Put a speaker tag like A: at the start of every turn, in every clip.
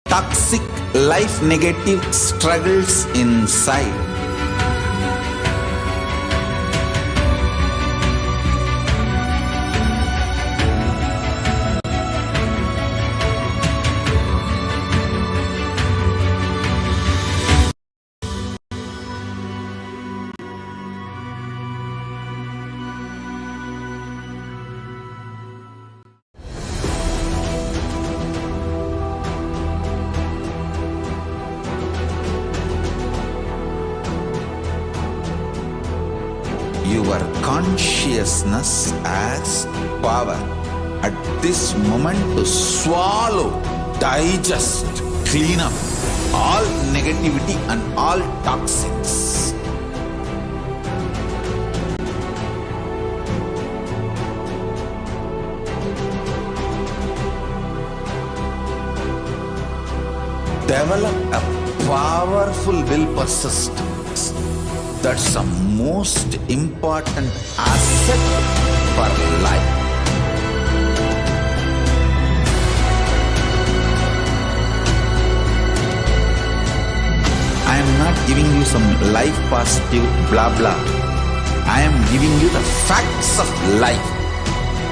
A: toxic life negative struggles inside. Your consciousness has power at this moment to swallow, digest, clean up all negativity and all toxins. Develop a powerful will persistence. That's the most important asset for life. I am not giving you some life positive blah blah. I am giving you the facts of life.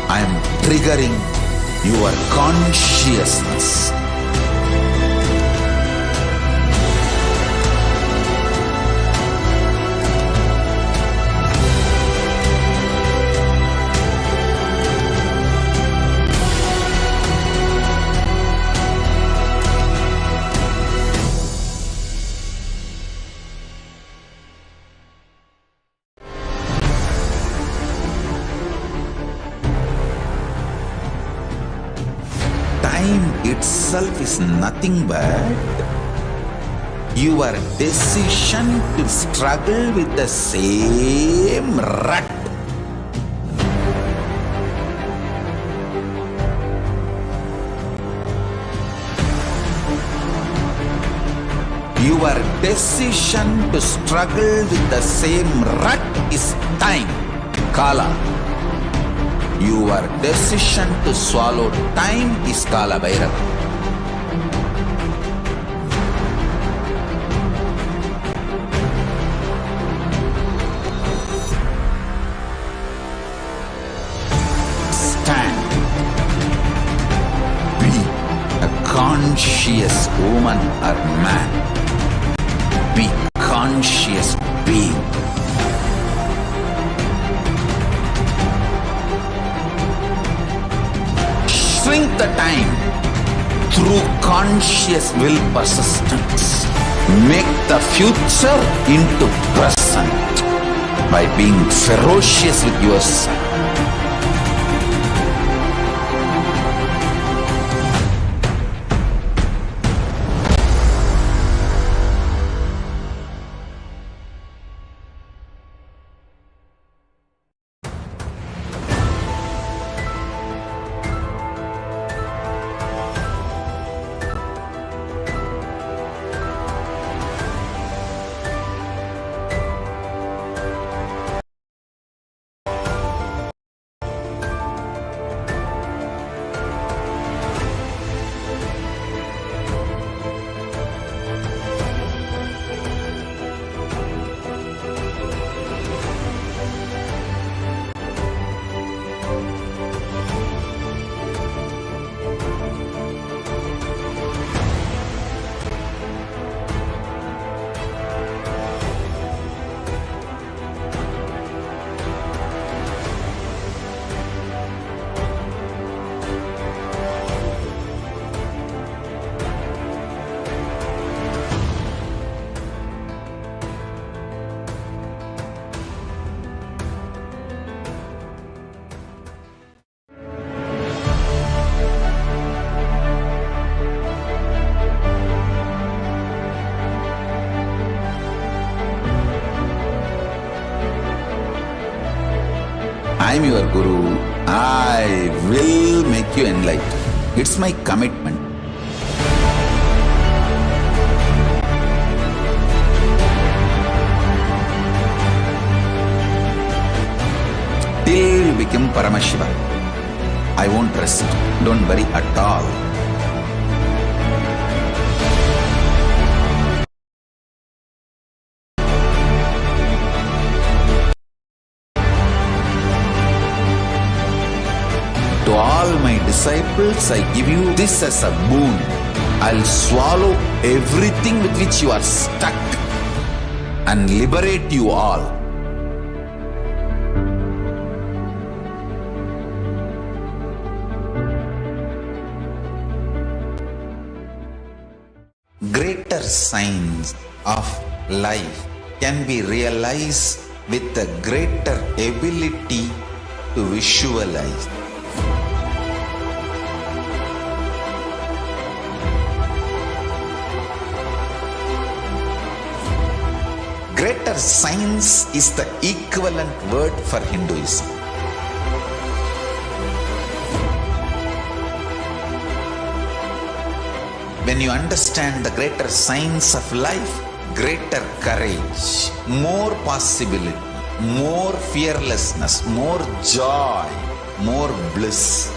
A: I am triggering your consciousness. Time itself is nothing but your decision to struggle with the same rut. Your decision to struggle with the same rut is time, Kala. Your decision to swallow time is Kala Bhairava. Stand. Be a conscious woman or man. Be conscious being. Shrink the time through conscious will persistence. Make the future into present by being ferocious with yourself. I am your Guru. I will make you enlightened. It's my commitment. Till you become Paramashivam, I won't rest. Don't worry at all. disciples, I give you this as a boon. I'll swallow everything with which you are stuck and liberate you all. Greater signs of life can be realized with a greater ability to visualize. Greater science is the equivalent word for Hinduism. When you understand the greater science of life, greater courage, more possibility, more fearlessness, more joy, more bliss.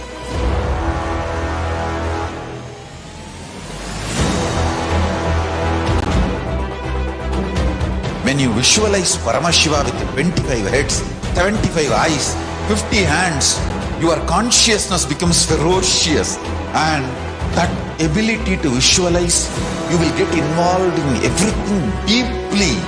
A: When you visualize Paramashiva with 25 heads, 75 eyes, 50 hands, your consciousness becomes ferocious, and that ability to visualize, you will get involved in everything deeply.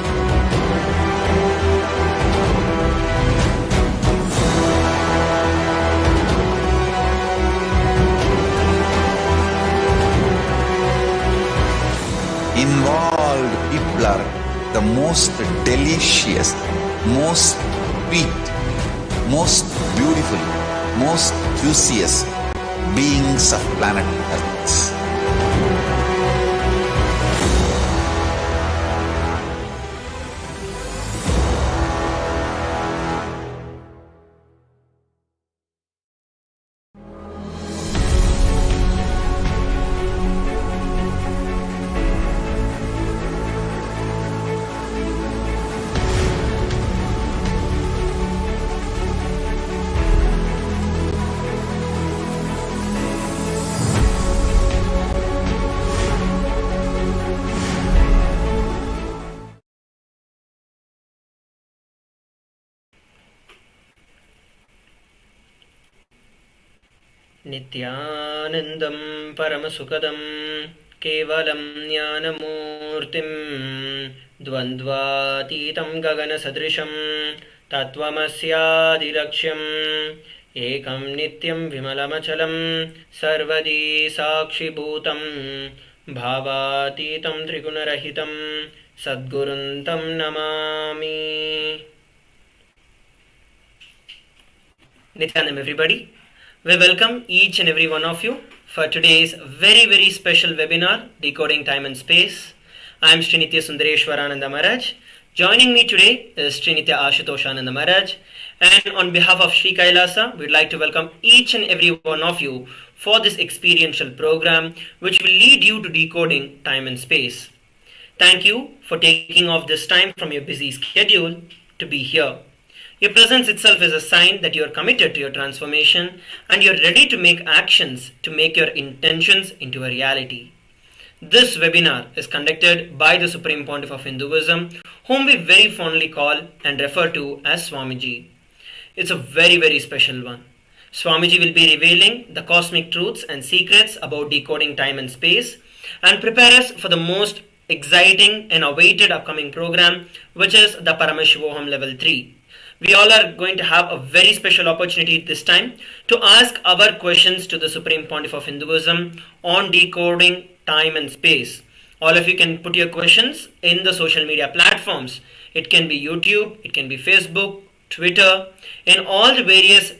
A: Involved people are the most delicious, most sweet, most beautiful, most juiciest beings of planet Earth.
B: नित्यानन्दं परमसुखदं केवलं ज्ञानमूर्तिं द्वन्द्वातीतं गगनसदृशं तत्त्वमस्यादिलक्ष्यम् एकं नित्यं विमलमचलं सर्वदी साक्षिभूतं भावातीतं त्रिगुणरहितं सद्गुरुं तं Namami. Nityanandam, everybody. We welcome each and every one of you for today's very special webinar, Decoding Time and Space. I am Srinitya Sundareshwarananda Maharaj. Joining me today is Srinitya Ashutoshananda Maharaj. And on behalf of Sri Kailasa, we would like to welcome each and every one of you for this experiential program, which will lead you to decoding time and space. Thank you for taking off this time from your busy schedule to be here. Your presence itself is a sign that you are committed to your transformation and you are ready to make actions to make your intentions into a reality. This webinar is conducted by the Supreme Pontiff of Hinduism, whom we very fondly call and refer to as Swamiji. It's a very special one. Swamiji will be revealing the cosmic truths and secrets about decoding time and space and prepare us for the most exciting and awaited upcoming program, which is the Paramashivam Level 3. We all are going to have a very special opportunity this time to ask our questions to the Supreme Pontiff of Hinduism on decoding time and space. All of you can put your questions in the social media platforms. It can be YouTube, it can be Facebook, Twitter, in all the various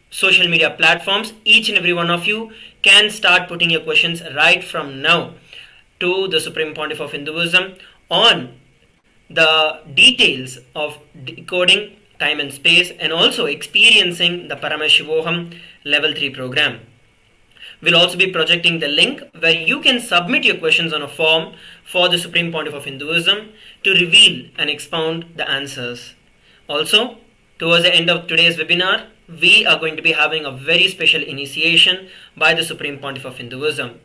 B: social media platforms. Each and every one of you can start putting your questions right from now to the Supreme Pontiff of Hinduism on the details of decoding time and space and also experiencing the Paramashivam Level 3 program. We'll also be projecting the link where you can submit your questions on a form for the Supreme Pontiff of Hinduism to reveal and expound the answers. Also, towards the end of today's webinar, we are going to be having a very special initiation by the Supreme Pontiff of Hinduism.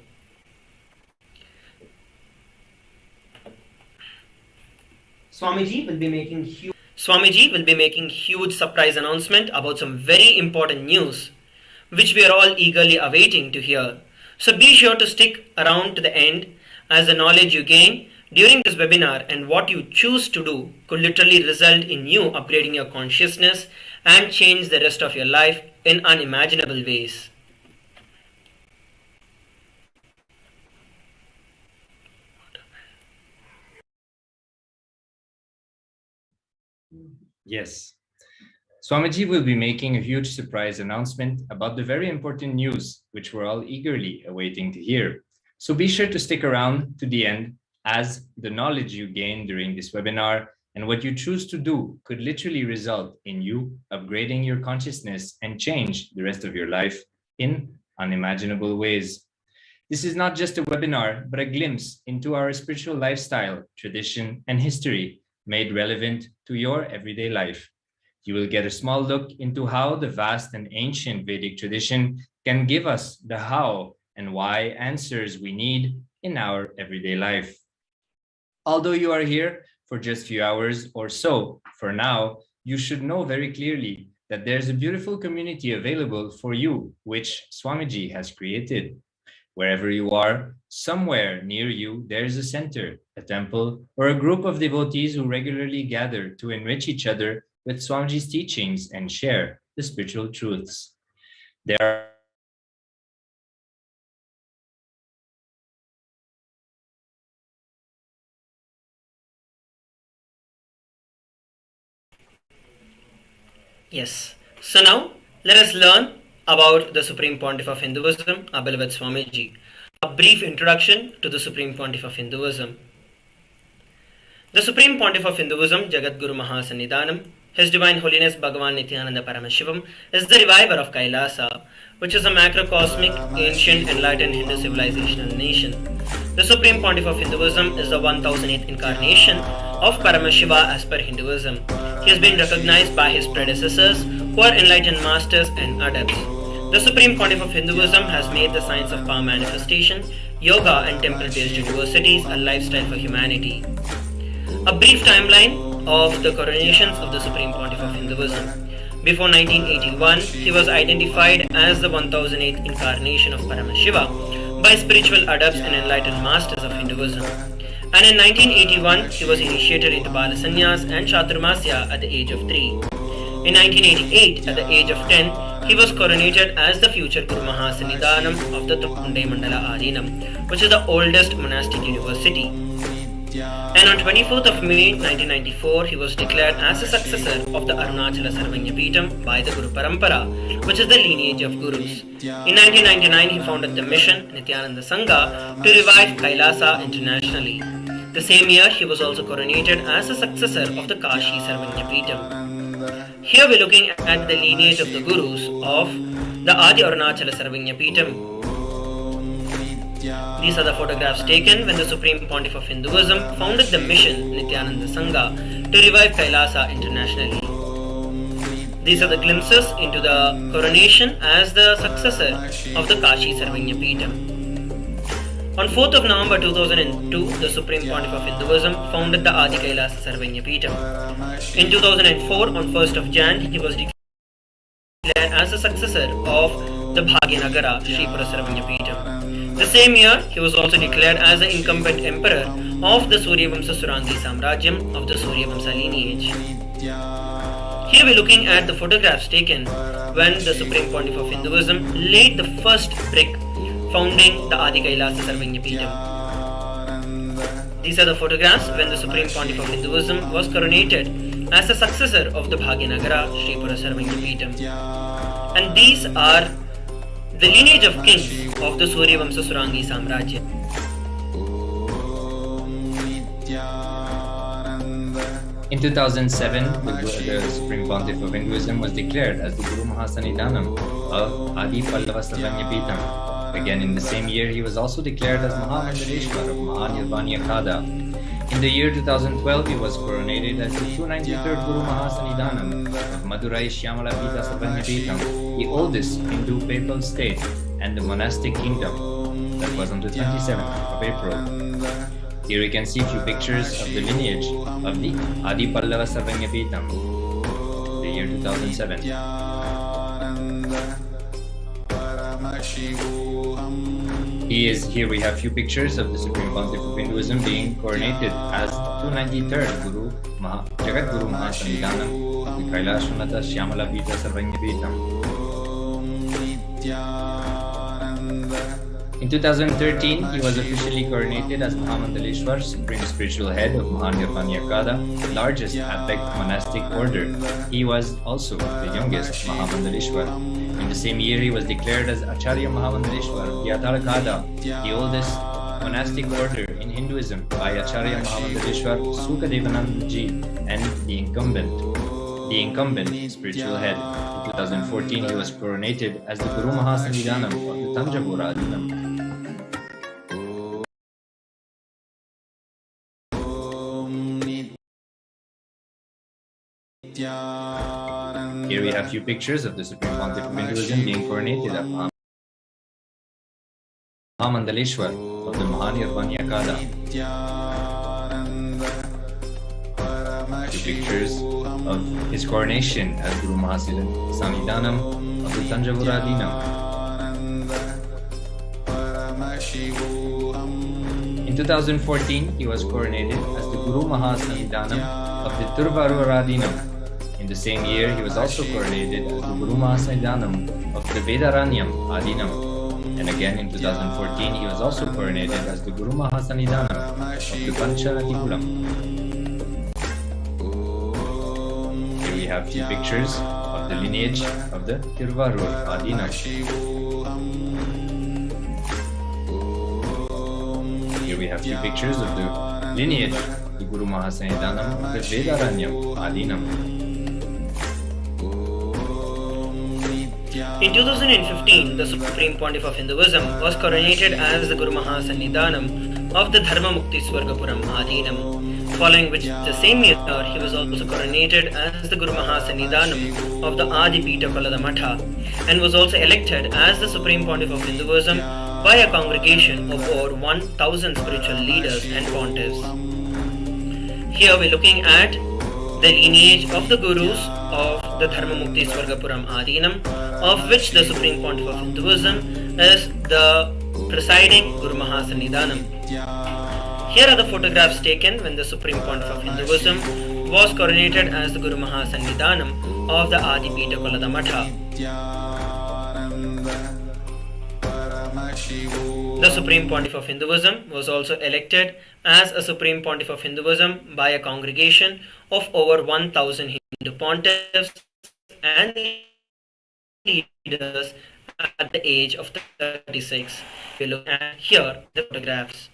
B: Swamiji will be making huge surprise announcement about some very important news, which we are all eagerly awaiting to hear. So be sure to stick around to the end, as the knowledge you gain during this webinar and what you choose to do could literally result in you upgrading your consciousness and change the rest of your life in unimaginable ways.
C: Yes. Swamiji will be making a huge surprise announcement about the very important news which we're all eagerly awaiting to hear. So be sure to stick around to the end, as the knowledge you gain during this webinar and what you choose to do could literally result in you upgrading your consciousness and change the rest of your life in unimaginable ways. This is not just a webinar, but a glimpse into our spiritual lifestyle, tradition, and history made relevant to your everyday life. You will get a small look into how the vast and ancient Vedic tradition can give us the how and why answers we need in our everyday life. Although you are here for just a few hours or so, for now, you should know very clearly that there's a beautiful community available for you, which Swamiji has created. Wherever you are, somewhere near you, there's a center, a temple, or a group of devotees who regularly gather to enrich each other with Swamiji's teachings and share the spiritual truths. There are
B: Yes. So now, let us learn about the Supreme Pontiff of Hinduism, our beloved Swamiji. A brief introduction to the Supreme Pontiff of Hinduism. The Supreme Pontiff of Hinduism, Jagat Guru Mahasannidhanam, His Divine Holiness Bhagavan Nityananda Paramashivam, is the reviver of Kailasa, which is a macrocosmic, ancient, enlightened Hindu civilizational nation. The Supreme Pontiff of Hinduism is the 1008th incarnation of Paramashiva as per Hinduism. He has been recognized by his predecessors, who are enlightened masters and adepts. The Supreme Pontiff of Hinduism has made the science of power manifestation, yoga, and temple-based universities a lifestyle for humanity. A brief timeline of the coronations of the Supreme Pontiff of Hinduism. Before 1981, he was identified as the 1008th incarnation of Paramashiva by spiritual adepts and enlightened masters of Hinduism. And in 1981, he was initiated into Bala Sannyas and Chaturmasya at the age of 3. In 1988, at the age of 10, he was coronated as the future Guru Mahasannidhanam of the Tunde Mandala Adinam, which is the oldest monastic university. And on 24th of May 1994, he was declared as the successor of the Arunachala Sarvanyapeetham by the Guru Parampara, which is the lineage of Gurus. In 1999, he founded the mission Nithyananda Sangha to revive Kailasa internationally. The same year, he was also coronated as the successor of the Kashi Sarvanyapeetham. Here we're looking at the lineage of the Gurus of the Adi Arunachala Sarvanyapeetham. These are the photographs taken when the Supreme Pontiff of Hinduism founded the mission Nithyananda Sangha to revive Kailasa internationally. These are the glimpses into the coronation as the successor of the Kashi Sarvanyapeetham. On 4th of November 2002, the Supreme Pontiff of Hinduism founded the Adi Kailasa Sarvanyapeetham. In 2004, on 1st of Jan, he was declared as the successor of the Bhagyanagara Shripura Sarvanyapeetham. The same year, he was also declared as the incumbent emperor of the Suryavamsa Surangi Samrajyam of the Suryavamsa lineage. Here we're looking at the photographs taken when the Supreme Pontiff of Hinduism laid the first brick founding the Adi Kailasa Sarvanyapeetham. These are the photographs when the Supreme Pontiff of Hinduism was coronated as the successor of the Bhagyanagara Shripura Sarvanyapeetham. And these are the lineage of kings of the Suryavamsa Surangi Samrajya.
C: In 2007, the Supreme Pontiff of Hinduism was declared as the Guru Mahasannidhanam of Adi Pallava Sarvanyapeetham. Again, in the same year, he was also declared as Mahamandaleshwar of Mahanirvaniya Kada. In the year 2012, he was coronated as the 293rd Guru Mahasannidhanam of Madurai Shyamala Pita Sarvanyapeetham, the oldest Hindu papal state and the monastic kingdom. That was on the 27th of April. Here you can see a few pictures of the lineage of the Adi Pallava Sarvanyapeetham, the year 2007. Here we have few pictures of the Supreme Pontiff of Hinduism being coronated as 293rd Guru Jagat Guru Mahasannidhanam Kailasha Shyamala Pita Sarvanya Pitam. In 2013, he was officially coronated as Mahamandaleshwar, Supreme Spiritual Head of Mahanirvanyakada, the largest Advait monastic order. He was also the youngest Mahamandaleshwar. In the same year, he was declared as Acharya Mahamandaleshwar of Gyatarakada, the oldest monastic order in Hinduism, by Acharya Mahamandaleshwar Sukadevanandaji and the incumbent spiritual head. In 2014, he was coronated as the Guru Mahasannidhanam of the Tanjavur Adinam. Here we have few pictures of the Supreme Pontiff of Hinduism being coronated at Mahamandaleshwar of the Mahanirvanyakada. Few pictures of his coronation as Guru Mahasannidhanam of the Tanjavur Adinam. In 2014, he was coronated as the Guru Mahasannidhanam of the Tiruvarur Adinam. In the same year, he was also coronated as the Guru Mahasannidhanam of the Vedaranyam Adinam. And again in 2014, he was also coronated as the Guru Mahasannidhanam of the Panchanatikulam. Here we have few pictures of the lineage of the Tiruvarur Adinam. Here we have few pictures of the lineage of the Guru Mahasannidhanam of the Vedaranyam Adinam.
B: In 2015, the Supreme Pontiff of Hinduism was coronated as the Guru Mahasannidhanam of the Dharma Mukti Swargapuram Adinam, following which the same year he was also coronated as the Guru Mahasannidhanam of the Adi Pita Kolada Matha, and was also elected as the Supreme Pontiff of Hinduism by a congregation of over 1,000 spiritual leaders and pontiffs. Here we're looking at the lineage of the Gurus of the Dharma Mukti Swargapuram Adinam, of which the Supreme Pontiff of Hinduism is the presiding Guru Mahasannidhanam. Here are the photographs taken when the Supreme Pontiff of Hinduism was coronated as the Guru Mahasannidhanam of the Adi Pita Kolada Matha. The Supreme Pontiff of Hinduism was also elected as a Supreme Pontiff of Hinduism by a congregation of over 1,000 Hindu pontiffs and leaders at the age of 36. We look at here the photographs.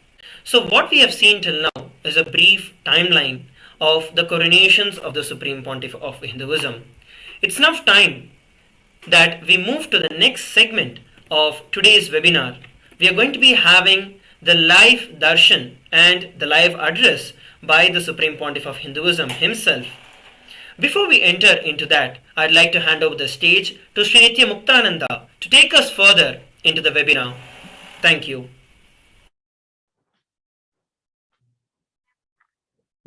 B: So what we have seen till now is a brief timeline of the coronations of the Supreme Pontiff of Hinduism. It's now time that we move to the next segment of today's webinar. We are going to be having the live Darshan and the live address by the Supreme Pontiff of Hinduism himself. Before we enter into that, I'd like to hand over the stage to Sri Nithya Muktananda to take us further into the webinar. Thank you.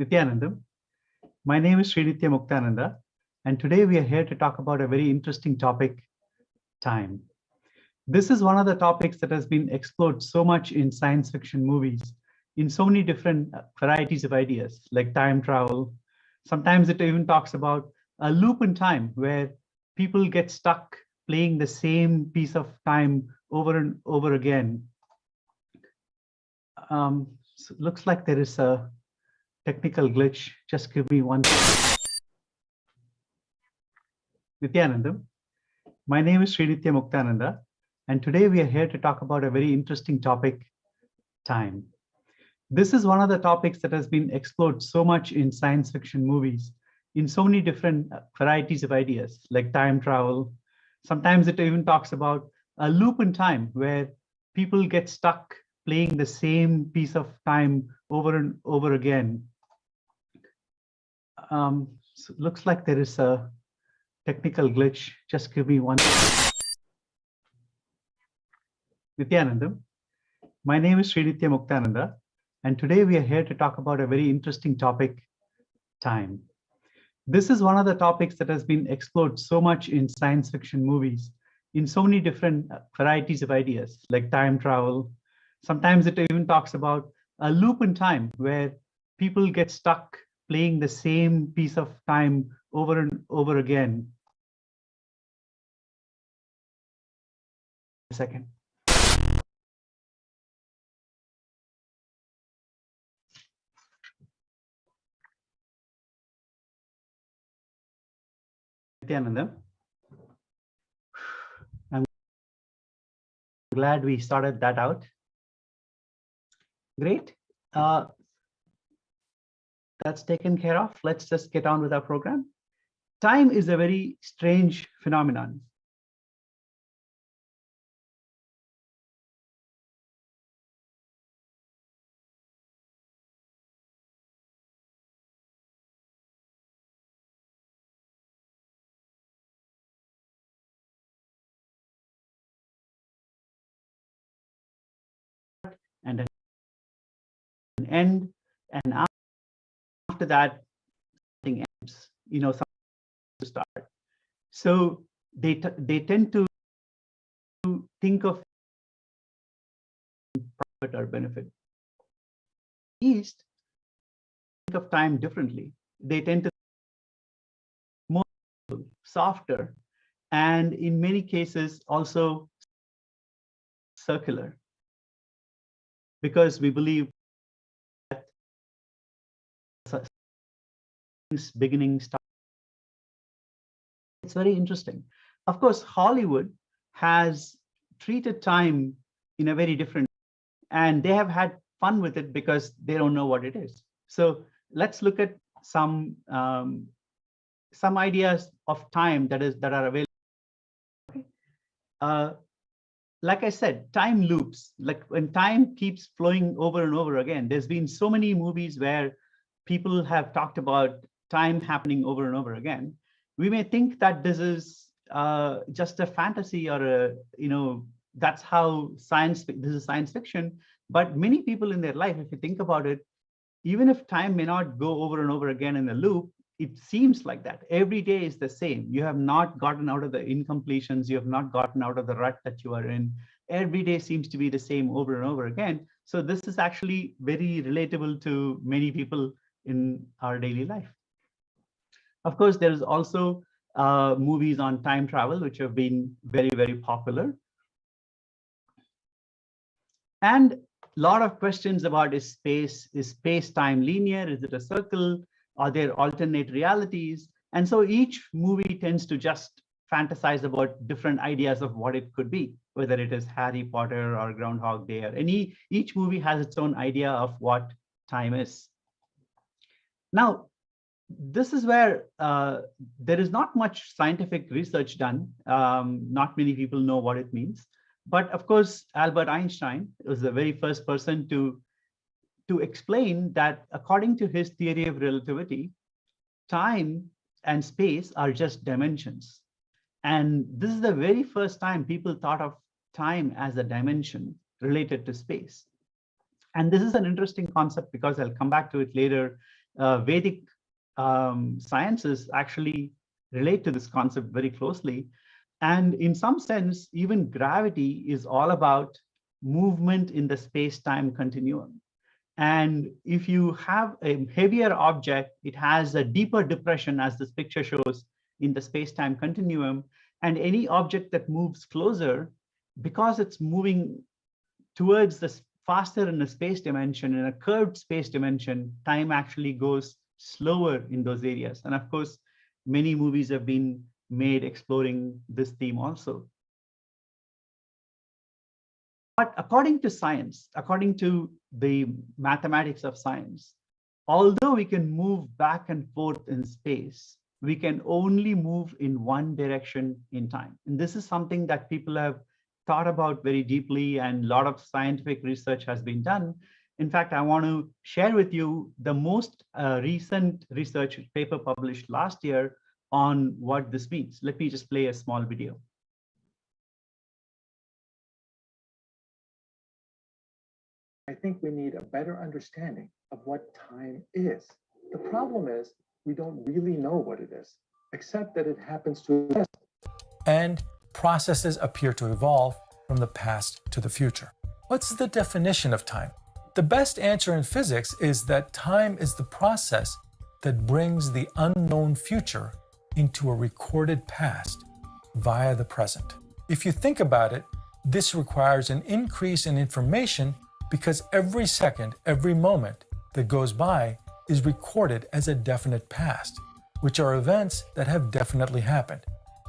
D: Nithyanandam. My name is Sri Nithya Muktananda, and today we are here to talk about a very interesting topic, time. This is one of the topics that has been explored so much in science fiction movies, in so many different varieties of ideas, like time travel. Sometimes it even talks about a loop in time where people get stuck playing the same piece of time over and over again. So it looks like there is a technical glitch. Just give me one second. Nithyanandam. My name is Sri Nithya Muktananda, and today we are here to talk about a very interesting topic, time. This is one of the topics that has been explored so much in science fiction movies, in so many different varieties of ideas, like time travel. Sometimes it even talks about a loop in time where people get stuck playing the same piece of time over and over again. So it looks like there is a technical glitch. Just give me one second. Nithyanandam. My name is Sri Nithya Muktananda, and today we are here to talk about a very interesting topic, time. This is one of the topics that has been explored so much in science fiction movies, in so many different varieties of ideas, like time travel. Sometimes it even talks about a loop in time where people get stuck playing the same piece of time over and over again. A second. Nityananda. I'm glad we started that out. Great. That's taken care of. Let's just get on with our program. Time is a very strange phenomenon. And an end, and after that, something ends. Something to start. So they tend to think of profit or benefit. East think of time differently. They tend to more softer, and in many cases also circular, because we believe that beginning start. It's very interesting. Of course, Hollywood has treated time in a very different, and they have had fun with it because they don't know what it is. So let's look at some ideas of time that are available. Like I said, time loops. Like when time keeps flowing over and over again, there's been so many movies where people have talked about time happening over and over again. We may think that this is just a fantasy, or that's how this is science fiction. But many people in their life, if you think about it, even if time may not go over and over again in a loop, it seems like that. Every day is the same. You have not gotten out of the incompletions. You have not gotten out of the rut that you are in. Every day seems to be the same over and over again. So this is actually very relatable to many people in our daily life. Of course, there is also movies on time travel, which have been very, very popular. And a lot of questions about is space-time linear? Is it a circle? Are there alternate realities? And so each movie tends to just fantasize about different ideas of what it could be, whether it is Harry Potter or Groundhog Day, and each movie has its own idea of what time is. Now, this is where there is not much scientific research done. Not many people know what it means. But of course, Albert Einstein was the very first person to explain that according to his theory of relativity, time and space are just dimensions. And this is the very first time people thought of time as a dimension related to space. And this is an interesting concept because I'll come back to it later. Vedic sciences actually relate to this concept very closely. And in some sense, even gravity is all about movement in the space-time continuum. And if you have a heavier object, it has a deeper depression, as this picture shows, in the space-time continuum. And any object that moves closer, because it's moving towards the faster in a space dimension, in a curved space dimension, time actually goes slower in those areas. And of course, many movies have been made exploring this theme also. But according to science, according to the mathematics of science, although we can move back and forth in space, we can only move in one direction in time. And this is something that people have thought about very deeply, and a lot of scientific research has been done. In fact, I want to share with you the most recent research paper published last year on what this means. Let me just play a small video.
E: I think we need a better understanding of what time is. The problem is we don't really know what it is, except that it happens to exist.
F: And processes appear to evolve from the past to the future. What's the definition of time? The best answer in physics is that time is the process that brings the unknown future into a recorded past via the present. If you think about it, this requires an increase in information because every second, every moment that goes by is recorded as a definite past, which are events that have definitely happened.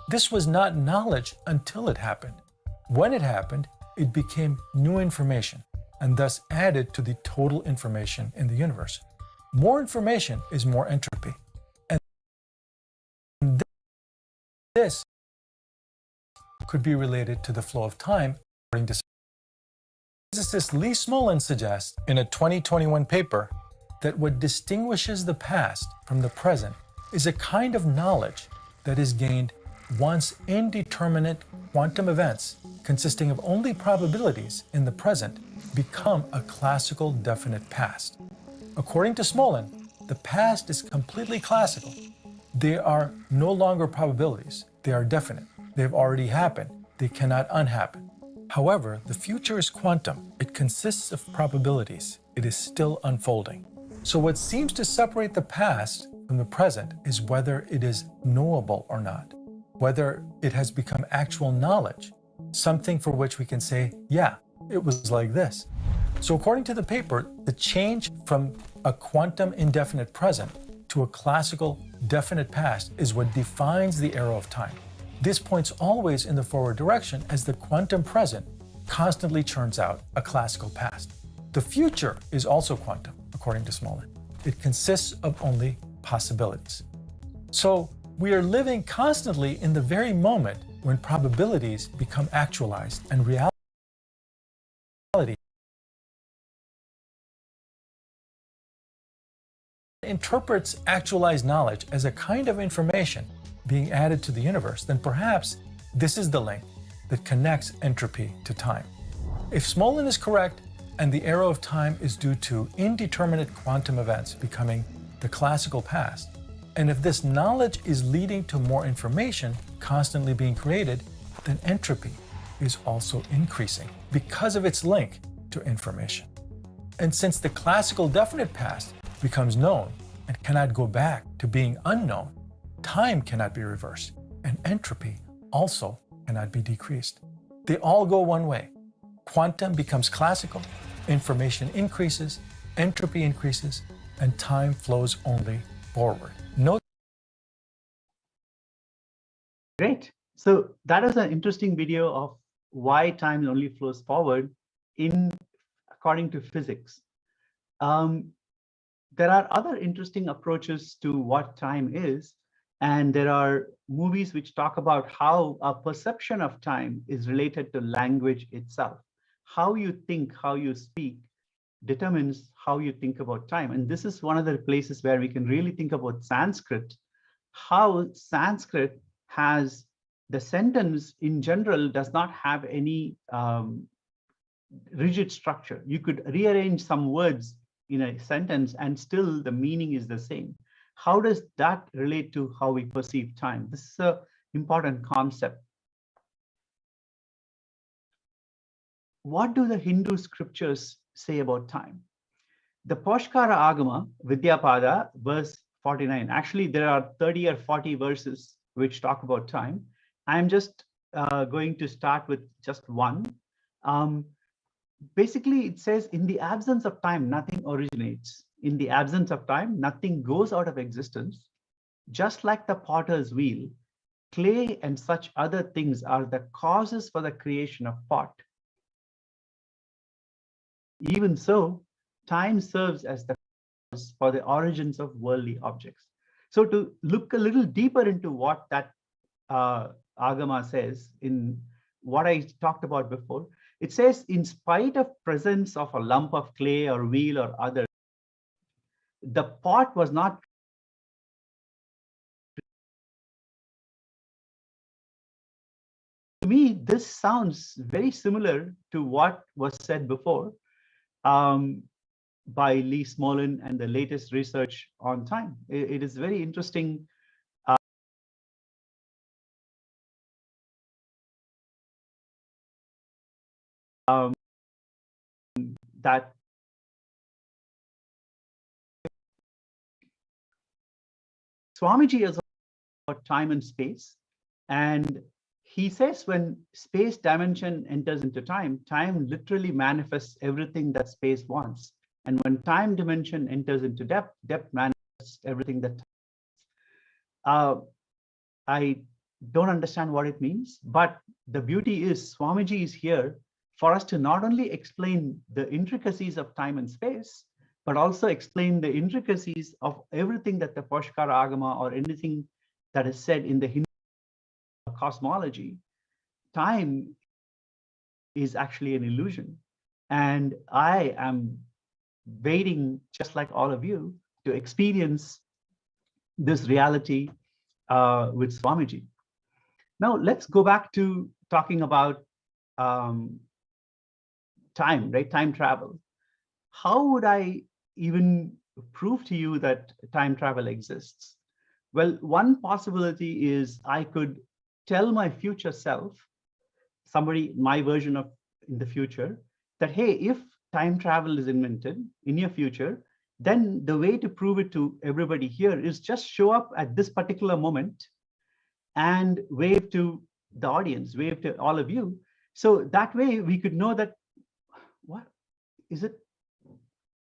F: This was not knowledge until it happened. When it happened, it became new information and thus added to the total information in the universe. More information is more entropy. And this could be related to the flow of time, according to physicist Lee Smolin suggests in a 2021 paper that what distinguishes the past from the present is a kind of knowledge that is gained once indeterminate quantum events consisting of only probabilities in the present become a classical definite past. According to Smolin, the past is completely classical. They are no longer probabilities. They are definite. They've already happened. They cannot unhappen. However, the future is quantum. It consists of probabilities. It is still unfolding. So what seems to separate the past from the present is whether it is knowable or not, whether it has become actual knowledge, something for which we can say, yeah, it was like this. So according to the paper, the change from a quantum indefinite present to a classical definite past is what defines the arrow of time. This points always in the forward direction as the quantum present constantly churns out a classical past. The future is also quantum, according to Smolin. It consists of only possibilities. So we are living constantly in the very moment when probabilities become actualized and reality interprets actualized knowledge as a kind of information being added to the universe, then perhaps this is the link that connects entropy to time. If Smolin is correct and the arrow of time is due to indeterminate quantum events becoming the classical past, and if this knowledge is leading to more information constantly being created, then entropy is also increasing because of its link to information. And since the classical definite past becomes known and cannot go back to being unknown, time cannot be reversed, and entropy also cannot be decreased. They all go one way. Quantum becomes classical, information increases, entropy increases, and time flows only forward. No.
D: Great. So that is an interesting video of why time only flows forward according to physics. There are other interesting approaches to what time is, and there are movies which talk about how a perception of time is related to language itself. How you think, how you speak determines how you think about time. And this is one of the places where we can really think about Sanskrit, how Sanskrit has the sentence in general does not have any rigid structure. You could rearrange some words in a sentence and still the meaning is the same. How does that relate to how we perceive time? This is an important concept. What do the Hindu scriptures say about time? The Poshkara Agama, Vidyapada, verse 49. Actually, there are 30 or 40 verses which talk about time. I'm just going to start with just one. Basically, it says, in the absence of time, nothing originates. In the absence of time, nothing goes out of existence. Just like the potter's wheel, clay and such other things are the causes for the creation of pot. Even so, time serves as the cause for the origins of worldly objects. So to look a little deeper into what that Agama says, in what I talked about before, it says, in spite of presence of a lump of clay or wheel or other, the pot was not. To me, this sounds very similar to what was said before by Lee Smolin and the latest research on time. It is very interesting that Swamiji is about time and space, and he says when space dimension enters into time, time literally manifests everything that space wants. And when time dimension enters into depth, depth manifests everything that I don't understand what it means, but the beauty is Swamiji is here for us to not only explain the intricacies of time and space, but also explain the intricacies of everything that the Poshkara Agama or anything that is said in the Hindu cosmology. Time is actually an illusion. And I am waiting, just like all of you, to experience this reality with Swamiji. Now, let's go back to talking about time, right? Time travel. How would I even prove to you that time travel exists? Well, one possibility is I could tell my future self, somebody, my version of in the future, that, hey, if time travel is invented in your future, then the way to prove it to everybody here is just show up at this particular moment and wave to the audience, wave to all of you. So that way we could know that, what is it?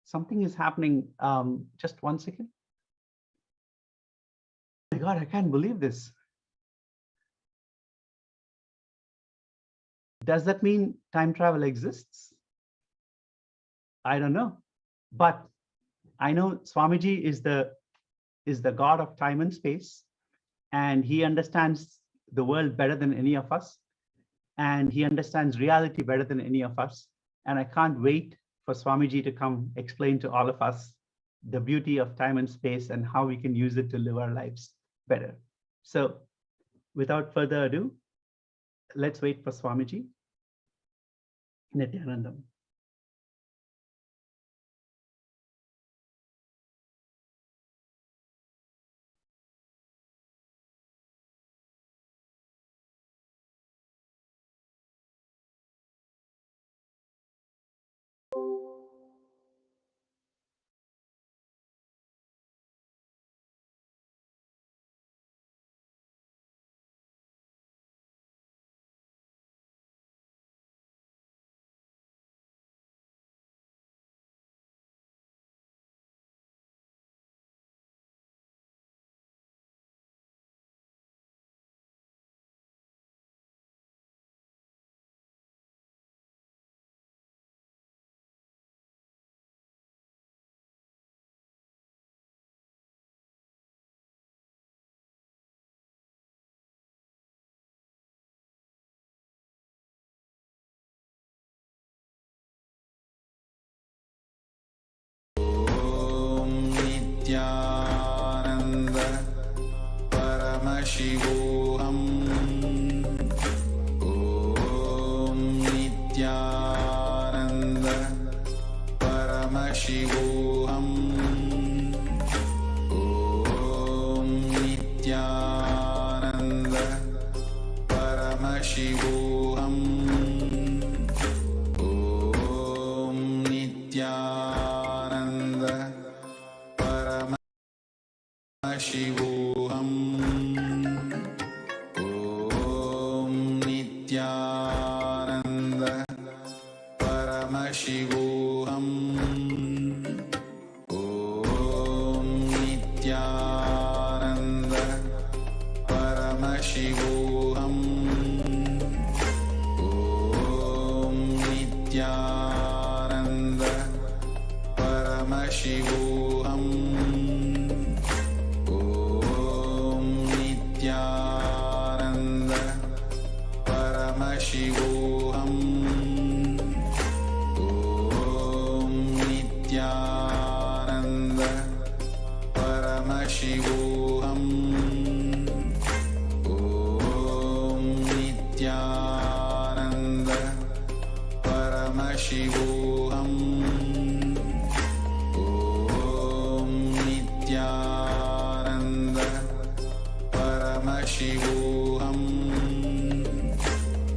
D: Something is happening. Just 1 second. Oh my God, I can't believe this. Does that mean time travel exists? I don't know, but I know Swamiji is the God of time and space, and he understands the world better than any of us, and he understands reality better than any of us. And I can't wait for Swamiji to come explain to all of us the beauty of time and space and how we can use it to live our lives better. So without further ado, let's wait for Swamiji. Nithyanandam.
A: Nityananda Paramashivam. Om Nityananda Paramashivam. Om Nityananda Paramashivam. Om Nityananda Shivoham. Om Nityananda Paramashivoham. Om Nityananda Paramashivoham. Om Nityananda Paramashivoham. Nityananda Paramashivoham. Om Nityananda Paramashivoham. Om Nityananda Paramashivoham. Om Nityananda Paramashivoham.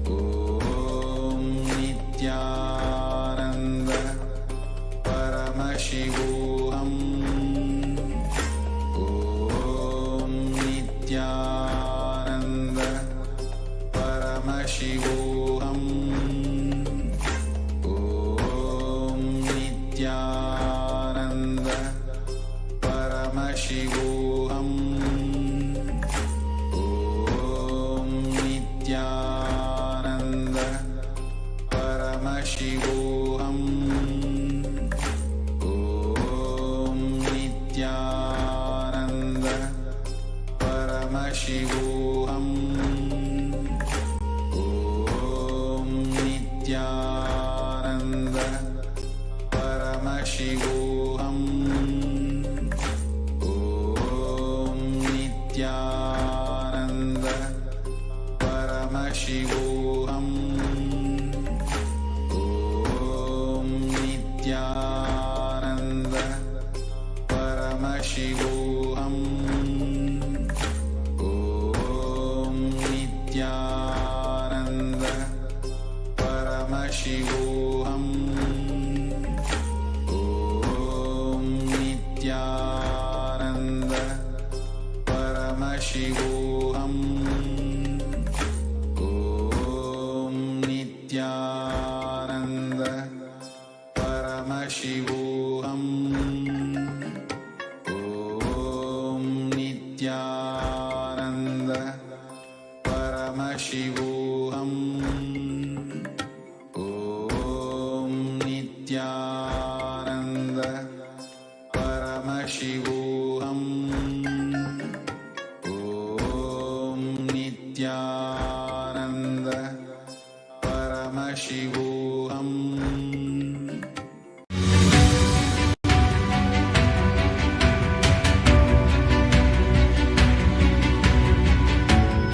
A: Om Nityananda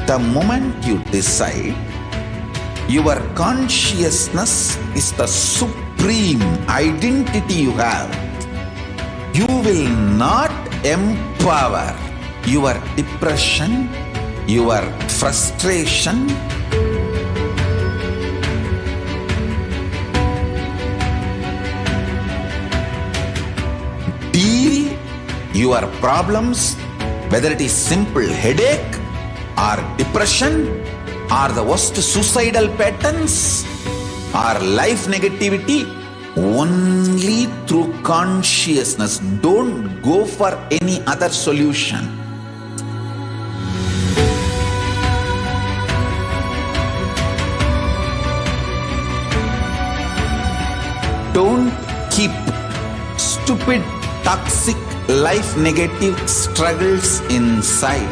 A: The moment you decide your consciousness is the supreme identity you have, you will not empower your depression, your frustration, deal your problems, whether it is simple headache or depression or the worst suicidal patterns or life negativity, only through consciousness. Don't go for any other solution. Don't keep stupid, toxic, life negative struggles inside.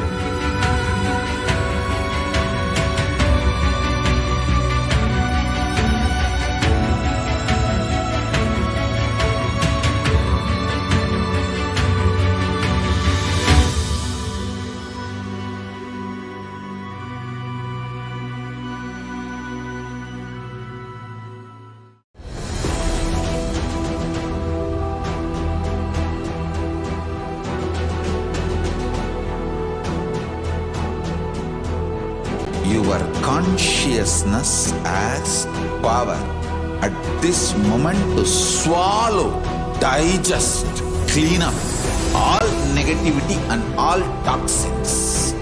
A: Your consciousness has power at this moment to swallow, digest, clean up all negativity and all toxins.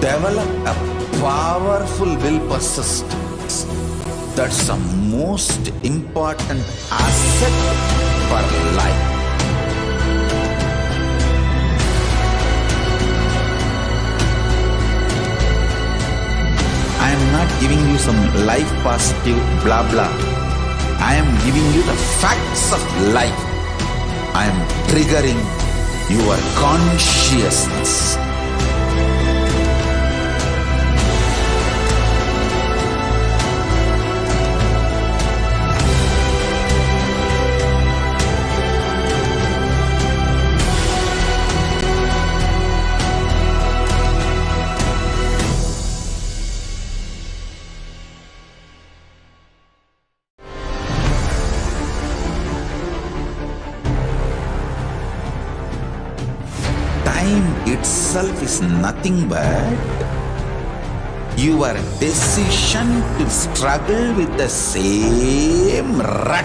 A: Develop a powerful will persistence. That's the most important asset for life. I am not giving you some life positive blah blah. I am giving you the facts of life. I am triggering your consciousness. Time itself itself is nothing but your decision to struggle with the same rut.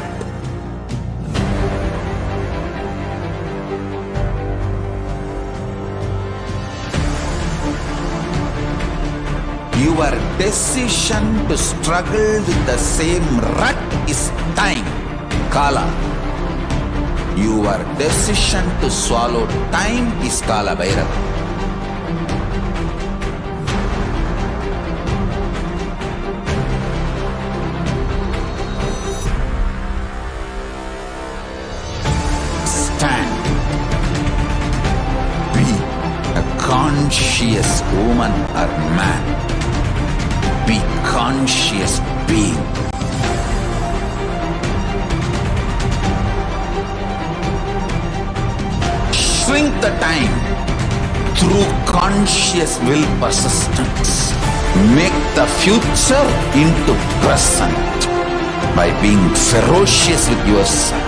A: Your decision to struggle with the same rut is time, Kala. Your decision to swallow time is Kala Bhairava. Stand. Be a conscious woman or man. Be conscious being. Shrink the time through conscious will persistence. Make the future into present by being ferocious with yourself.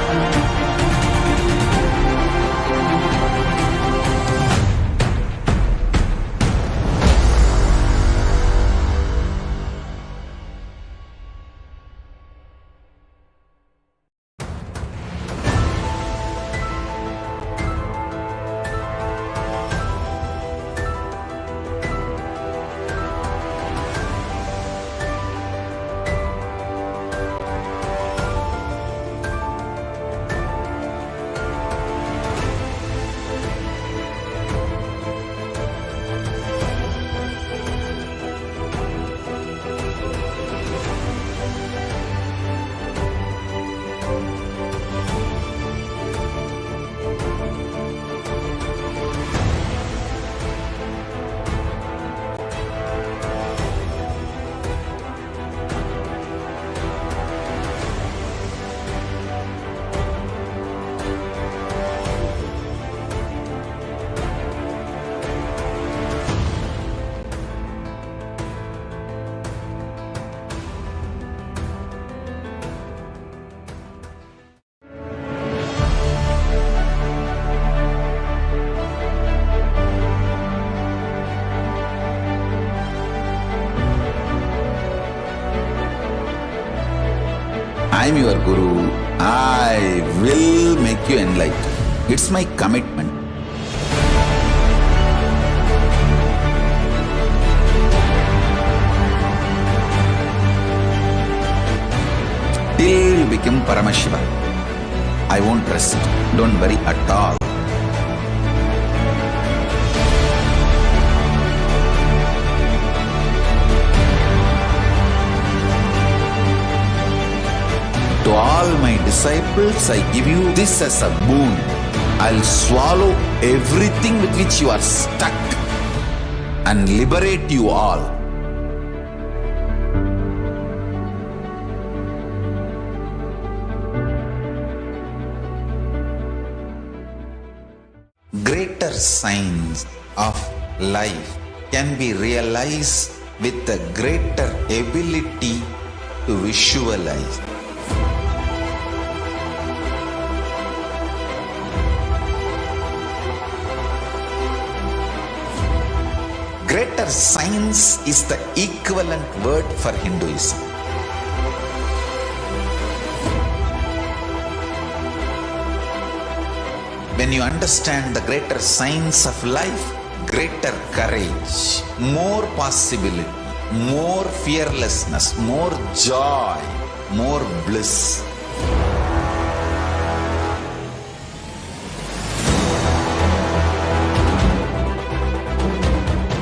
A: I am your Guru. I will make you enlightened. It's my commitment. Till you become Paramashiva, I won't rest. Don't worry at all. To all my disciples, I give you this as a boon. I'll swallow everything with which you are stuck and liberate you all. Greater signs of life can be realized with a greater ability to visualize. Greater science is the equivalent word for Hinduism. When you understand the greater science of life, greater courage, more possibility, more fearlessness, more joy, more bliss.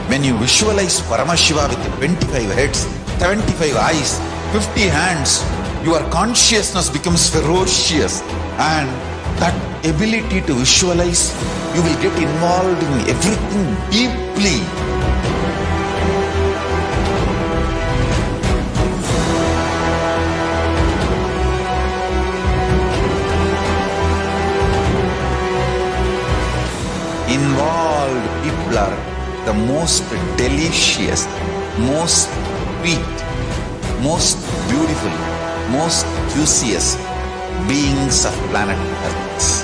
A: When you visualize Paramashiva with 25 heads, 75 eyes, 50 hands, your consciousness becomes ferocious, and that ability to visualize, you will get involved in everything deeply. Involved people are the most delicious, most sweet, most beautiful, most juiciest beings of planet Earth.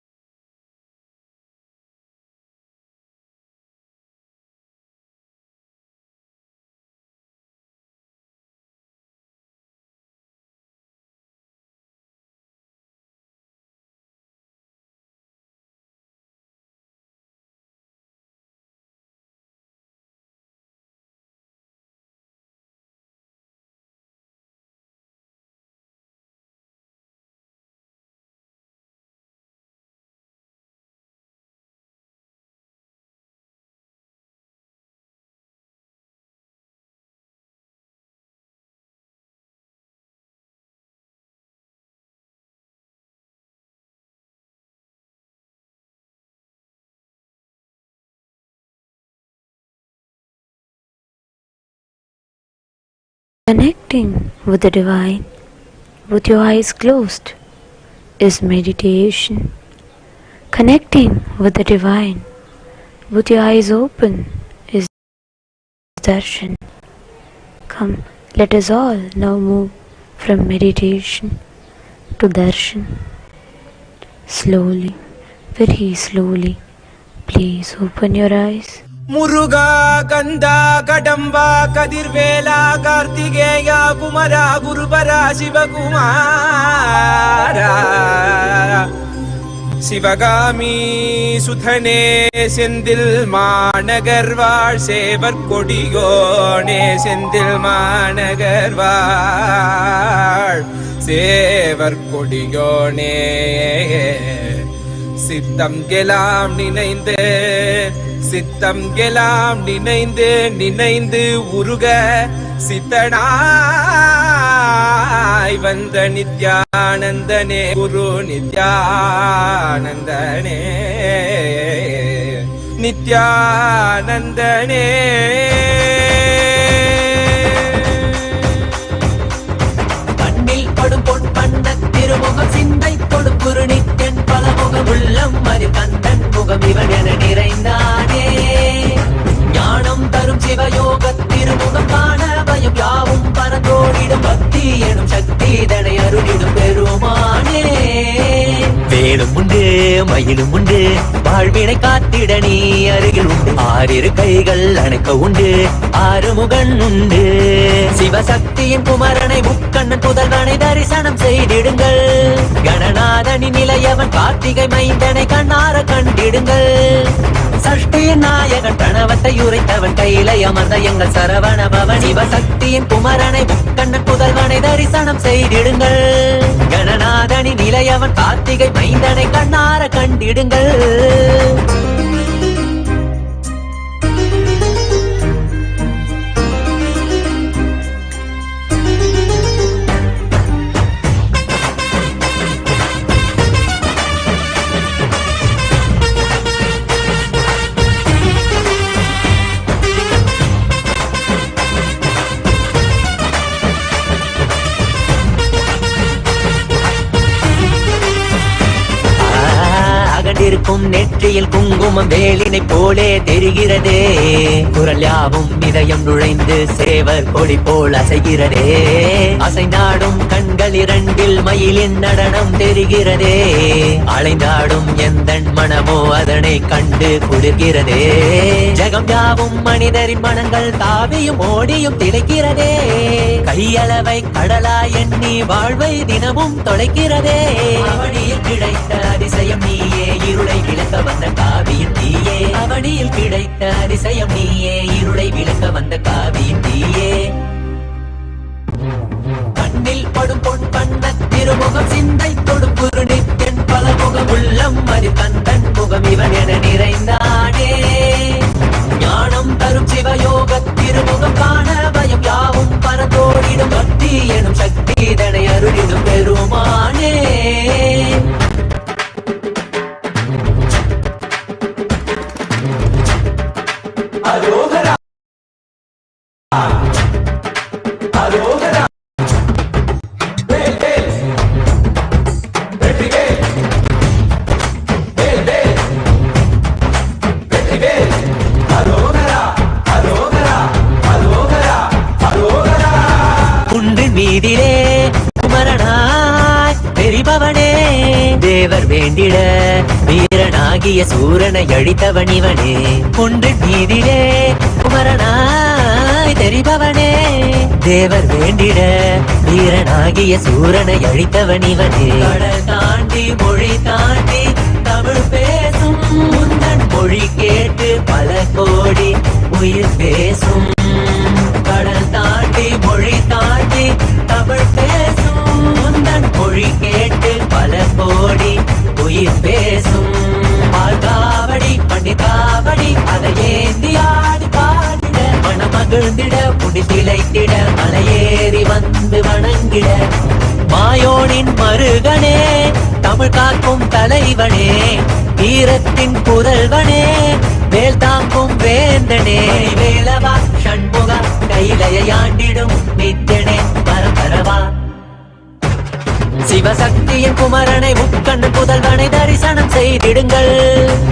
G: Connecting with the divine with your eyes closed is meditation. Connecting with the divine with your eyes open is Darshan. Come, let us all now move from meditation to Darshan. Slowly, very slowly, please open your eyes.
H: Muruga, Kanda, Kadamba, Kadirvela, Kartigeya, Kumara, Gurupara, Shivakumara, Sivagami, Suthane, Sendil Managarvar, Sevar Kodigone, Sendil Managarvar, Sevar Kodigone, Sittam Gelam Ninainde. சித்தம் கெலாம் நினைந்து நினைந்து உருக சித்தனாய் வந்த நித்யானந்தனே குரு நித்யானந்தனே நித்யானந்தனே கண்ணில் படும் பொன் பண்ண திருமுகம் சிந்தை கொடு குரு நித்யன் பலமுகம் உள்ளம் மறி கந்தன் முகம் இவன் என நிறைந்தானே ஞானம் தரும் சிவயோக திருமுகம் காண பயம் யாவும் பரந்தோடிடும் பக்தி எனும் சக்தி தனை அருளிடும் பெருமானே வேலும் உண்டு மயிலும் உண்டு வாழ்வினை காத்திட நீ அருகில் உண்டு ஆறிரு கைகள் அணைக்க உண்டு ஆறுமுகன் உண்டு சிவசக்தியின் குமரனை முக்கண்ணன் புதல்வனை தரிசனம் செய்திடுங்கள் கணநாதனின் நிலையவன் கார்த்திகை மைந்தனை கண்ணார கண்டிடுங்கள் சஷ்டியின் நாயகன் பிரணவத்தை உரைத்தவன் கையிலை அமர்ந்த எங்கள் சரவண பவன் சிவசக்தியின் குமரனை முக்கண்ணன் புதல்வனை தரிசனம் செய்திடுங்கள் கணநாதனின் நிலையவன் கார்த்திகை மைந்தனை கண்ணார கண்டிடுங்கள் இருக்கும் நெற்றியில் குங்குமம் வேலினை போலே தெரிகிறதே குரல் யாவும் இதயம் நுழைந்து சேவர் கொடி போல் அசைகிறதே அசைந்தாடும் கண்கள் இரண்டில் மயிலின் நடனம் தெரிகிறதே அலைந்தாடும் எந்தன் மனமோ அதனை கண்டு குளிர்கிறதே ஜகம் யாவும் மனிதரின் மனங்கள் தாவியும் ஓடியும் திளைக்கிறதே கையளவை கடலா எண்ணி வாழ்வை தினமும் தொலைக்கிறதே அவனியில் கிடைத்த அதிசயம் நீயே இருளை விளக்க வந்த காவியின் நீயே அவனியில் கிடைத்த அதிசயம் நீயே இருளை விளக்க வந்த காவியின் நீயே கண்ணில் படும் பொன் பண்ண திருமுகம் சிந்தை தொடும் குரு நித்யன் பலமுகம் உள்ளம் மறி கந்தன் முகம் இவன் என நிறைந்தானே ஞானம் தரும் சிவயோக திருமுகம் காண பயம் யாவும் பரந்தோடிடும் பக்தி எனும் சக்தி தனை அருளிடும் பெருமானே அரோகரா அரோகரா வேல் வேல் வெற்றி வேல் வேல் வேல் வெற்றி வேல் அரோகரா அரோகரா அரோகரா அரோகரா குன்றின் மீதிலே குமரனாய் தெரிபவனே தேவர் வேண்டிட வீரனாகிய சூரனை அழித்தவன் இவனே குன்றின் மீதிலே குமரனாய் தெரிபவனே தேவர் வேண்டிட வீரனாகிய சூரனை அழித்தவன் இவனே கடல் தாண்டி மொழி தாண்டி தமிழ் பேசும் முந்தன் மொழி கேட்டு பல கோடி உயிர் பேசும் கடல் தாண்டி மொழி தாண்டி தமிழ் பேசும் முந்தன் மொழி கேட்டு பல கோடி உயிர் பேசும் பால்காவடி பண்டிகாவடி அதை ஏந்தி ஆடி பாடிட மனமகிழ்ந்திட புடி திளைத்திட மலையேறி வந்து வணங்கிட மாயோனின் மருகனே தமிழ் காக்கும் தலைவனே வீரத்தின் புதல்வனே வேல் தாங்கும் வேந்தனே வேலவா ஷண்முக கைலையாண்டிடும் நித்திய சிவசக்தியின் குமரனை முக்கண்ணன் புதல்வனை தரிசனம் செய்திடுங்கள்.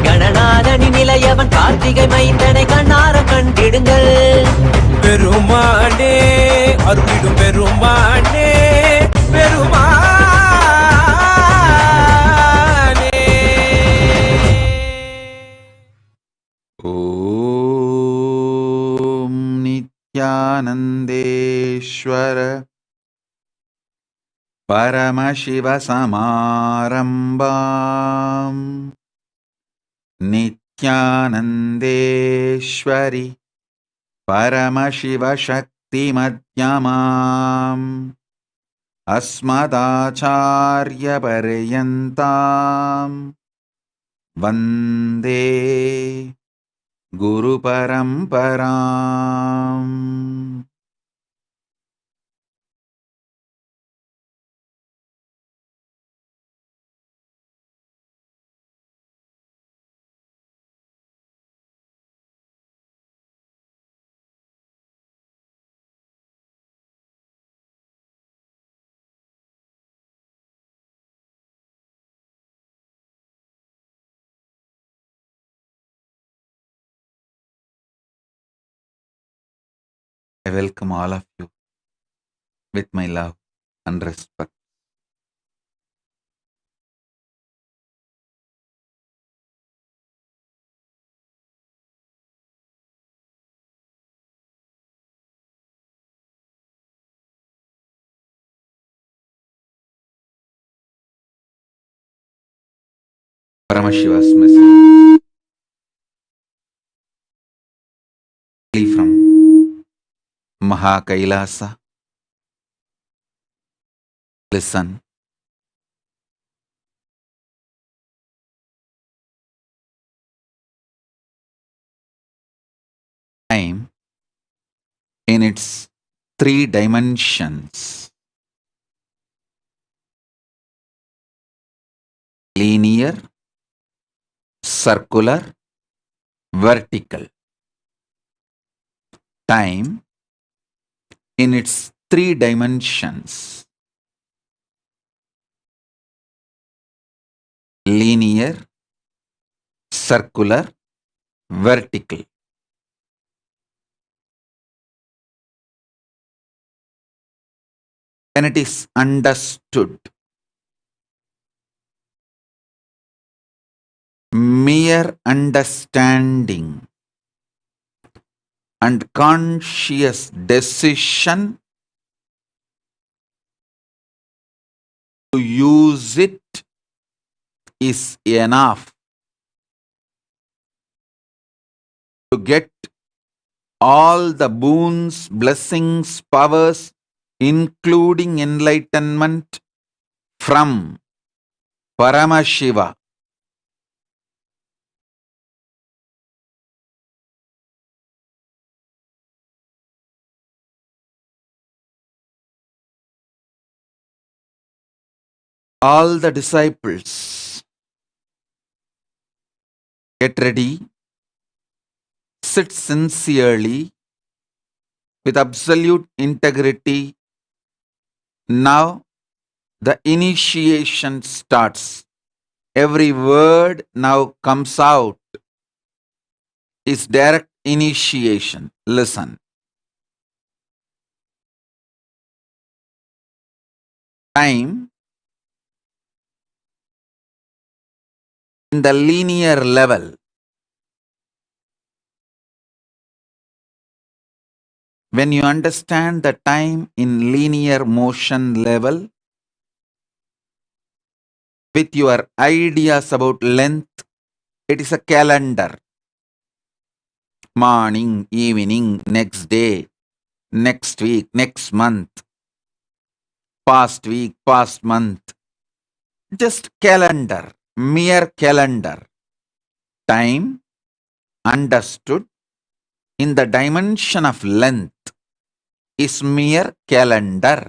H: கணநாதனின் நிலையவன் கார்த்திகை மைந்தனை கண்ணார கண்டிடுங்கள்.
I: பெருமானே அருளிடும் பெருமானே பெருமானே.
A: ஓம் நித்யானந்தேஸ்வர பரமசிவசமாரம்பாம் நித்யானந்தேஸ்வரி பரமசிவசக்திமத்யமாம் அஸ்மதாச்சார்யபர்யந்தாம் வந்தே குருபரம்பராம். I welcome all of you with my love and respect. Paramashiva's message from Kailasa. Listen. Time in its three dimensions: linear, circular, vertical. Time in its three dimensions: linear, circular, vertical. When it is understood, mere understanding and conscious decision to use it is enough to get all the boons, blessings, powers, including enlightenment from Paramashiva. All the disciples, get ready, sit sincerely with absolute integrity. Now the initiation starts. Every word now comes out is direct initiation. Listen. Time in the linear level. When you understand the time in linear motion level, with your ideas about length, it is a calendar. Morning, evening, next day, next week, next month, past week, past month. Just calendar, mere calendar. Time understood in the dimension of length is mere calendar.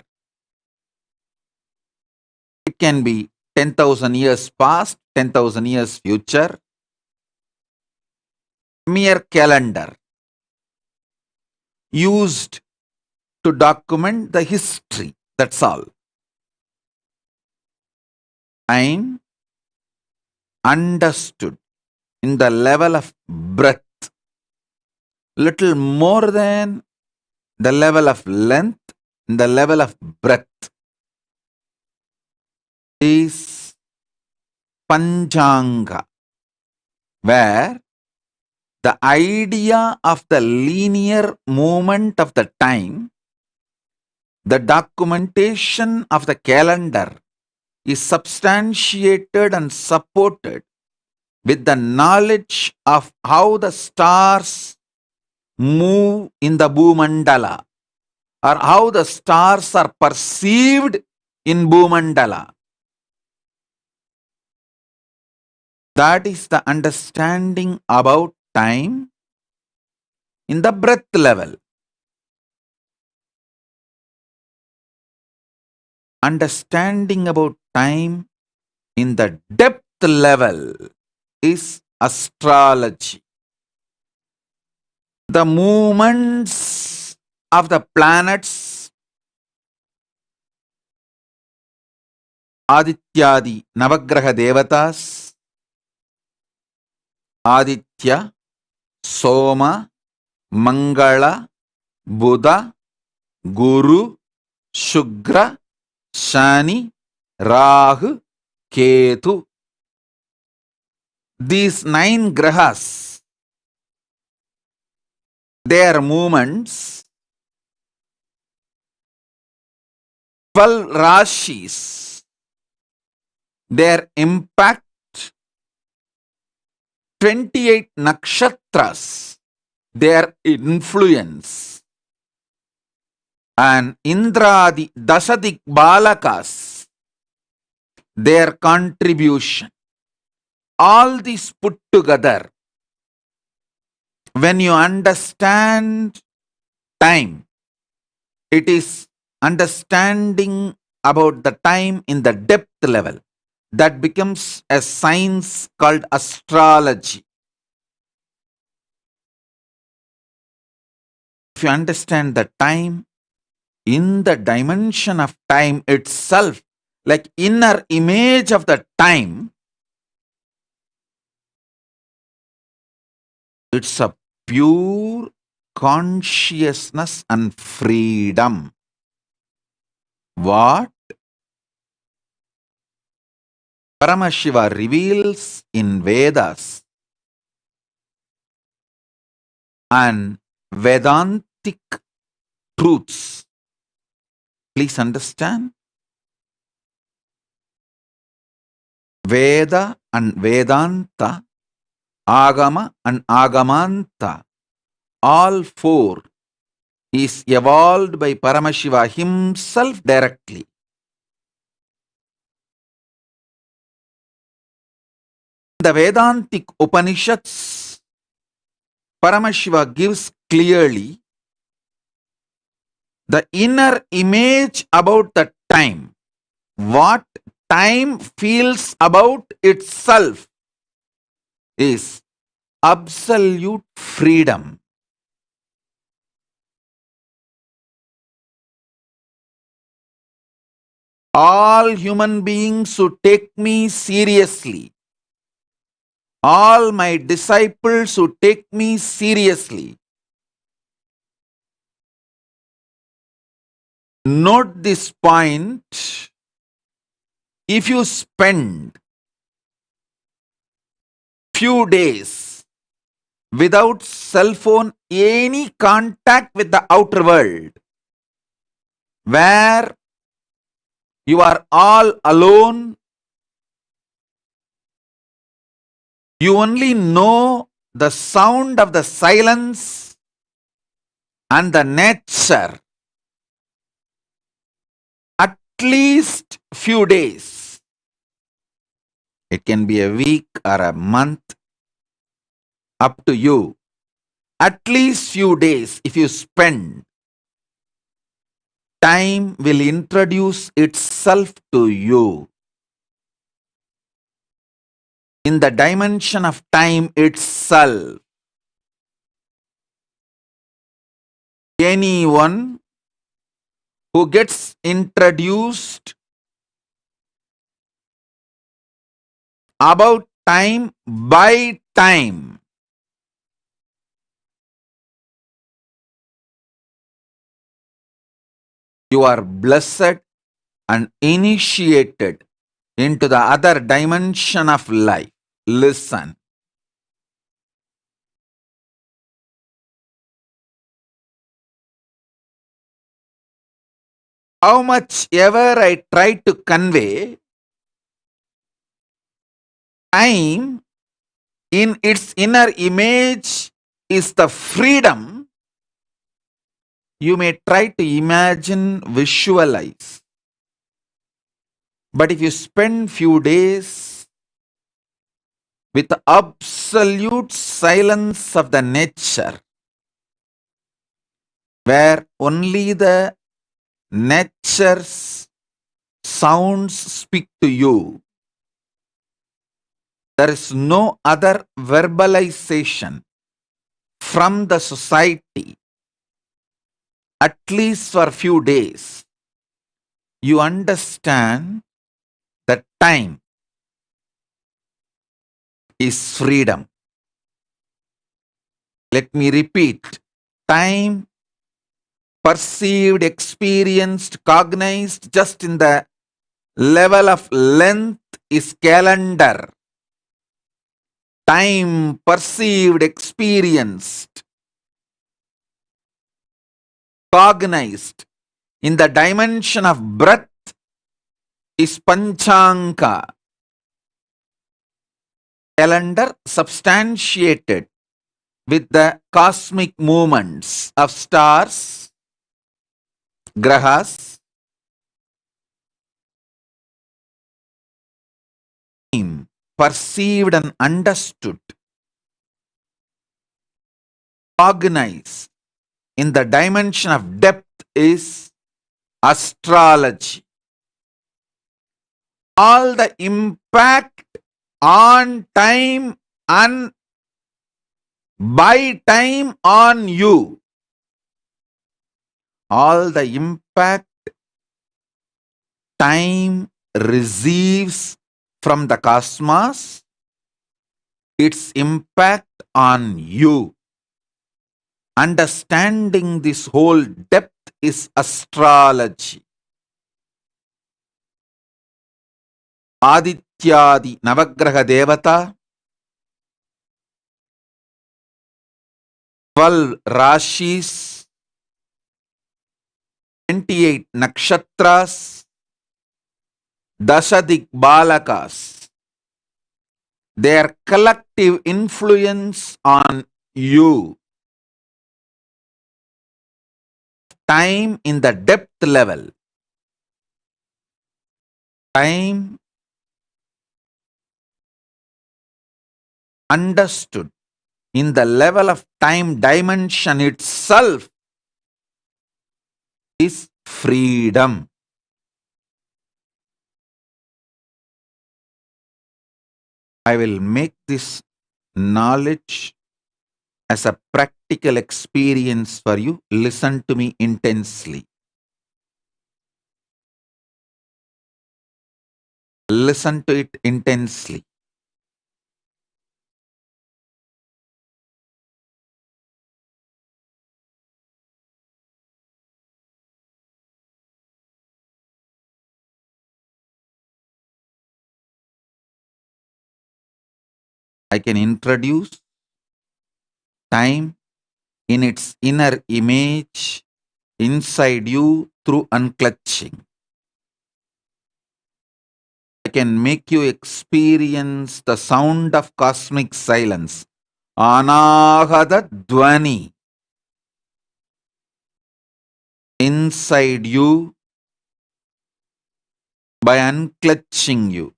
A: It can be 10,000 years past, 10,000 years future. Mere calendar used to document the history. That's all. time understood in the level of breadth, little more than the level of length, in the level of breadth, is Panchanga, where the idea of the linear movement of the time, the documentation of the calendar, is substantiated and supported with the knowledge of how the stars move in the Bhumandala, or how the stars are perceived in Bhumandala. That is the understanding about time in the breadth level. Understanding about time in the depth level is astrology. The movements of the planets, Adityadi Navagraha Devatas, Aditya, Soma, Mangala, Buddha, Guru, Shugra, Shani, Rahu, Ketu. These 9 grahas, their movements, 12 rashis, their impact, 28 nakshatras, their influence, and Indradi Dasadik Balakas, their contribution. All these put together, when you understand time, it is understanding about the time in the depth level. That becomes a science called astrology. If you understand the time in the dimension of time itself, like inner image of the time, it's a pure consciousness and freedom. What Paramashiva reveals in Vedas and Vedantic truths. Please understand. Veda and Vedanta, Agama and Agamanta, all 4 is evolved by Paramashiva himself directly. The Vedantic Upanishads, Paramashiva gives clearly the inner image about the time, what time feels about itself is absolute freedom. All human beings who take me seriously, all my disciples who take me seriously, note this point. If you spend few days without cell phone, any contact with the outer world, where you are all alone, you only know the sound of the silence and the nature. At least few days. It can be a week or a month, up to you. At least few days if you spend, time will introduce itself to you. In the dimension of time itself, anyone who gets introduced about time by time. You are blessed and initiated into the other dimension of life. Listen. How much ever I try to convey, time in its inner image is the freedom you may try to imagine, visualize. But if you spend few days with the absolute silence of the nature, where only the nature's sounds speak to you, there is no other verbalization from the society, at least for a few days, you understand that time is freedom. Let me repeat. Time perceived, experienced, cognized just in the level of length is calendar. Time perceived, experienced, cognized in the dimension of breath is panchanka. Calendar substantiated with the cosmic movements of stars, grahas, time perceived and understood, cognized in the dimension of depth is astrology. All the impact on time and by time on you, all the impact time receives from the cosmos, its impact on you. Understanding this whole depth is astrology. Adityadi Navagraha Devata, 12 Rashis, 28 Nakshatras, Dashadik Balakas, their collective influence on you. Time in the depth level. Time understood in the level of time dimension itself is freedom. I will make this knowledge as a practical experience for you. Listen to me intensely. Listen to it intensely. I can introduce time in its inner image inside you through unclutching. I can make you experience the sound of cosmic silence. Anahada Dwani. Inside you by unclutching you.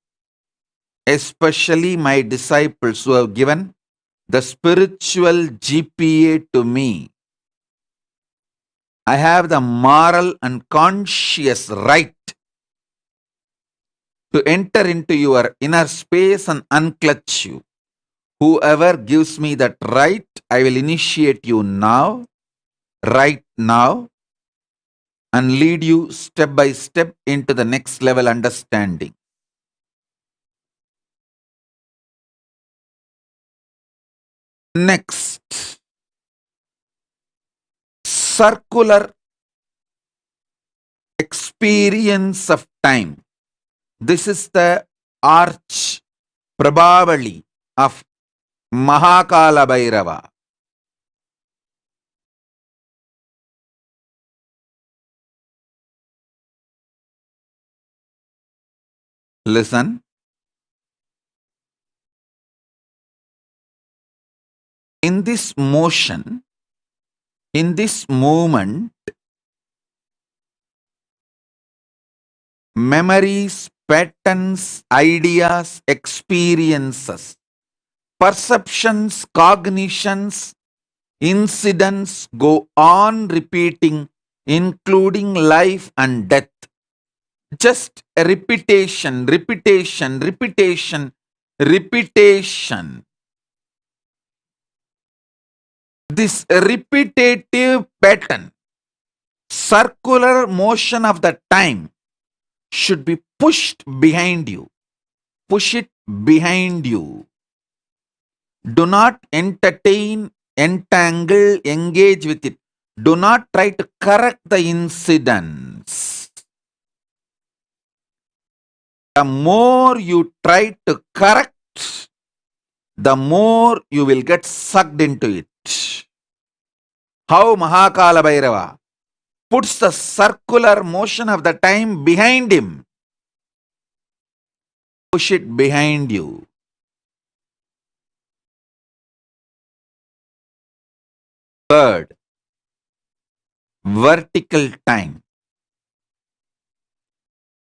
A: Especially my disciples who have given the spiritual GPA to me. I have the moral and conscious right to enter into your inner space and unclutch you. Whoever gives me that right, I will initiate you now, right now, and lead you step by step into the next level understanding. Next, circular experience of time. This is the arch probably of Mahakala Bhairava. Listen. In this motion, in this movement, memories, patterns, ideas, experiences, perceptions, cognitions, incidents go on repeating, including life and death. Just a repetition, repetition, repetition, repetition. This repetitive pattern, circular motion of the time should be pushed behind you. Push it behind you. Do not entertain, entangle, engage with it. Do not try to correct the incidents. The more you try to correct, the more you will get sucked into it. How Mahakala Bhairava puts the circular motion of the time behind him. Push it behind you. Third, vertical time.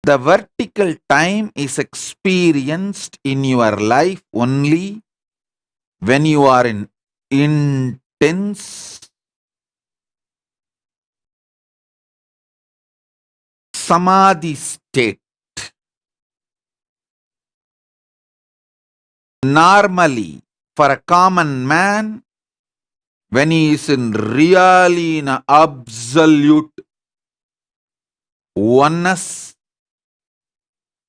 A: The vertical time is experienced in your life only when you are in intense samadhi state. Normally, for a common man, when he is really in absolute oneness,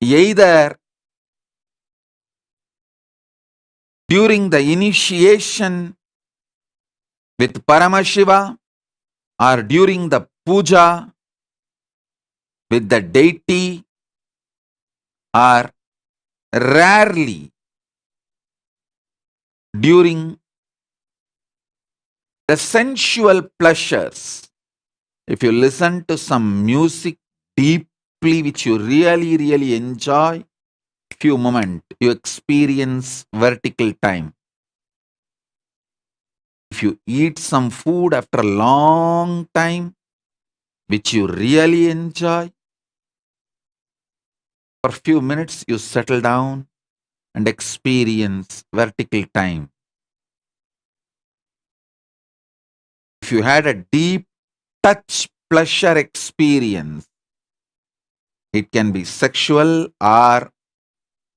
A: either during the initiation with Paramashiva or during the puja with the deity, or rarely during the sensual pleasures. If you listen to some music deeply which you really enjoy, few moments you experience vertical time. If you eat some food after a long time which you really enjoy, for few minutes you settle down and experience vertical time. If you had a deep touch pleasure experience, it can be sexual or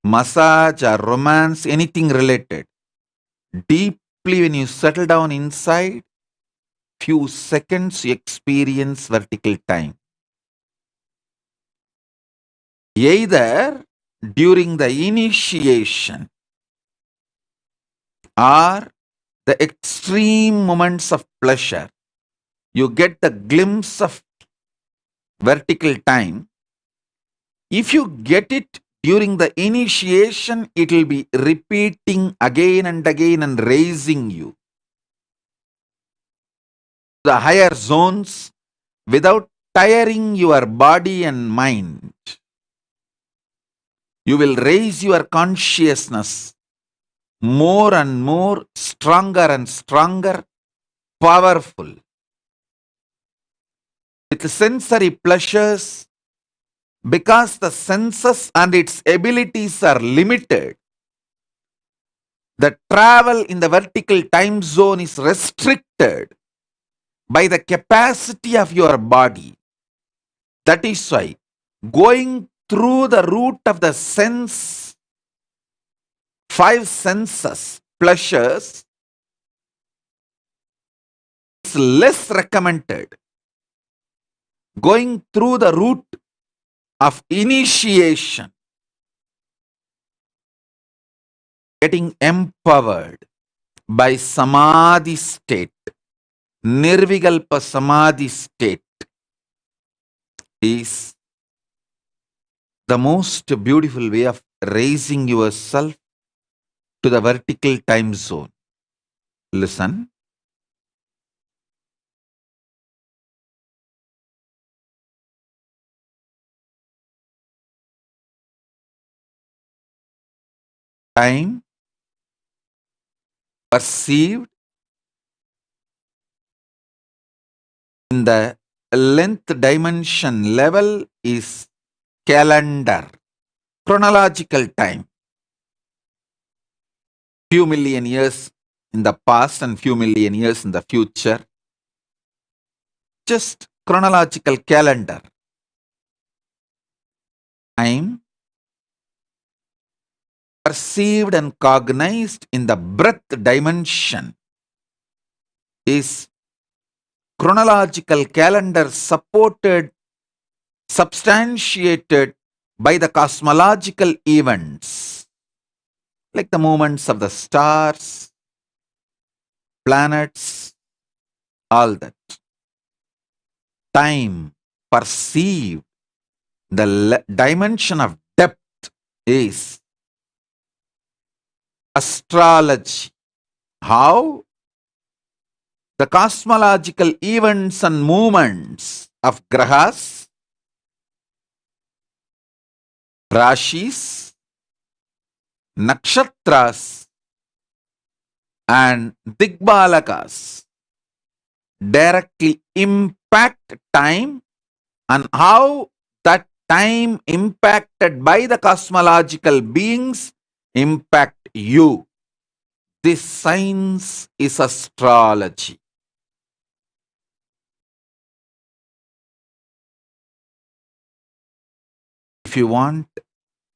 A: massage or romance, anything related. Deeply when you settle down inside, few seconds you experience vertical time. Either during the initiation or the extreme moments of pleasure, you get the glimpse of vertical time. If you get it during the initiation, it will be repeating again and again and raising you the higher zones without tiring your body and mind. You will raise your consciousness more and more, stronger and stronger, powerful. With sensory pleasures, because the senses and its abilities are limited, the travel in the vertical time zone is restricted by the capacity of your body. That is why going through the route of the sense, five senses, pleasures, is less recommended. Going through the route of initiation, getting empowered by samadhi state. Nirvikalpa samadhi state is the most beautiful way of raising yourself to the vertical time zone. Listen. Time perceived in the length dimension level is calendar, chronological time. Few million years in the past and few million years in the future. Just chronological calendar. Time perceived and cognized in the breath dimension is chronological calendar supported, substantiated by the cosmological events, like the movements of the stars, planets, all that. Time perceived, the dimension of depth is astrology. How? The cosmological events and movements of grahas, rashis, nakshatras, and digbalakas directly impact time, and how that time impacted by the cosmological beings impact you. This science is astrology. If you want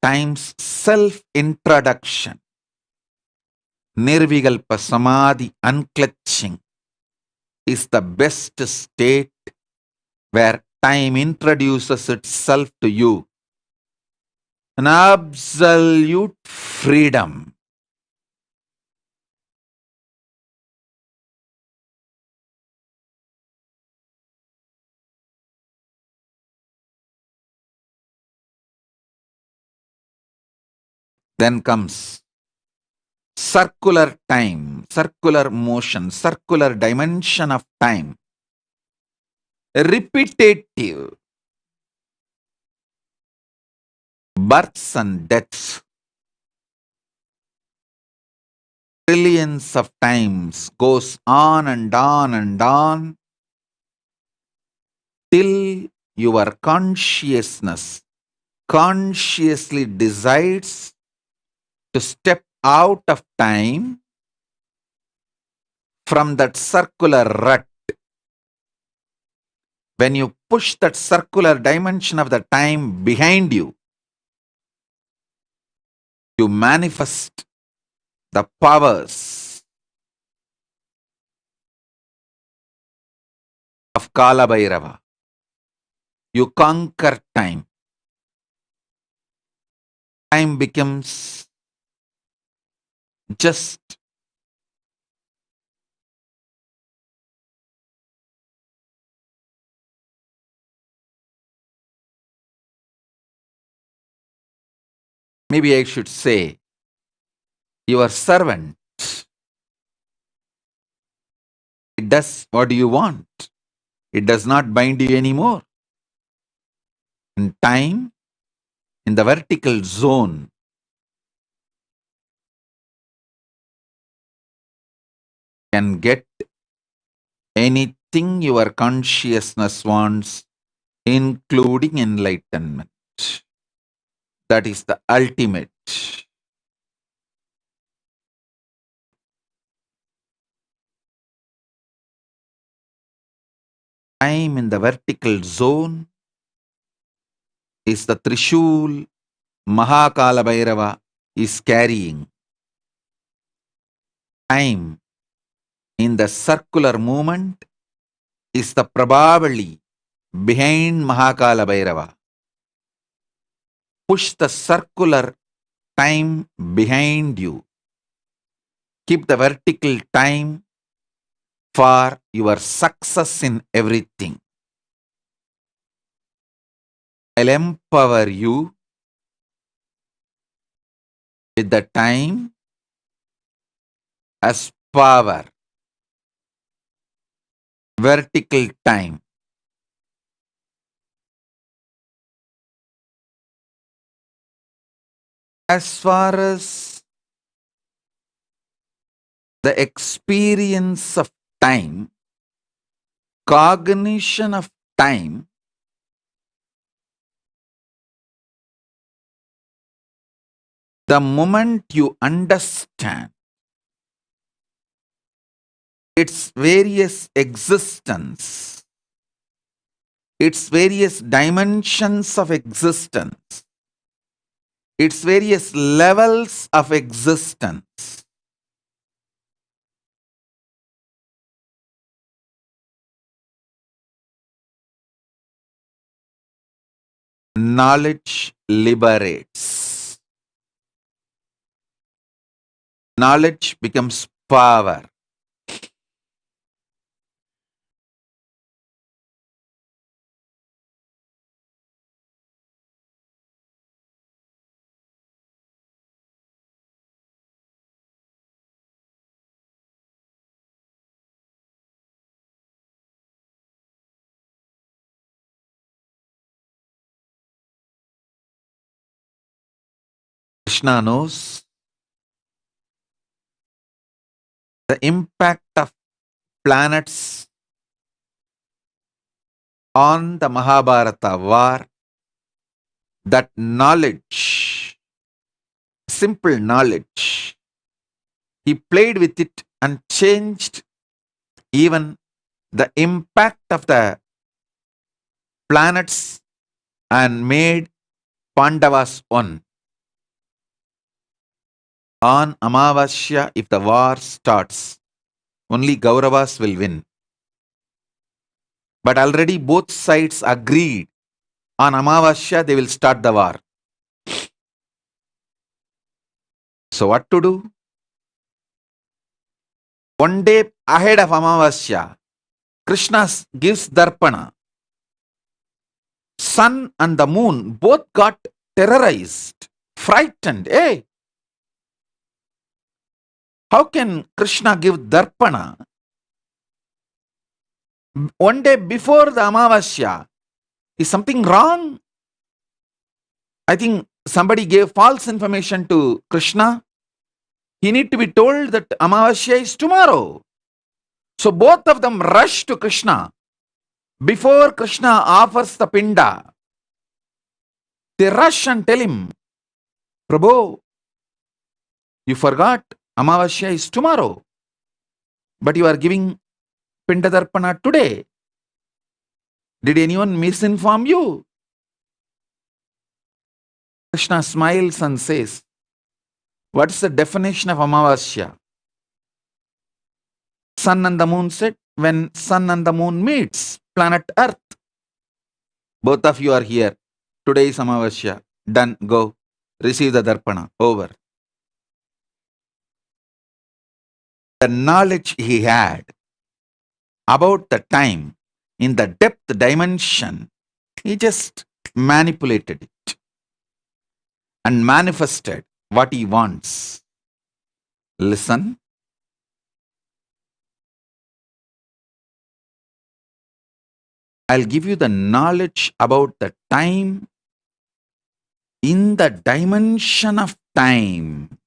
A: time's self-introduction, Nirvikalpa Samadhi, unclutching, is the best state where time introduces itself to you. An absolute freedom. Then comes circular time, circular motion, circular dimension of time. Repetitive. Births and deaths. Trillions of times goes on and on and on till your consciousness consciously decides to step out of time from that circular rut. When you push that circular dimension of the time behind you, you manifest the powers of Kala Bhairava. You conquer time. Time becomes just maybe I should say your servant. It does what you want. It does not bind you anymore. In time, in the vertical zone, can get anything your consciousness wants, including enlightenment. That is the ultimate. Time in the vertical zone is the Trishul Mahakala Bhairava is carrying. Time in the circular movement is the probably behind Mahakala Bhairava. Push the circular time behind you. Keep the vertical time for your success in everything. I'll empower you with the time as power. Vertical time. As far as the experience of time, cognition of time, the moment you understand its various existence, its various dimensions of existence, its various levels of existence, knowledge liberates. Knowledge becomes power. Krishna knows the impact of planets on the Mahabharata war. That knowledge, simple knowledge, he played with it and changed even the impact of the planets and made Pandavas one. On Amavasya, if the war starts, only Kauravas will win. But already both sides agreed on Amavasya they will start the war. So what to do? One day ahead of Amavasya, Krishna gives Darpana. Sun and the moon both got terrorized, frightened. Hey, how can Krishna give Darpana one day before the Amavasya? Is something wrong? I think somebody gave false information to Krishna. He need to be told that Amavasya is tomorrow. So both of them rush to Krishna. Before Krishna offers the pinda, they rush and tell him, Prabhu, you forgot Amavasya is tomorrow, but you are giving pinda darpana today. Did anyone misinform you? Krishna smiles and says, what is the definition of Amavasya? Sun and the moon said, when sun and the moon meets, planet Earth. Both of you are here. Today is Amavasya. Done. Go. Receive the darpana. Over. The knowledge he had about the time in the depth dimension, he just manipulated it and manifested what he wants. Listen. I'll give you the knowledge about the time in the dimension of time.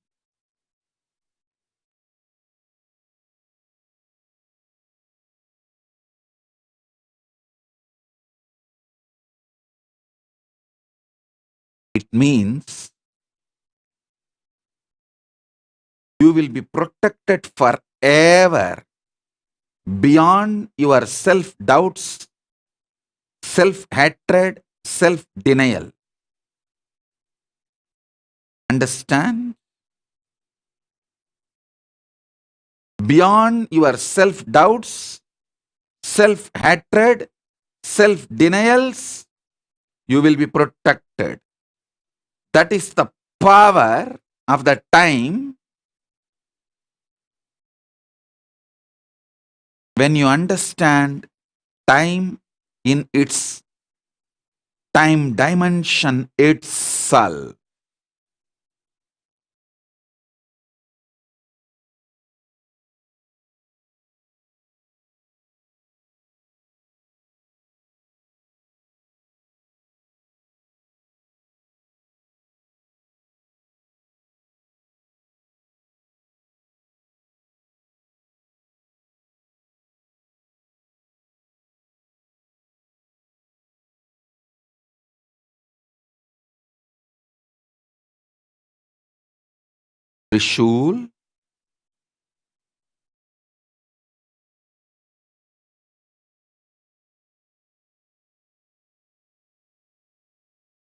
A: It means you will be protected forever beyond your self-doubts, self-hatred, self-denial. Understand? Beyond your self-doubts, self-hatred, self-denials, you will be protected. That is the power of the time when you understand time in its time dimension itself, Trishul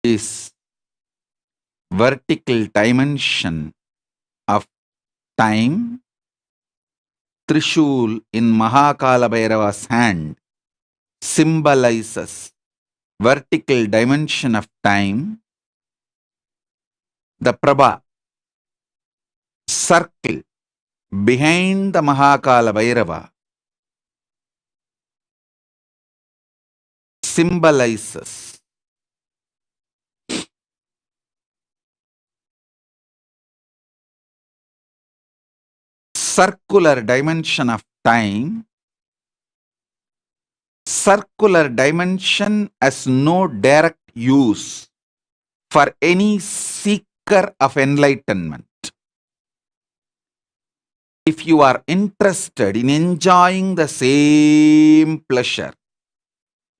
A: is vertical dimension of time. Trishul in Mahakala Bhairava's hand symbolizes vertical dimension of time. The Prabha circle behind the Mahakala Bhairava symbolizes circular dimension of time. Circular dimension has no direct use for any seeker of enlightenment. If you are interested in enjoying the same pleasure,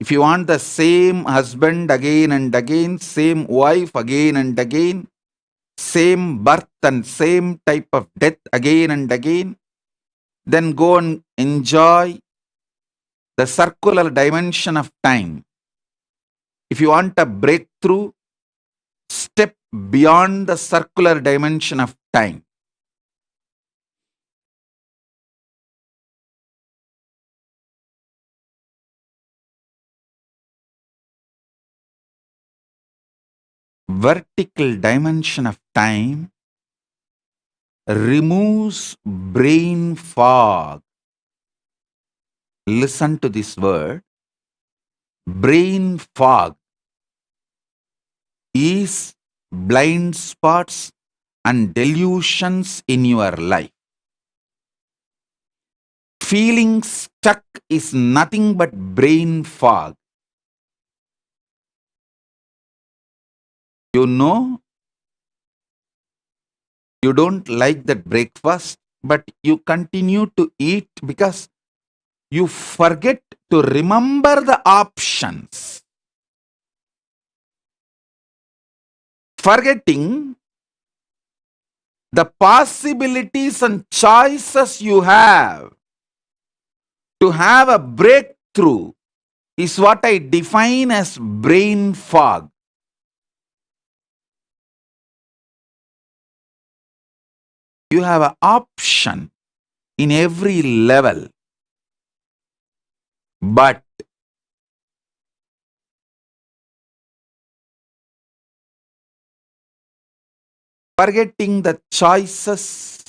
A: if you want the same husband again and again, same wife again and again, same birth and same type of death again and again, then go and enjoy the circular dimension of time. If you want a breakthrough, step beyond the circular dimension of time. Vertical dimension of time removes brain fog. Listen to this word. Brain fog is blind spots and delusions in your life. Feeling stuck is nothing but brain fog. You know, you don't like that breakfast, but you continue to eat because you forget to remember the options. Forgetting the possibilities and choices you have to have a breakthrough is what I define as brain fog. You have an option in every level, but forgetting the choices,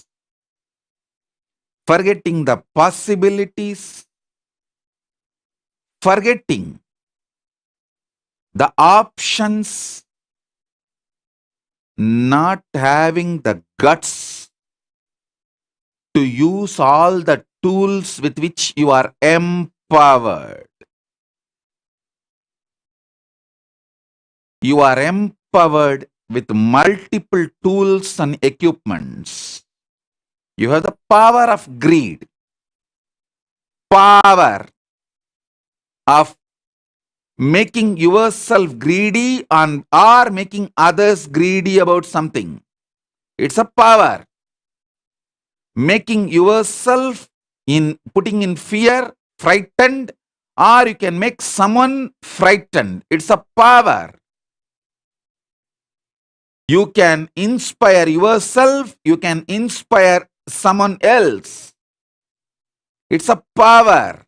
A: forgetting the possibilities, forgetting the options, not having the guts to use all the tools with which you are empowered. You are empowered with multiple tools and equipments. You have the power of greed, power of making yourself greedy or making others greedy about something. It's a power. Making yourself putting in fear, frightened, or you can make someone frightened. It's a power. You can inspire yourself, you can inspire someone else. It's a power.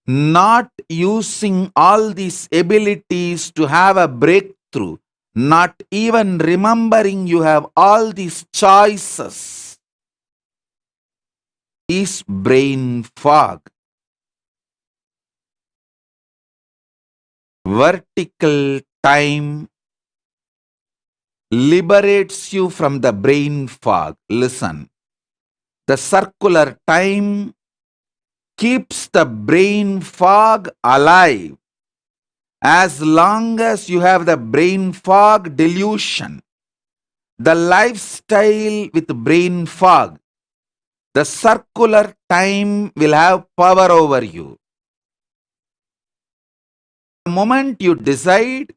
A: Not using all these abilities to have a breakthrough, not even remembering you have all these choices. is brain fog. Vertical time liberates you from the brain fog. Listen, the circular time keeps the brain fog alive. As long as you have the brain fog delusion, the lifestyle with brain fog, the circular time will have power over you. The moment you decide,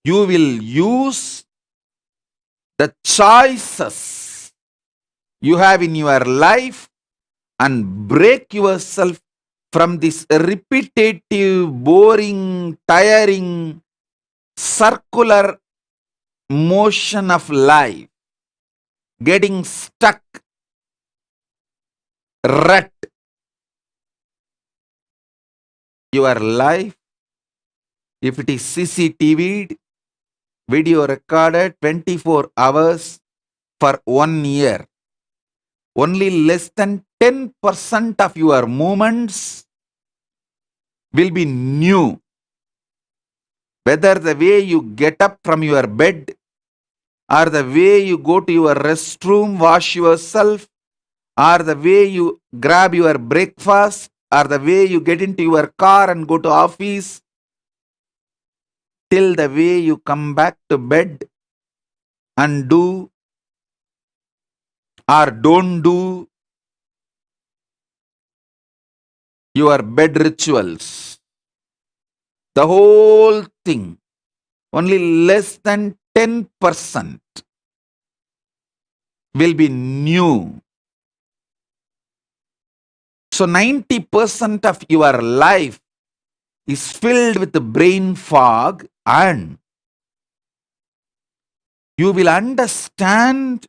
A: you will use the choices you have in your life and break yourself from this repetitive, boring, tiring, circular motion of life, getting stuck, rut. Your life, if it is CCTV'd, video recorded 24 hours for 1 year, only less than 10% of your movements will be new. Whether the way you get up from your bed, or the way you go to your restroom, wash yourself, or the way you grab your breakfast, or the way you get into your car and go to office, till the way you come back to bed and do or don't do your bed rituals. The whole thing, only less than 10% will be new. So 90% of your life is filled with the brain fog, and you will understand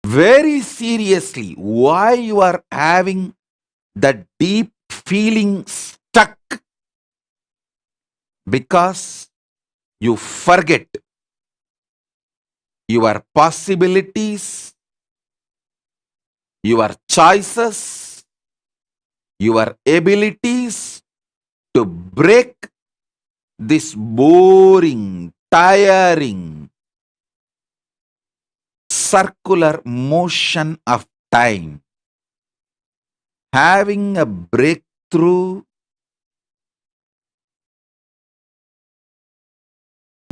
A: very seriously why you are having that deep feeling stuck, because you forget your possibilities, your choices, your abilities to break this boring, tiring, circular motion of time. Having a breakthrough,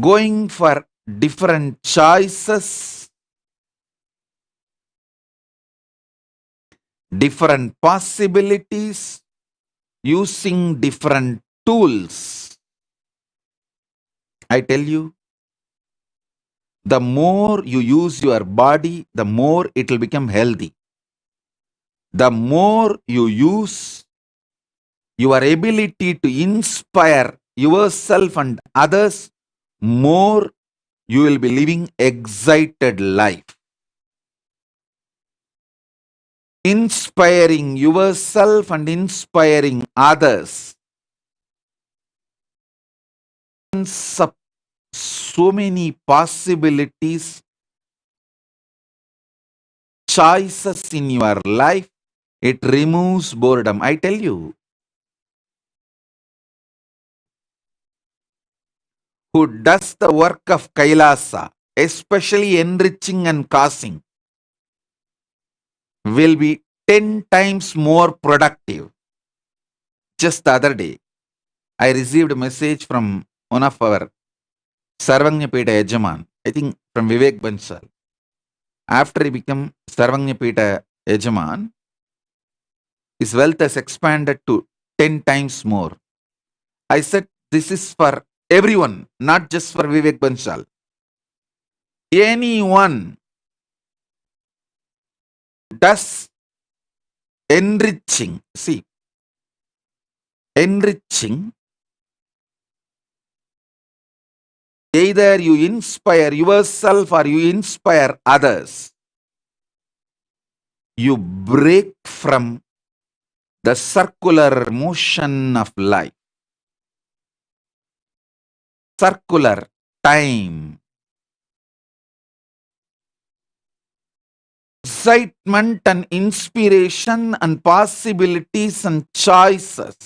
A: going for different choices, different possibilities, using different tools. I tell you, the more you use your body, the more it will become healthy. The more you use your ability to inspire yourself and others, more you will be living excited life. Inspiring yourself and inspiring others opens up so many possibilities, choices in your life. It removes boredom. I tell you, who does the work of Kailasa, especially enriching and causing, will be 10 times more productive. Just the other day, I received a message from one of our Sarvanyapeta Yajaman, I think from Vivek Bansal. After he became Sarvanyapeta Yajaman, his wealth has expanded to 10 times more. I said, this is for everyone, not just for Vivek Bansal. Anyone does enriching, see, enriching, either you inspire yourself or you inspire others, you break from the circular motion of life, circular time. excitement and inspiration and possibilities and choices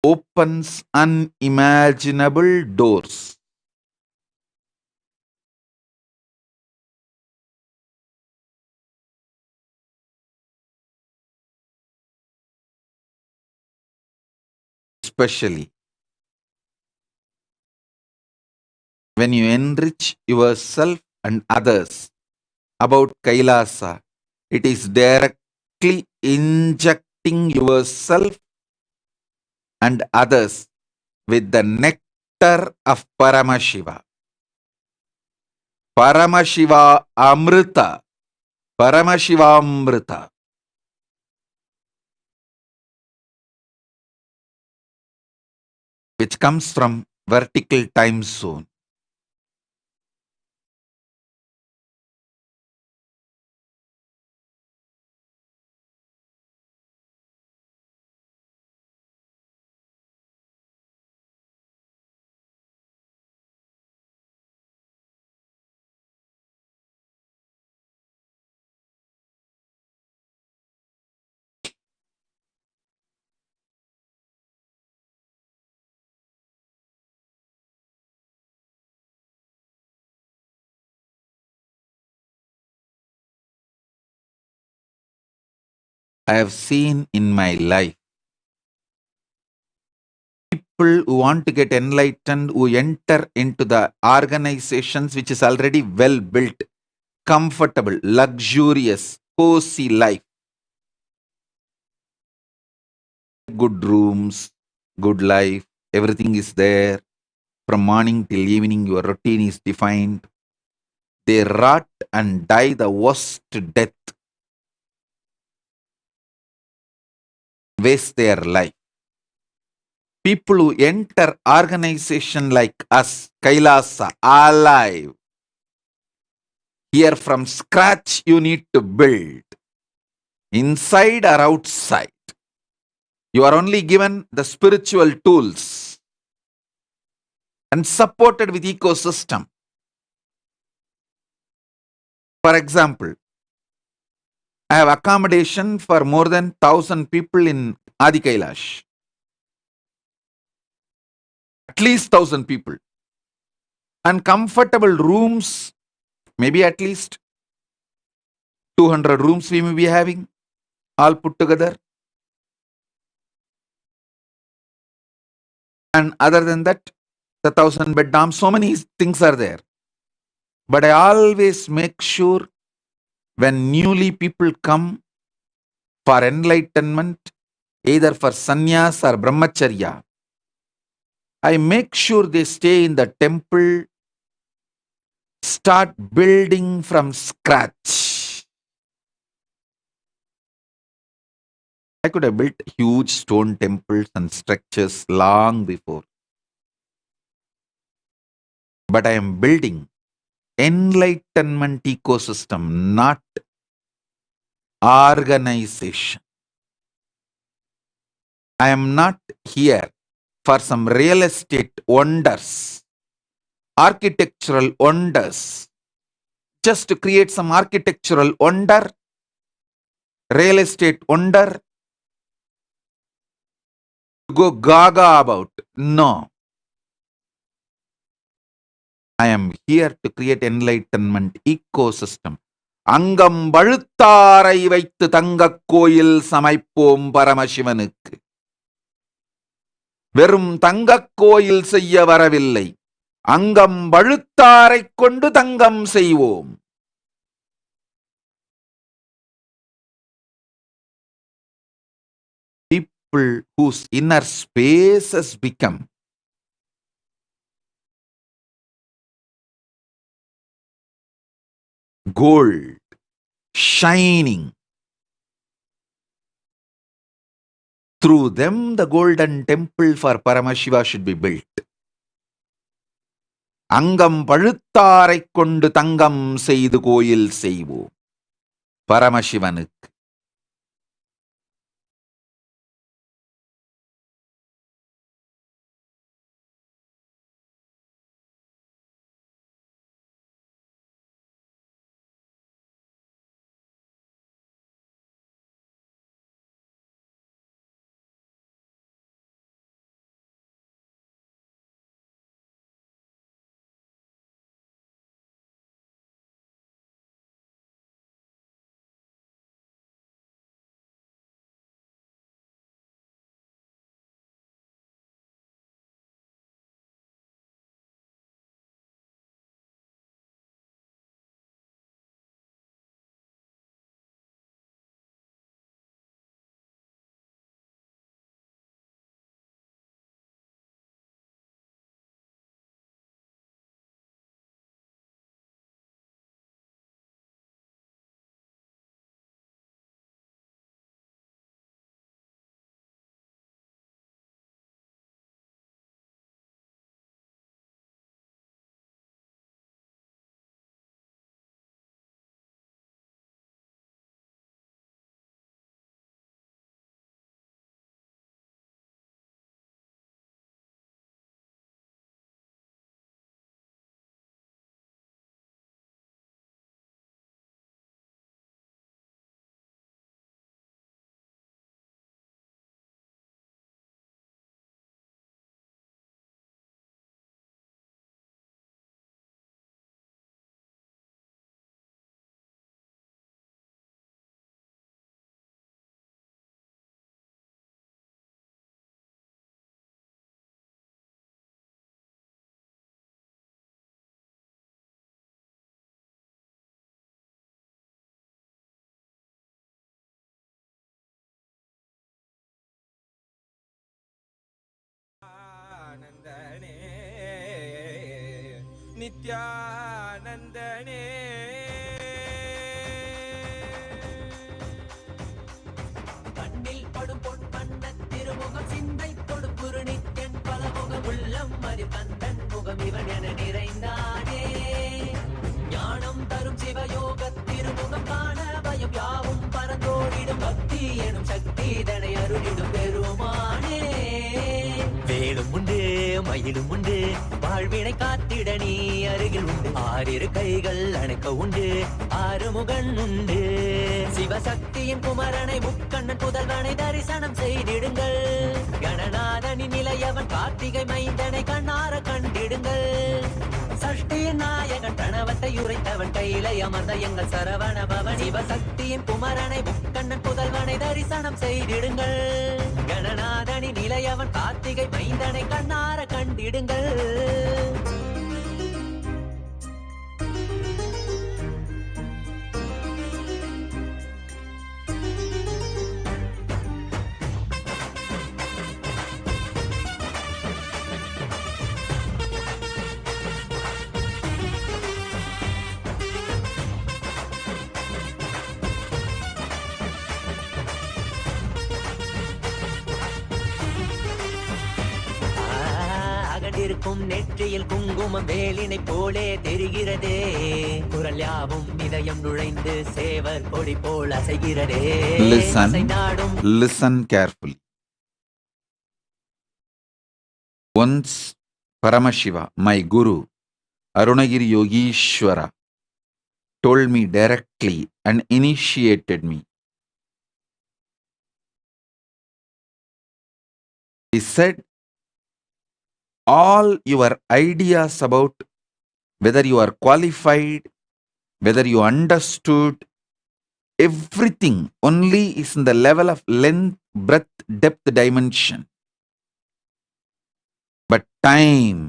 A: opens unimaginable doors. Especially when you enrich yourself and others about Kailasa, it is directly injecting yourself and others with the nectar of Paramashiva. Paramashiva Amrita. Paramashiva Amrita. Which comes from vertical time zone. I have seen in my life people who want to get enlightened, who enter into the organizations which is already well built, comfortable, luxurious, cozy life. Good rooms, good life, everything is there. From morning till evening, your routine is defined. They rot and die the worst death. Waste their life. People who enter organization like us, Kailasa, alive. Here from scratch you need to build. Inside or outside. You are only given the spiritual tools and supported with ecosystem. For example, I have accommodation for more than 1,000 people in Adi Kailash. At least 1,000 people. And comfortable rooms, maybe at least 200 rooms we may be having, all put together. And other than that, the 1,000-bed dorm, so many things are there. But I always make sure when newly people come for enlightenment, either for sannyas or brahmacharya, I make sure they stay in the temple, start building from scratch. I could have built huge stone temples and structures long before. But I am building enlightenment ecosystem, not organization. I am not here for some real estate wonders, architectural wonders, just to create some architectural wonder, real estate wonder, to go gaga about. No. I am here to create enlightenment ecosystem. அங்கம் வழுத்தாரை வைத்து தங்கக் கோயில் சமைப்போம் பரமசிவனுக்கு. வெறும் தங்கக் கோயில் செய்ய வரவில்லை. அங்கம் வழுத்தாரைக் கொண்டு தங்கம் செய்வோம். People whose inner space has become gold, shining. Through them, the golden temple for Paramashiva should be built. அங்கம் பழுத்தாரைக் கொண்டு தங்கம் செய்து கோயில் செய்வோம் பரமசிவனுக்கு.
I: நித்யானந்தனே
H: கண்ணில் படும் பொன் வண்ண திருமுகம் சிந்தை தொடுப்புரு நித்யன் பலமுகம் உள்ளம் மறி கந்தன் முகம் இவன் என நிறைந்தானே ஞானம் தரும் சிவயோக திருமுகம் காண பயம் யாவும் பரந்தோடிடும் பக்தி எனும் சக்தி தனை அருளிடும் பெருமானே வேலும் உண்டு மயிலும் உண்டு வாழ்வினை காத்திட நீ அருகில் உண்டு ஆறிரு கைகள் அணைக்க உண்டு ஆறுமுகன் உண்டு சிவசக்தியின் குமரனை முக்கண்ணன் புதல்வனை தரிசனம் செய்திடுங்கள் கணநாதனின் நிலையவன் கார்த்திகை மைந்தனை கண்ணார கண்டிடுங்கள் சஷ்டியின் நாயகன் கணவத்தை உரைத்தவன் கையிலை அமர்ந்த எங்கள் சரவண பவன் சிவசக்தியின் குமரனை முக்கண்ணன் புதல்வனை தரிசனம் செய்திடுங்கள் கணநாதனின் நிலையவன் கார்த்திகை மைந்தனை கண்ணார கண்டிடுங்கள் இருக்கும் நெற்றியில் குங்குமம் வேலினை போலே தெரிகிறதே குரல் யாவும் இதயம் நுழைந்து சேவர் கொடி போல் அசைகிறதே
A: Listen carefully. Once Paramashiva, my guru, Arunagiri Yogishwara, told me directly and initiated me. He said, all your ideas about whether you are qualified, whether you understood, everything only is in the level of length, breadth, depth, dimension. But time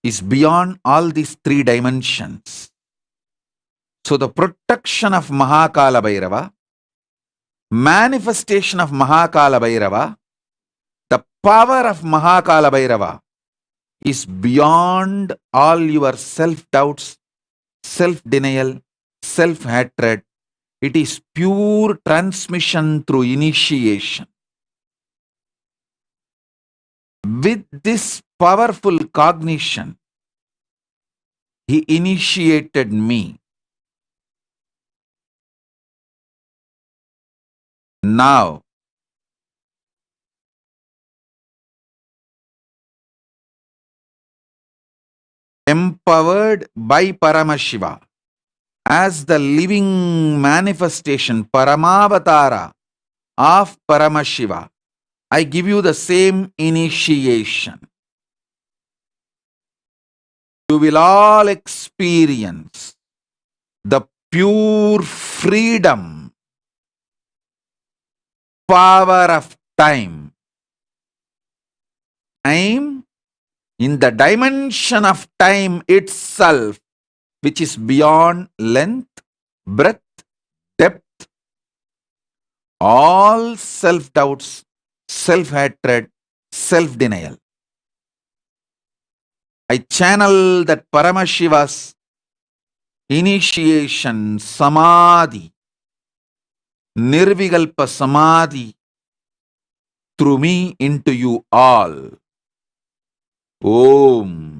A: is beyond all these three dimensions. So the protection of Mahakala Bhairava, manifestation of Mahakala Bhairava, the power of Mahakala Bhairava is beyond all your self-doubts, self-denial, self-hatred. It is pure transmission through initiation. With this powerful cognition, he initiated me. Now, empowered by Paramashiva as the living manifestation, Paramavatara of Paramashiva, I give you the same initiation. You will all experience the pure freedom, power of time. Time in the dimension of time itself, which is beyond length, breadth, depth, all self-doubts, self-hatred, self-denial. I channel that Paramashiva's initiation samadhi, nirvikalpa samadhi, through me into you all. Om.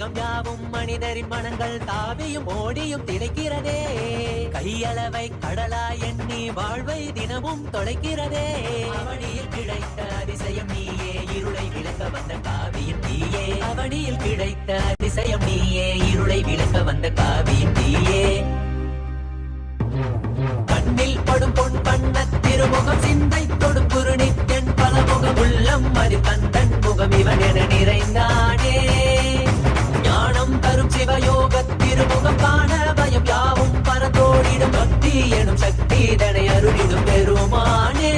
H: உலகம் யாவும் மனிதரின் மனங்கள் தாவியும் ஓடியும் திளைக்கிறதே. கையளவை கடலாய் எண்ணி வாழ்வை தினமும் தொலைக்கிறதே. அவனியில் கிடைத்த அதிசயம் நீயே, இருளை விளக்க வந்த காவியம் நீயே. அவனியில் கிடைத்த அதிசயம் நீயே, இருளை விளக்க வந்த காவியம் நீயே. கண்ணில் படும் பொன் பண்ண திருமுகம் சிந்தை தொடும் குருணித்தென் பல முகம் உள்ளம் அது கந்தன் முகம் இவன் என நிறைந்தானே. ஞானம் தரும் சிவயோக திருமுகம் காண பயம் யாவும் பரந்தோடிடும் பக்தி எனும் சக்தி தனை அருளிடும் பெருமானே.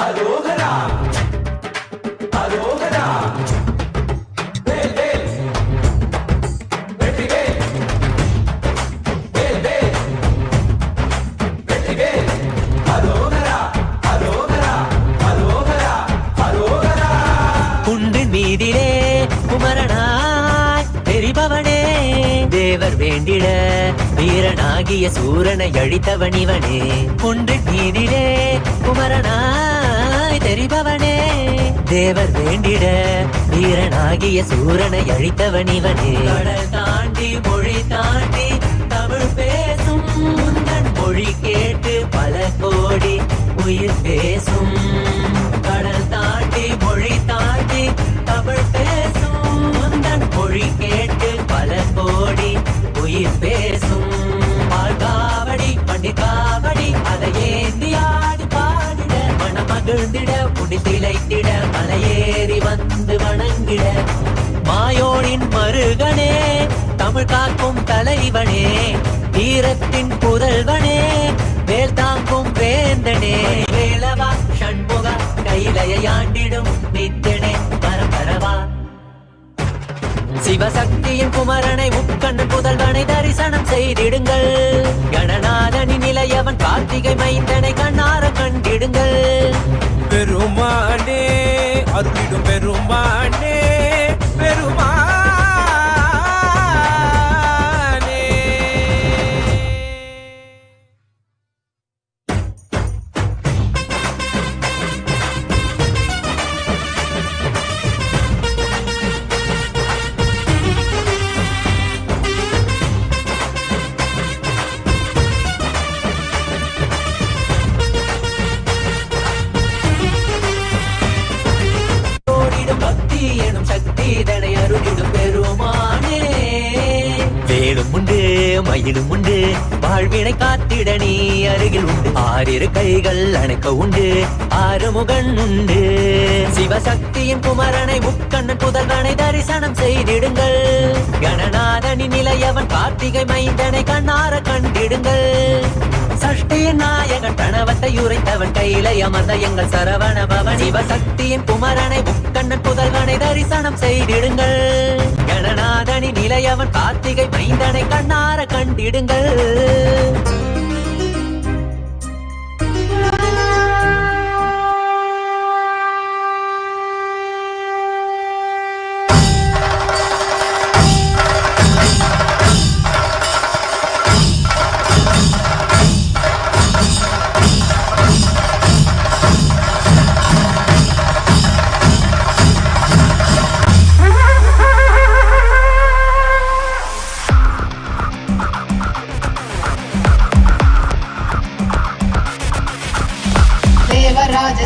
I: அரோகரா அரோகரா
H: மீதிலே குமரனாய் தெரிபவனே, தேவர் வேண்டிட வீரனாகிய சூரனை அழித்தவன் இவனே. குன்றின் மீதிலே குமரனாய் தெரிபவனே, தேவர் வேண்டிட வீரனாகிய சூரனை அழித்தவன் இவனே. கடல் தாண்டி மொழி தாண்டி தமிழ் பேசும் முந்தன் மொழி கேட்டு பல கோடி உயிர் பேசும். கடல் தாண்டி மொழி தாண்டி தமிழ் பேசும் முந்தன் மொழி கேட்டு பல கோடி உயிர் பேசும். பால்காவடி பண்டிகாவடி அதை ஏந்தி ஆடி பாடிட மனம் மகிழ்ந்திட முடி திளைத்திட மலையேறி வந்து வணங்கிட. மாயோனின் மருகனே தமிழ் காக்கும் தலைவனே, வீரத்தின் புதல்வனே வேல் தாங்கும் வேந்தனே. வேலவா ஷண்முக கைலையாண்டிடும் நித்தனே பரபரவா. சிவசக்தியின் குமரனை முக்கண்ணன் புதல்வனை தரிசனம் செய்திடுங்கள். கணநாதனின் நிலையவன் கார்த்திகை மைந்தனை கண்ணார கண்டிடுங்கள்.
I: பெருமானே அருளிடும் பெருமானே பெருமானே.
H: வேலும் உண்டு மயிலும் உண்டு வாழ்வினை காத்திட நீ அருகில் உண்டு. ஆறிரு கைகள் அணைக்க உண்டு ஆறுமுகன் உண்டு. சிவசக்தியின் குமரனை முக்கண்ணன் புதல்வனை தரிசனம் செய்திடுங்கள். கணநாதனின் நிலையவன் கார்த்திகை மைந்தனை கண்ணார கண்டிடுங்கள். சஷ்டியின் நாயகன் கணவத்தை உரைத்தவன் கையிலை அமர்ந்த எங்கள் சரவண பவன். சிவசக்தியின் குமரனை முக்கண்ணன் புதல்வனை தரிசனம் செய்திடுங்கள். கணநாதனின் நிலையவன் கார்த்திகை மைந்தனை கண்ணார கண்டிடுங்கள்.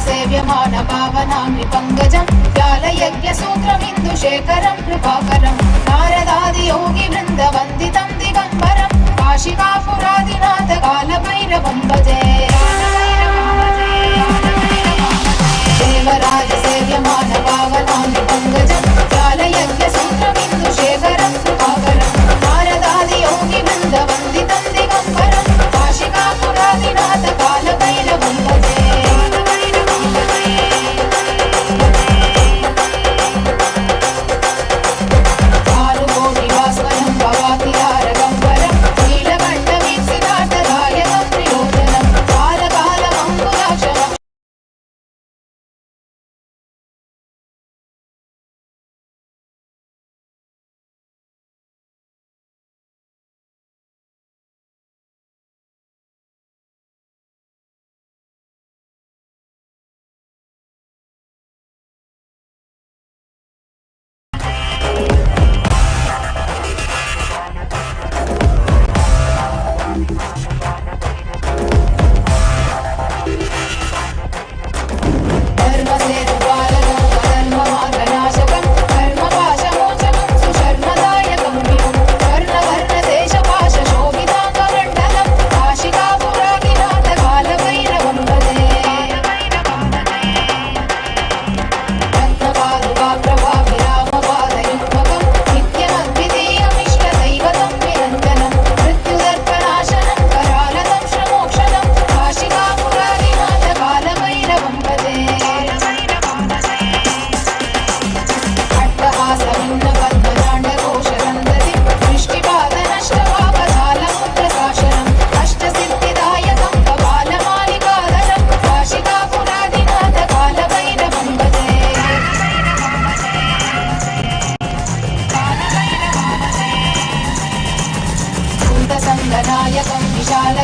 J: सेव्यमान पावनाम्नि पङ्कजं व्यालयज्ञसूत्रं हिन्दुशेखरं कृपाकरं नारदादि योगि वृन्द वन्दितं दिगम्बरं काशिकापुरादिनाथ कालभैरवं भजे। देवराज सेव्यमान पावनाम्नि पङ्कजं व्यालयज्ञसूत्रं हिन्दुशेखरं कृपाकरं नारदादि योगि वृन्द वन्दितं दिगम्बरं काशिकापुरादिनाथ कालभैरवं भजे।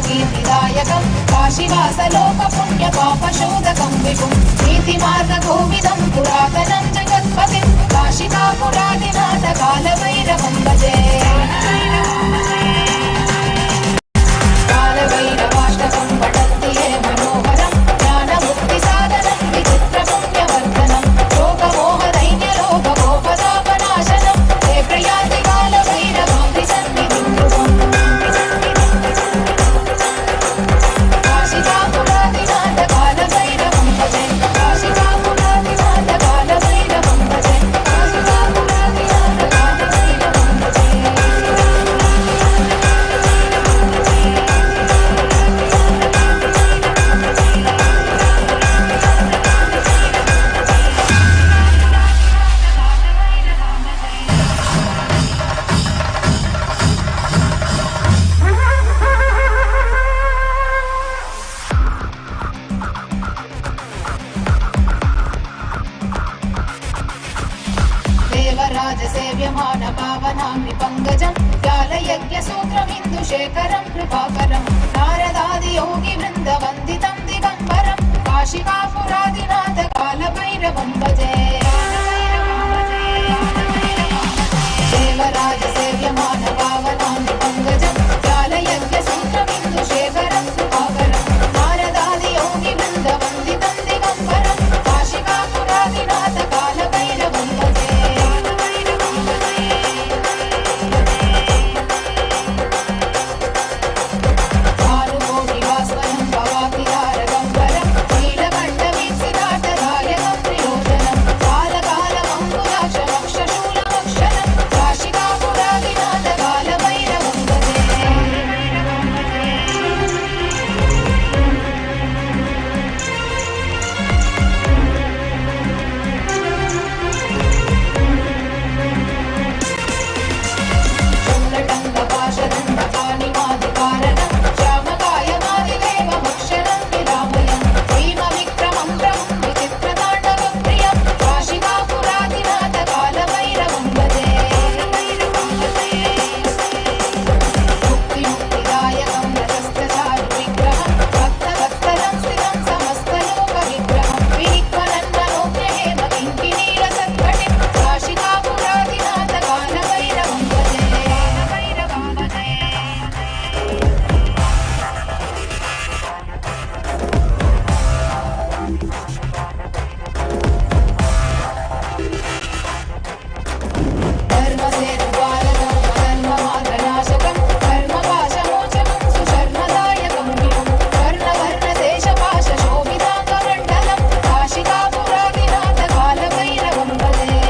J: विशालकीर्तिदायकं काशीवासलोकपुण्यपापशोधकं विभुं नीतिमार्गकोविदं पुरातनं जगत्पतिं काशिकापुरादिनाथ कालभैरवं भजे कालभैरवाष्टकं पठन्ति ये मनोहरं ज्ञानमुक्तिसाधनं विचित्रपुण्यवर्धनं शोकमोहदैन्यलोभगोपतापनाशनं ते प्रयान्ति कालभैरवाङ्घ्रिसन्निधिं ध्रुवम् काशिकापुरादिनाथ कालभैरवं भजे काशिकापुरादिनाथ कालभैरवं भजे काशिकापुरादिनाथ कालभैरवं भजे देवराजसेव्यमान पावनाङ्घ्रिपङ्कजं व्यालयज्ञसूत्रमिन्दुशेखरं कृपाकरं नारदादियोगिवृन्दवन्दितं दिगम्बरं काशिकापुरादिनाथ कालभैरवं भजे देवराजसेव्यमान पावनाङ्घ्रिपङ्कजं व्यालयज्ञसूत्रमिन्दुशेखरं कृपाकरं नारदादियोगिवृन्दवन्दितं दिगम्बरं काशिकापुरादिनाथ कालभैरवं भजे भानुकोटिभास्वरं भवातिहारगम्बरं नीलकण्ठवीक्षितार्थदायकं त्रिलोचनं कालकालमङ्कुलाक्षमक्षशूलमक्षरं काशिकापुरादिनाथ कालभैरवं भजे चन्द्रटङ्गपाशदण्डपाणिमादिकारणं श्यामकायमादिदेवमक्षरं विरामयं भीमविक्रमं प्रभुं विचित्रताण्डवप्रियं काशिकापुरादिनाथ कालभैरवं भजे मुक्तिमुक्तिदायकं रजस्तचारुविग्रहं भक्तवत्सलं स्थितं समस्तलोकविग्रहं विनिक्वलन्मनोज्ञहेम किङ्किणीरसत्कटिं काशिकापुरादिनाथ कालभैरवं भजे धर्मसेतुपालकं धर्ममार्गनाशकं धर्मपाशमोचकं सुशर्मदायकं विभुं वर्णवर्णदेशपाशशोभिताङ्गमण्डलं काशिकापुरादिनाथ कालभैरवं भजे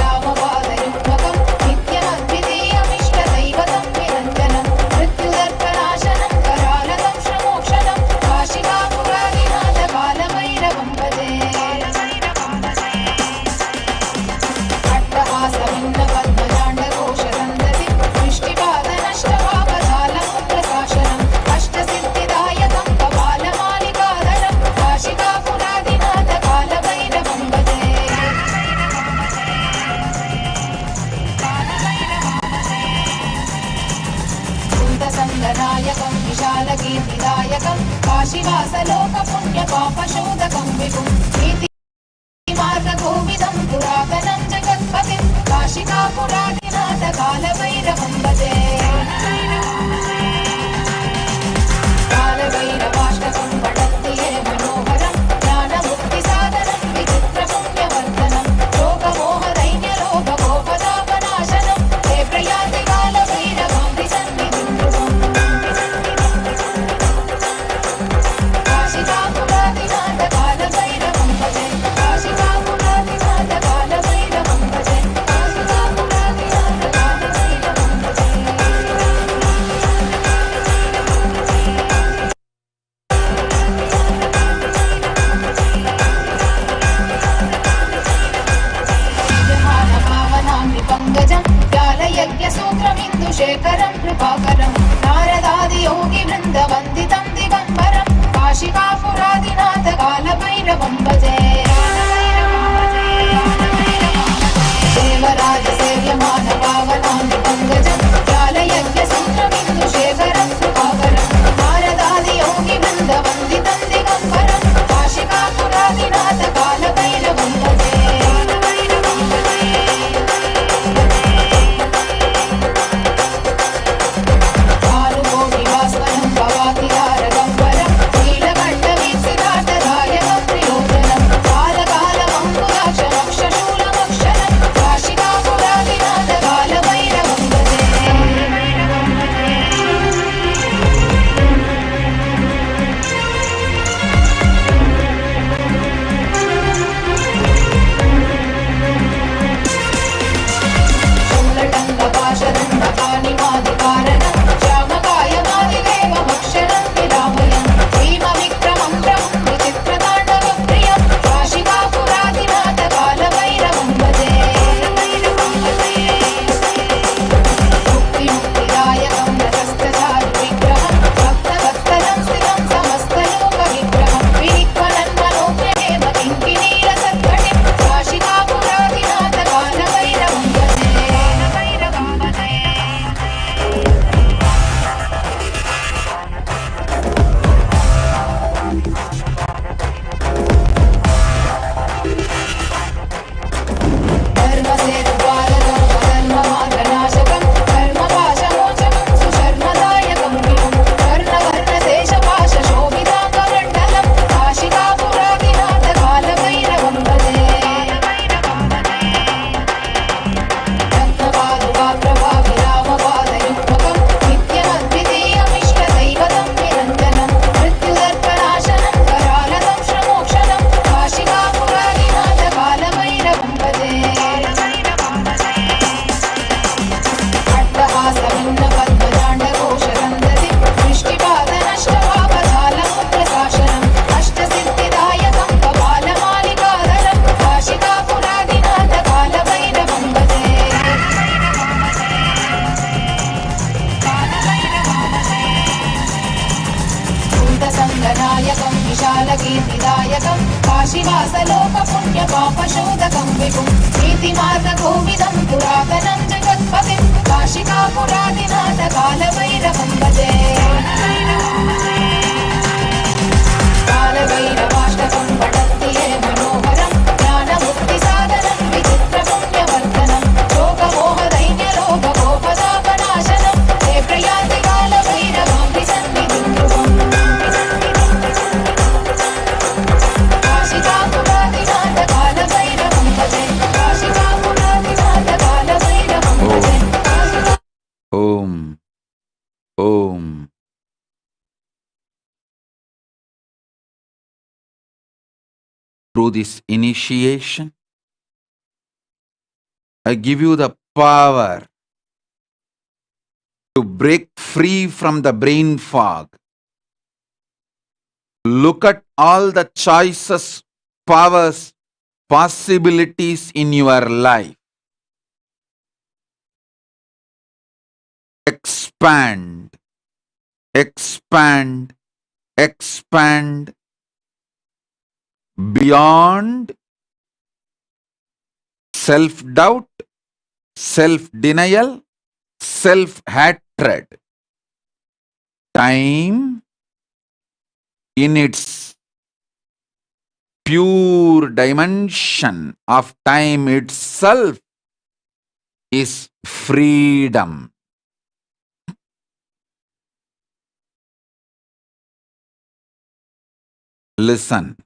J: रत्नपादुकाप्रभाविरामपादयुग्मकं नित्यमद्वितीयमिष्टदैवतं निरञ्जनं मृत्युदर्पनाशनं करालकं श्रमोक्षणं काशिकापुरादिनाथ कालभैरवं भजे अट्टहासभिन्नपद्मजाण्डकोशसन्दतिं दृष्टिपादनष्टपापजालमुद्रशासनम् अष्टसिद्धिदायकं कपालमालिकाधरं काशिकापुरादिनाथ कालभैरवं भजे कुन्तसङ्गनायकं विशालकीर्तिदायकं काशीवासलोकपुण्यपापशोधकं विभुं नीतिमार्गकोविदं पुरातनं जगत्पतिं काशिकापुरादिनाथ कालभैरवं भजे कालभैरवाष्टकं पठन्ति ये मनोहरं ज्ञानमुक्तिसाधनं विचित्रपुण्यवर्धनं शोकमोहदैन्यलोभगोपतापनाशनं ते प्रयान्ति कालभैरवाङ्घ्रिसन्निधिं ध्रुवम् काशिकापुरादिनाथ कालभैरवं भजे काशिकापुरादिनाथ कालभैरवं भजे काशिकापुरादिनाथ कालभैरवं भजे धर्मशोधकं विभुं नीतिमार्गकोविदं पुरातनं जगत्पतिं काशिकापुरादिनाथ कालभैरवं भजे कालभैरवाष्टकं पठन्ति ये मनोहरं ज्ञानमुक्तिसाधनं विचित्रपुण्यवर्धनं योगमोहदैन्यलोभगोपदापनाशनं हे प्रयान्ति कालभैरवां सन्निधिं ध्रुवम् काशिकापुरादिनाथ कालभैरवं भजे काशिकापुरादिनाथ कालभैरवं भजे
A: Om. Om. Through this initiation, I give you the power to break free from the brain fog. Look at all the choices, powers, possibilities in your life. Expand, expand, expand beyond self-doubt, self-denial, self-hatred. Time in its pure dimension of time itself is freedom. Listen.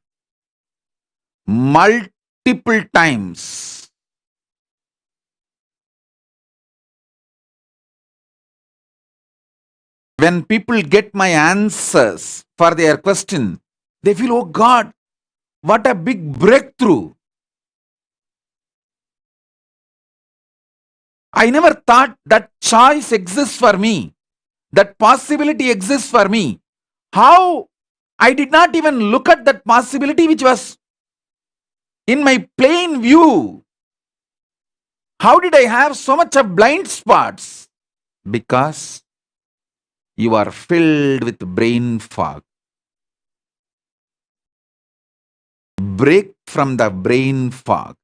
A: Multiple times when people get my answers for their question, they feel, oh God, what a big breakthrough. I never thought that choice exists for me, that possibility exists for me. How I did not even look at that possibility which was in my plain view. How did I have so much of blind spots? Because you are filled with brain fog. Break from the brain fog.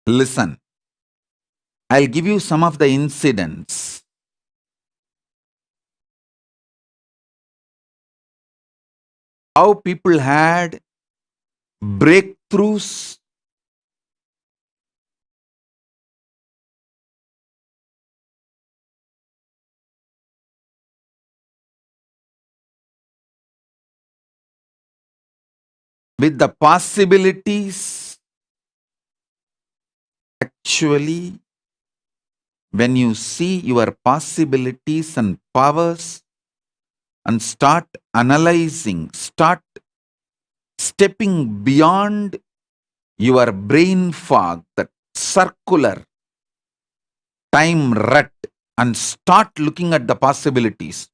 A: Listen, I'll give you some of the incidents. How people had breakthroughs with the possibilities. Actually, when you see your possibilities and powers and start analyzing, start stepping beyond your brain fog, that circular time rut, and start looking at the possibilities,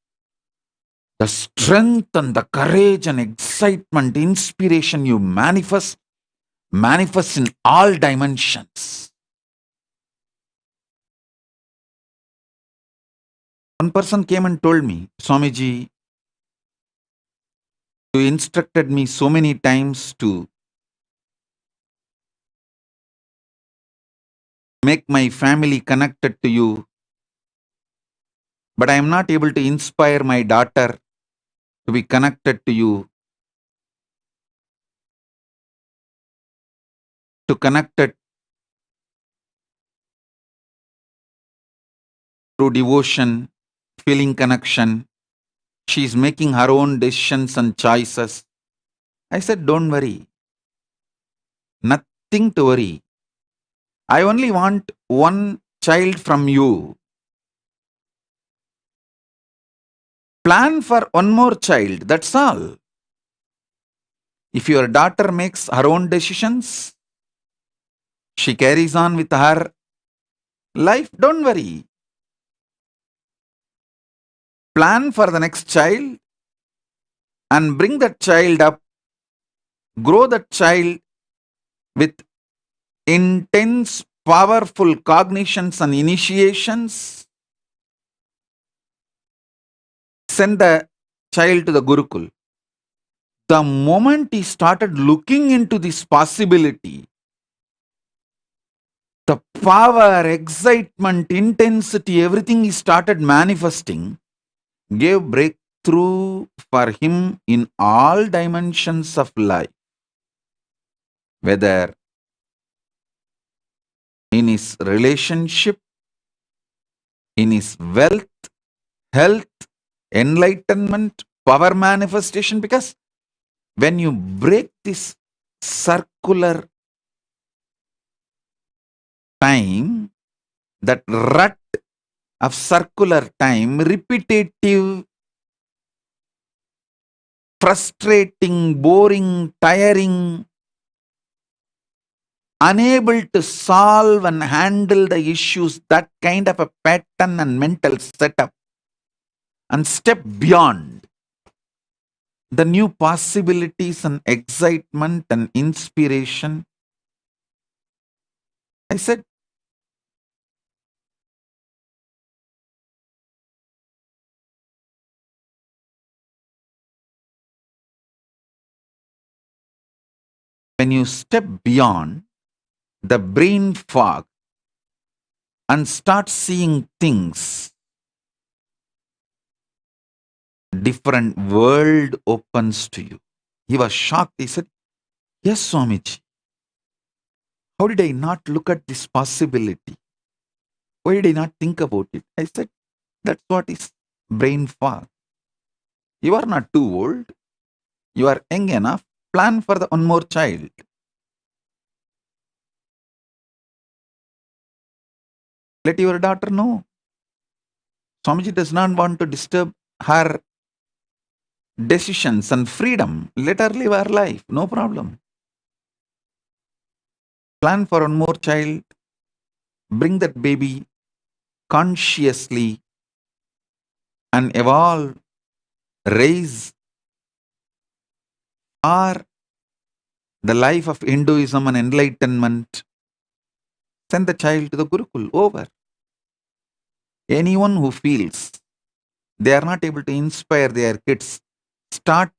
A: the strength and the courage and excitement, inspiration you manifest in all dimensions. One person came and told me, Swamiji, you instructed me so many times to make my family connected to you, but I am not able to inspire my daughter to be connected to you, to connect it through devotion, feeling connection. She is making her own decisions and choices. I said, don't worry. Nothing to worry. I only want one child from you. Plan for one more child, that's all. If your daughter makes her own decisions, she carries on with her life, don't worry. Plan for the next child and bring that child up, grow that child with intense, powerful cognitions and initiations. send the child to the Gurukul. The moment he started looking into this possibility, the power, excitement, intensity, everything he started manifesting gave breakthrough for him in all dimensions of life, whether in his relationship, in his wealth, health, enlightenment, power manifestation. Because when you break this circular time, that rut of circular time, repetitive, frustrating, boring, tiring, unable to solve and handle the issues, that kind of a pattern and mental setup, and step beyond the new possibilities and excitement and inspiration. I said, when you step beyond the brain fog and start seeing things, different world opens to you. He was shocked. He said, yes, Swamiji. How did I not look at this possibility? Why did I not think about it? I said, that's what is brain fog. You are not too old. You are young enough. Plan for the one more child. Let your daughter know. Swamiji does not want to disturb her decisions and freedom. Let her live her life. No problem. Plan for one more child. Bring that baby consciously and evolve, raise for the life of Hinduism and enlightenment. Send the child to the Gurukul. Over. Anyone who feels they are not able to inspire their kids, start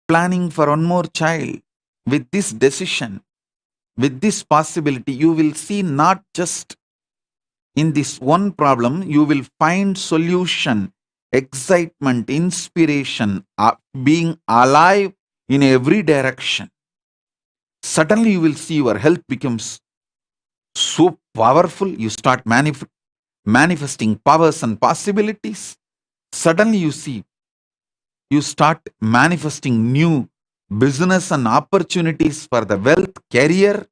A: planning for one more child. With this decision, with this possibility, you will see not just in this one problem, you will find solution, excitement, inspiration, being alive in every direction. Suddenly you will see your health becomes so powerful. You start manifesting powers and possibilities. Suddenly you start manifesting new business and opportunities for the wealth, career.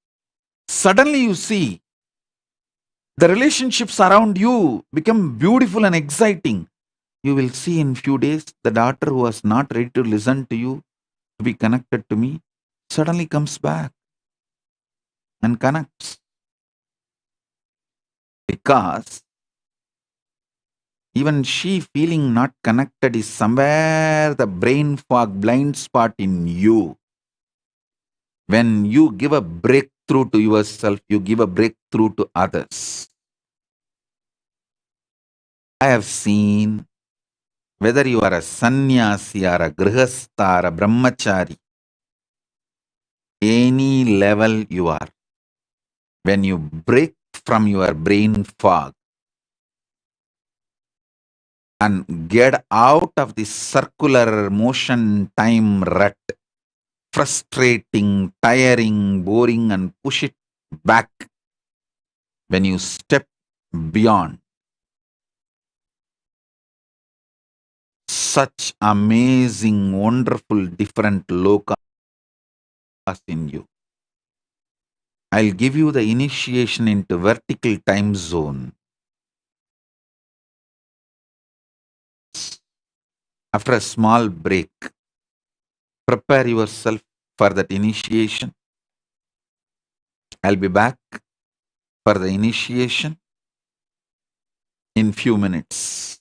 A: Suddenly you see the relationships around you become beautiful and exciting. You will see in few days the daughter who was not ready to listen to you, to be connected to me, suddenly comes back and connects. Because even she feeling not connected is somewhere the brain fog, blind spot in you. When you give a breakthrough to yourself, you give a breakthrough to others. I have seen, whether you are a sannyasi or a grihastha or a brahmachari, any level you are, when you break from your brain fog and get out of this circular motion time rut, frustrating, tiring, boring, and push it back, when you step beyond, such amazing, wonderful, different lokas in you. I'll give you the initiation into vertical time zone. After a small break, prepare yourself for that initiation. I'll be back for the initiation in few minutes.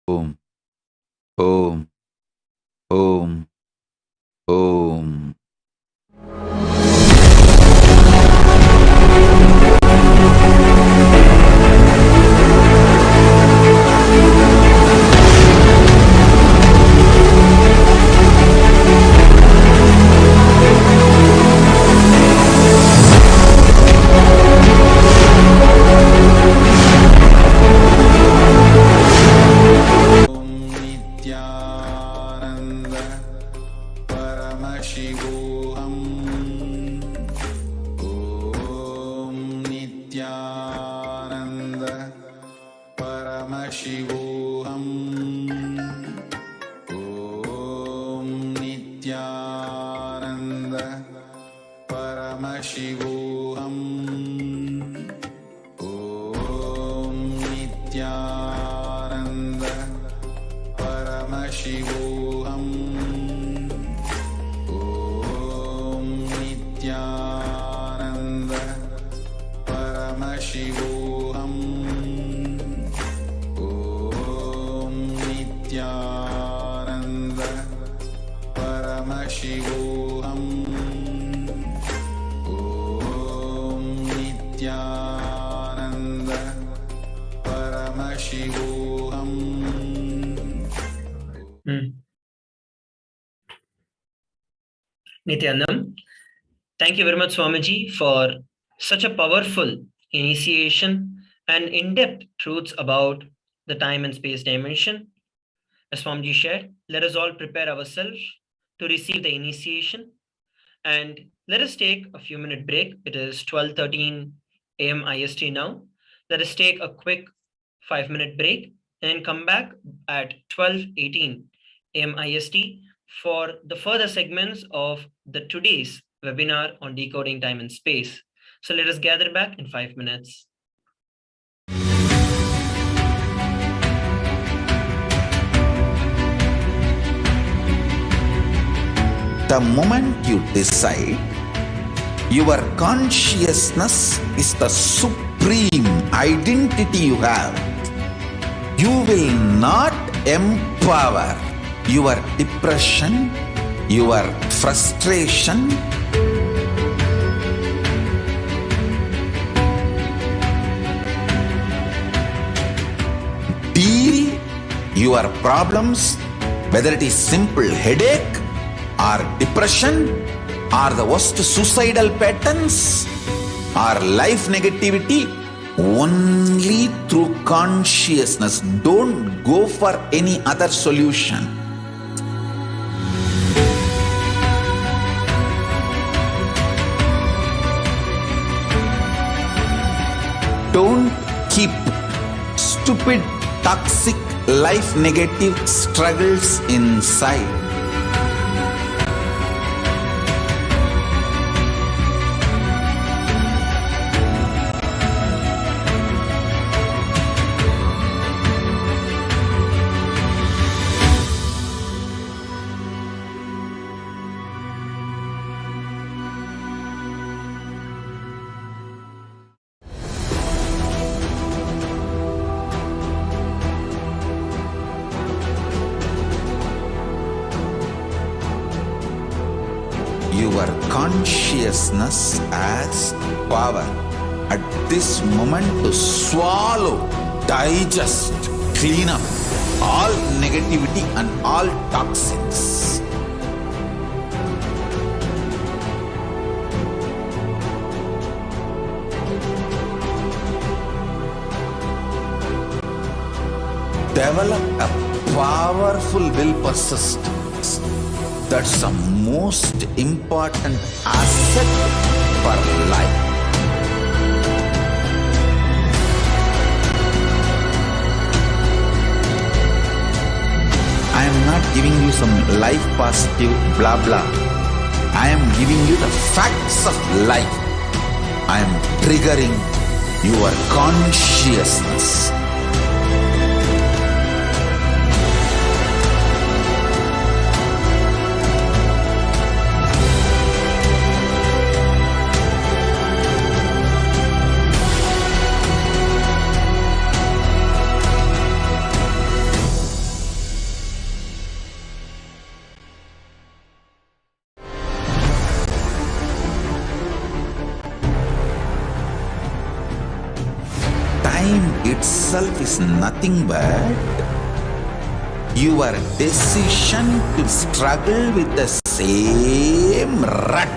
A: Om. Om. Om. Om. Nityananda Paramashivam. Om Nityananda Paramashivam. Om Nityananda Paramashivam. Om Nityananda Paramashivam. Om Nityananda Paramashivam. Om Nityananda Paramashivam. Om Nityananda Paramashivam.
B: Nityanam, thank you very much, Swamiji, for such a powerful initiation and in-depth truths about the time and space dimension. As Swamiji shared, let us all prepare ourselves to receive the initiation, and let us take a few minute break. It is 12:13 a.m. IST now. Let us take a quick 5-minute break and come back at 12:18 a.m. IST for the further segments of the today's webinar on decoding time and space. So let us gather back in 5 minutes.
A: The moment you decide, your consciousness is the supreme identity you have. You will not empower your depression, your frustration, deal your problems, whether it is simple headache or depression or the worst suicidal patterns or life negativity, only through consciousness. Don't go for any other solution. Don't keep stupid, toxic, life negative struggles inside. Your consciousness has power at this moment to swallow, digest, clean up all negativity and all toxins. Develop a powerful will persistence. That's the most important asset for life. I am not giving you some life positive blah blah. I am giving you the facts of life. I am triggering your consciousness. time itself is nothing but your decision to struggle with the same rut.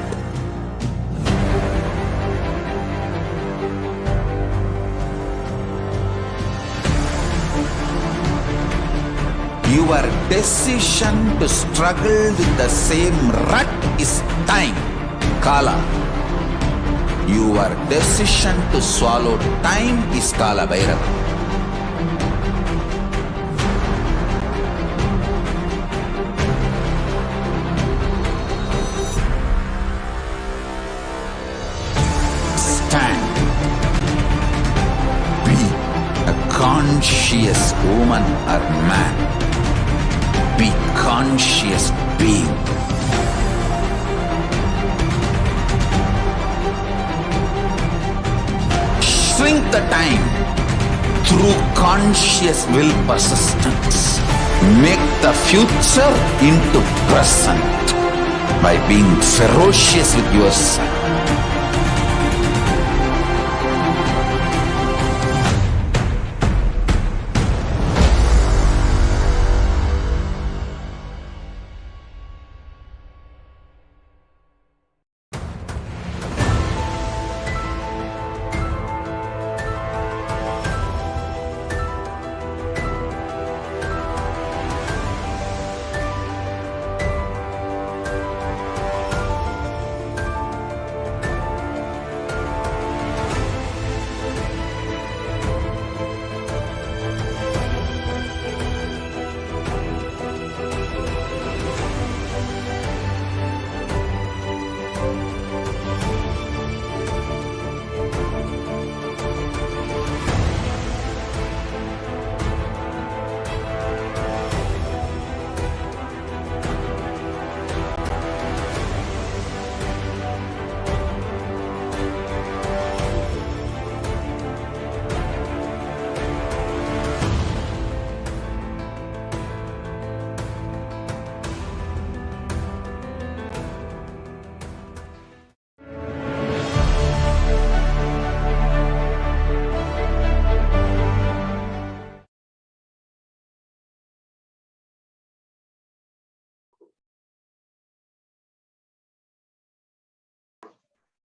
A: Your decision to struggle with the same rut is time, Kala. Your decision to swallow time is Kala Bhairava. Stand. Be a conscious woman or man. Be conscious being. Shrink the time through conscious will persistence. Make the future into present by being ferocious with yourself.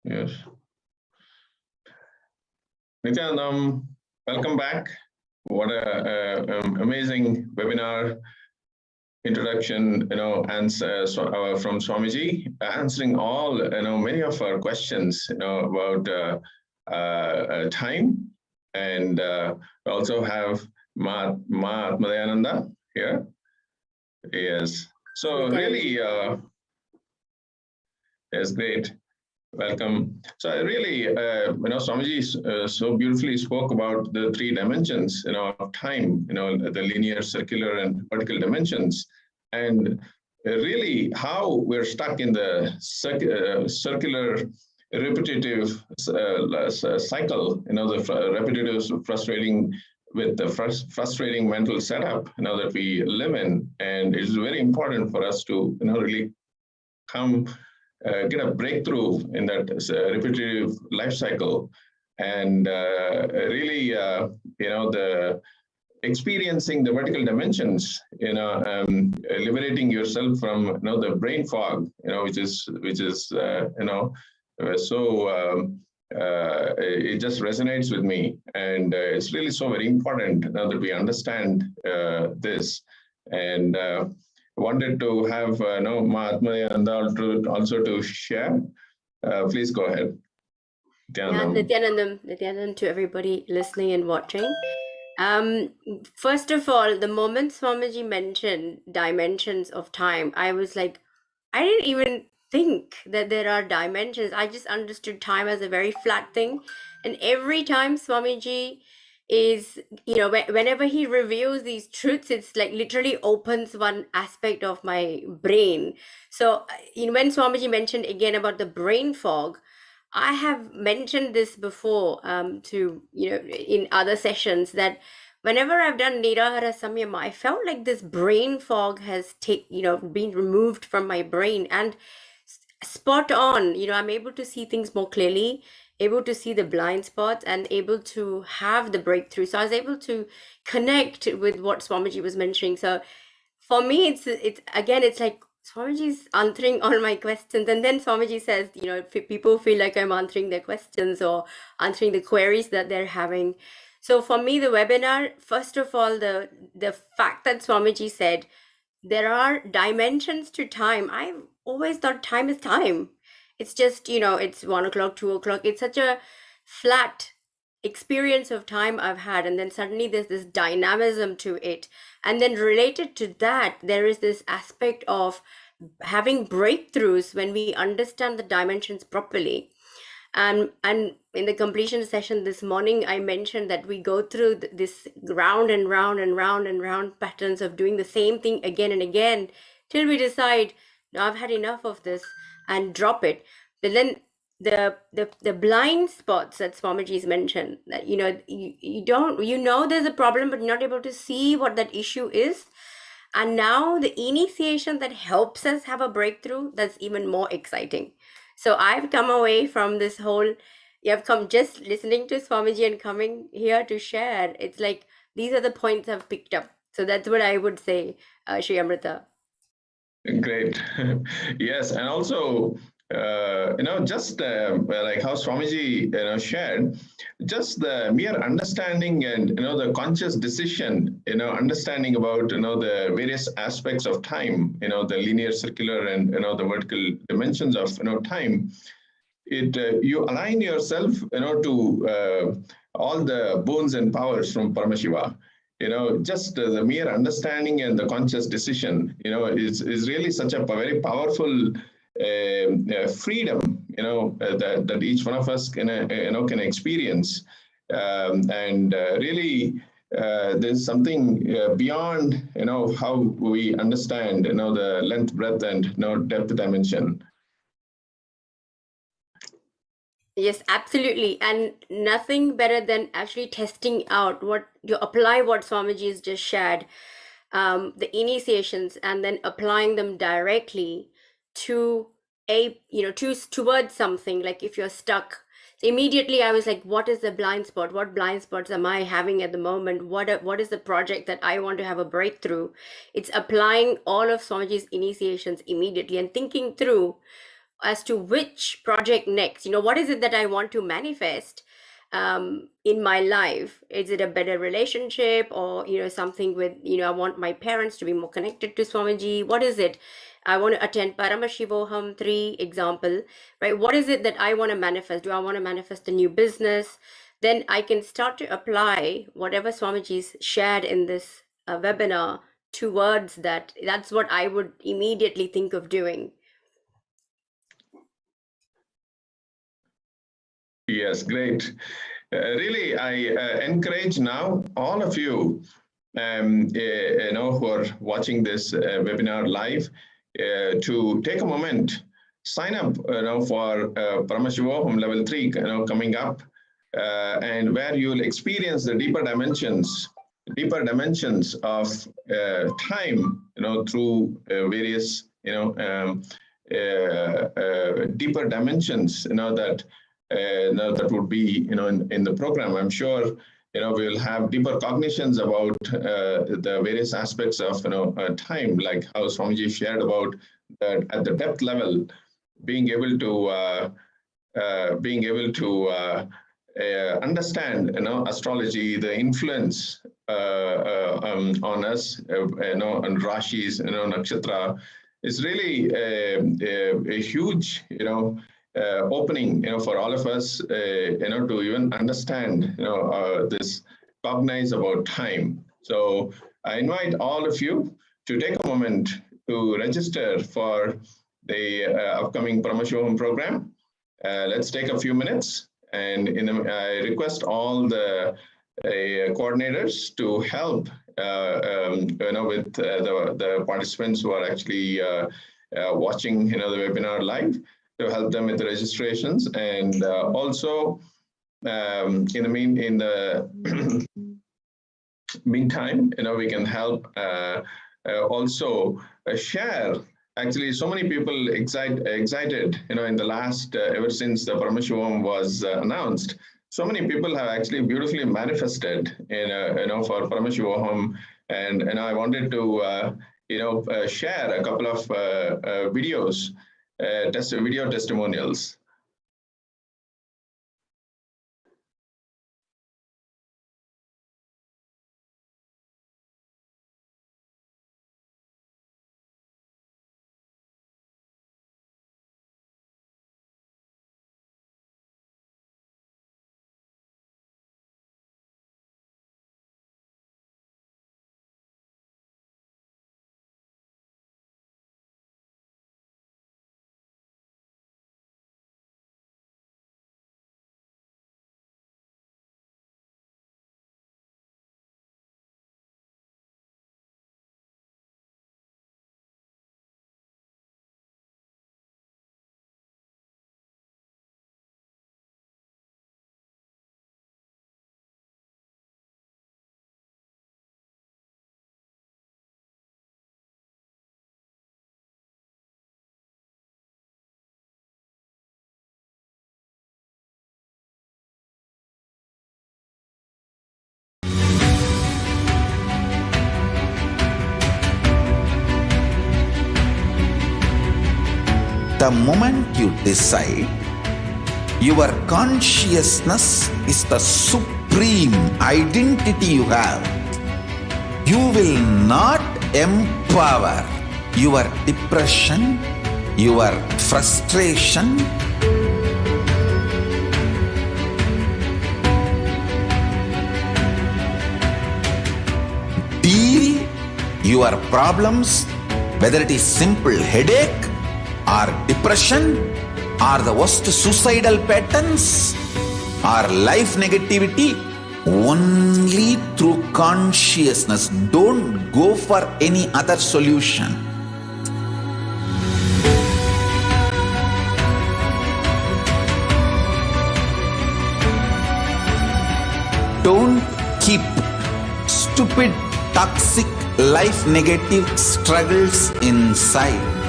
K: Yes. Nityanandam, welcome back. What a amazing webinar introduction, from Swamiji, answering all, many of our questions, about time. And we also have Atmadananda here. Yes. So really, yes, great. Welcome. So I really, Swamiji so beautifully spoke about the three dimensions, of time, the linear, circular, and vertical dimensions, and really how we're stuck in the circular, repetitive cycle, the repetitive, frustrating, with the frustrating mental setup, that we live in, and it's very important for us to, really come. Get a breakthrough in that repetitive life cycle, and really, the experiencing the vertical dimensions, liberating yourself from, the brain fog, which is, so it just resonates with me, and it's really so very important now that we understand this, and. Wanted to have Atmadananda also to share. Please go ahead.
L: Nityanandam to everybody listening and watching. First of all, the moment Swamiji mentioned dimensions of time, I was like, I didn't even think that there are dimensions. I just understood time as a very flat thing. And every time Swamiji is, whenever he reveals these truths, it's like literally opens one aspect of my brain. So when Swamiji mentioned again about the brain fog, I have mentioned this before to, in other sessions, that whenever I've done Nirahara Samyama, I felt like this brain fog has been removed from my brain, and spot on, I'm able to see things more clearly. able to see the blind spots and able to have the breakthrough. So I was able to connect with what Swamiji was mentioning. So for me, it's again, it's like Swamiji's answering all my questions, and then Swamiji says, you know, people feel like I'm answering their questions or answering the queries that they're having. So for me, the webinar, first of all, the fact that Swamiji said there are dimensions to time. I've always thought time is time. It's just, you know, it's 1 o'clock, 2 o'clock. It's such a flat experience of time I've had. And then suddenly there's this dynamism to it. And then related to that, there is this aspect of having breakthroughs when we understand the dimensions properly. And in the completion session this morning, I mentioned that we go through this round and round and round and round patterns of doing the same thing again and again till we decide, no, I've had enough of this, and drop it. But then the blind spots that Swamiji's mentioned, that you know there's a problem, but you're not able to see what that issue is. And now the initiation that helps us have a breakthrough, that's even more exciting. So I've come away from this whole, I've come just listening to Swamiji and coming here to share. It's like, these are the points I've picked up. So that's what I would say, Shri Amrita.
K: Great. Yes, and also, just like how Swamiji, shared, just the mere understanding and, the conscious decision, understanding about, the various aspects of time, the linear, circular, and, the vertical dimensions of, time, you align yourself, to all the boons and powers from Paramashiva. Just the mere understanding and the conscious decision, is really such a very powerful freedom, that each one of us can experience. And really, there's something beyond, how we understand, the length, breadth, and, depth dimension.
L: Yes, absolutely. And nothing better than actually testing out what you apply, what Swamiji has just shared, the initiations, and then applying them directly to towards something. Like if you're stuck, so immediately I was like, what is the blind spot? What blind spots am I having at the moment? What is the project that I want to have a breakthrough? It's applying all of Swamiji's initiations immediately and thinking through as to which project next. What is it that I want to manifest in my life? Is it a better relationship, or something with I want my parents to be more connected to Swamiji? What is it? I want to attend Paramashivoham 3 example, right? What is it that I want to manifest? Do I want to manifest a new business? Then I can start to apply whatever Swamiji's shared in this webinar towards that. That's what I would immediately think of doing.
K: Yes, great. Really, I encourage now all of you, who are watching this webinar live, to take a moment, sign up, for Paramashivoham level 3, coming up, and where you will experience the deeper dimensions of time, through various, deeper dimensions, that would be, in the program. I'm sure, we will have deeper cognitions about the various aspects of, time, like how Swamiji shared about that at the depth level, being able to understand, astrology, the influence on us, on Rashis, Nakshatra, is really a huge, opening, for all of us, to even understand, this cognize about time. So I invite all of you to take a moment to register for the upcoming Paramashivoham program. Let's take a few minutes, and I request all the coordinators to help, with the participants who are actually watching, the webinar live, to help them with the registrations, and also in the meantime, we can help also share actually so many people excited, in the last, ever since the Paramashivam was announced, so many people have actually beautifully manifested, for Paramashivam. And I wanted to, share a couple of videos, video testimonials.
A: The moment you decide, your consciousness is the supreme identity you have. You will not empower your depression, your frustration, deal your problems, whether it is simple headache or depression or the worst suicidal patterns or life negativity, only through consciousness. Don't go for any other solution. Don't keep stupid, toxic, life negative struggles inside.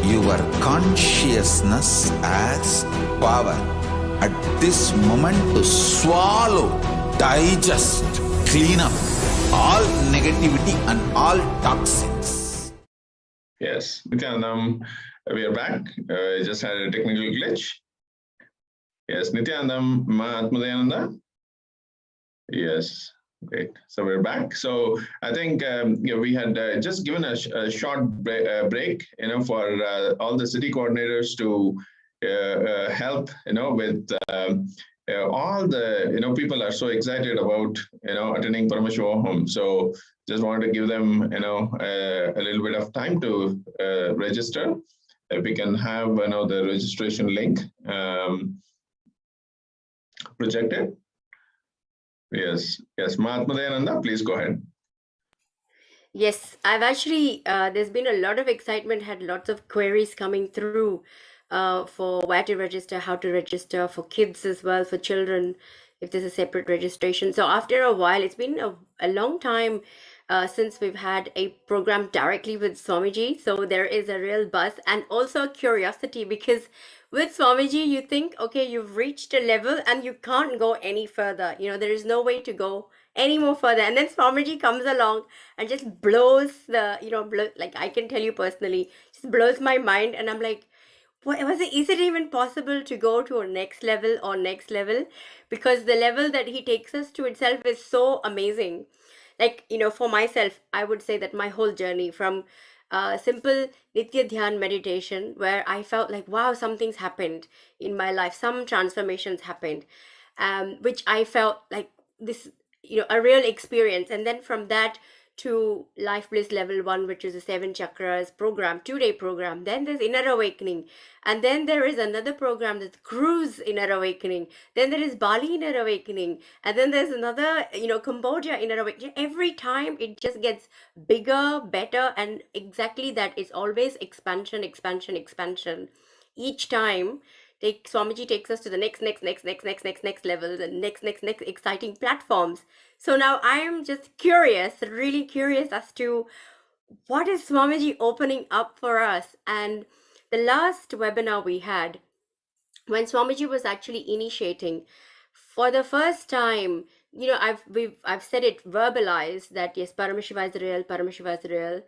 A: Your consciousness has power at this moment to swallow, digest, clean up all negativity and all toxins.
K: Yes, Nithyanandam, we are back. Just had a technical glitch. Yes, Nithyanandam, Mahatmadayananda. Yes, great. So we're back. So I think we had just given a short break, for all the city coordinators to help, with all the, people are so excited about, attending Paramashivam. So just wanted to give them, a little bit of time to register. If we can have, the registration link projected. Yes, Mahatmadayananda, please go ahead.
L: Yes, I've actually, there's been a lot of excitement, had lots of queries coming through for where to register, how to register, for kids as well, for children, if there's a separate registration. So after a while, it's been a long time since we've had a program directly with Swamiji. So there is a real buzz and also a curiosity, because with Swamiji, you think, okay, you've reached a level and you can't go any further. There is no way to go any more further. And then Swamiji comes along and just blows the, like I can tell you personally, just blows my mind. And I'm like, is it even possible to go to a next level or next level? Because the level that he takes us to itself is so amazing. Like, for myself, I would say that my whole journey from simple Nitya Dhyan meditation, where I felt like, wow, something's happened in my life, some transformations happened, which I felt like this, a real experience. And then from that to Life Bliss Level 1, which is a 7 chakras program, 2-day program. Then there's Inner Awakening. And then there is another program that's Cruise Inner Awakening. Then there is Bali Inner Awakening. And then there's another, Cambodia Inner Awakening. Every time it just gets bigger, better, and exactly that. It's always expansion, expansion, expansion. Each time, Swamiji takes us to the next levels and next exciting platforms. So now I am just curious, really curious as to what is Swamiji opening up for us. And the last webinar we had, when Swamiji was actually initiating, for the first time, I've said it, verbalized that yes, Paramashiva is real, Paramashiva is real.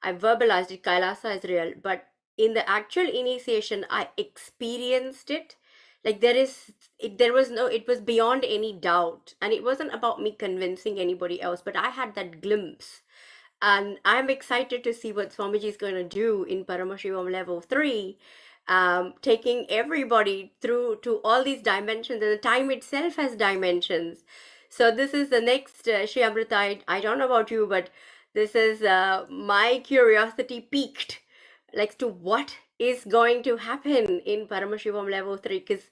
L: I've verbalized it, Kailasa is real, but in the actual initiation, I experienced it. Like it was beyond any doubt, and it wasn't about me convincing anybody else, but I had that glimpse. And I'm excited to see what Swamiji is going to do in Paramashivam level 3, taking everybody through to all these dimensions, and the time itself has dimensions. So this is the next Shri Amrita. I don't know about you, but this is my curiosity peaked, like to what is going to happen in Paramashivam level 3, because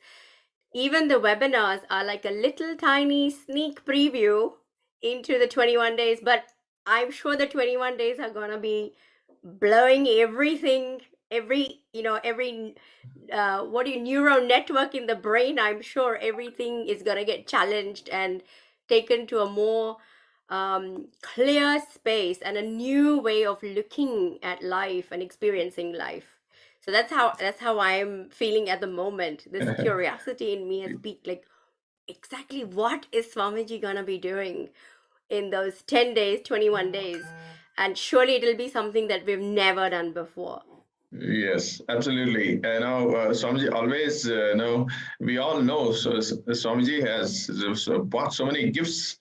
L: even the webinars are like a little tiny sneak preview into the 21 days, but I'm sure the 21 days are going to be blowing everything, every neural network in the brain. I'm sure everything is going to get challenged and taken to a more clear space and a new way of looking at life and experiencing life. So that's how I'm feeling at the moment. This curiosity in me has peaked, like exactly what is Swamiji gonna be doing in those 10 days, 21 days? And surely it'll be something that we've never done before.
K: Yes, absolutely. Swamiji always, we all know, so Swamiji has bought so many gifts,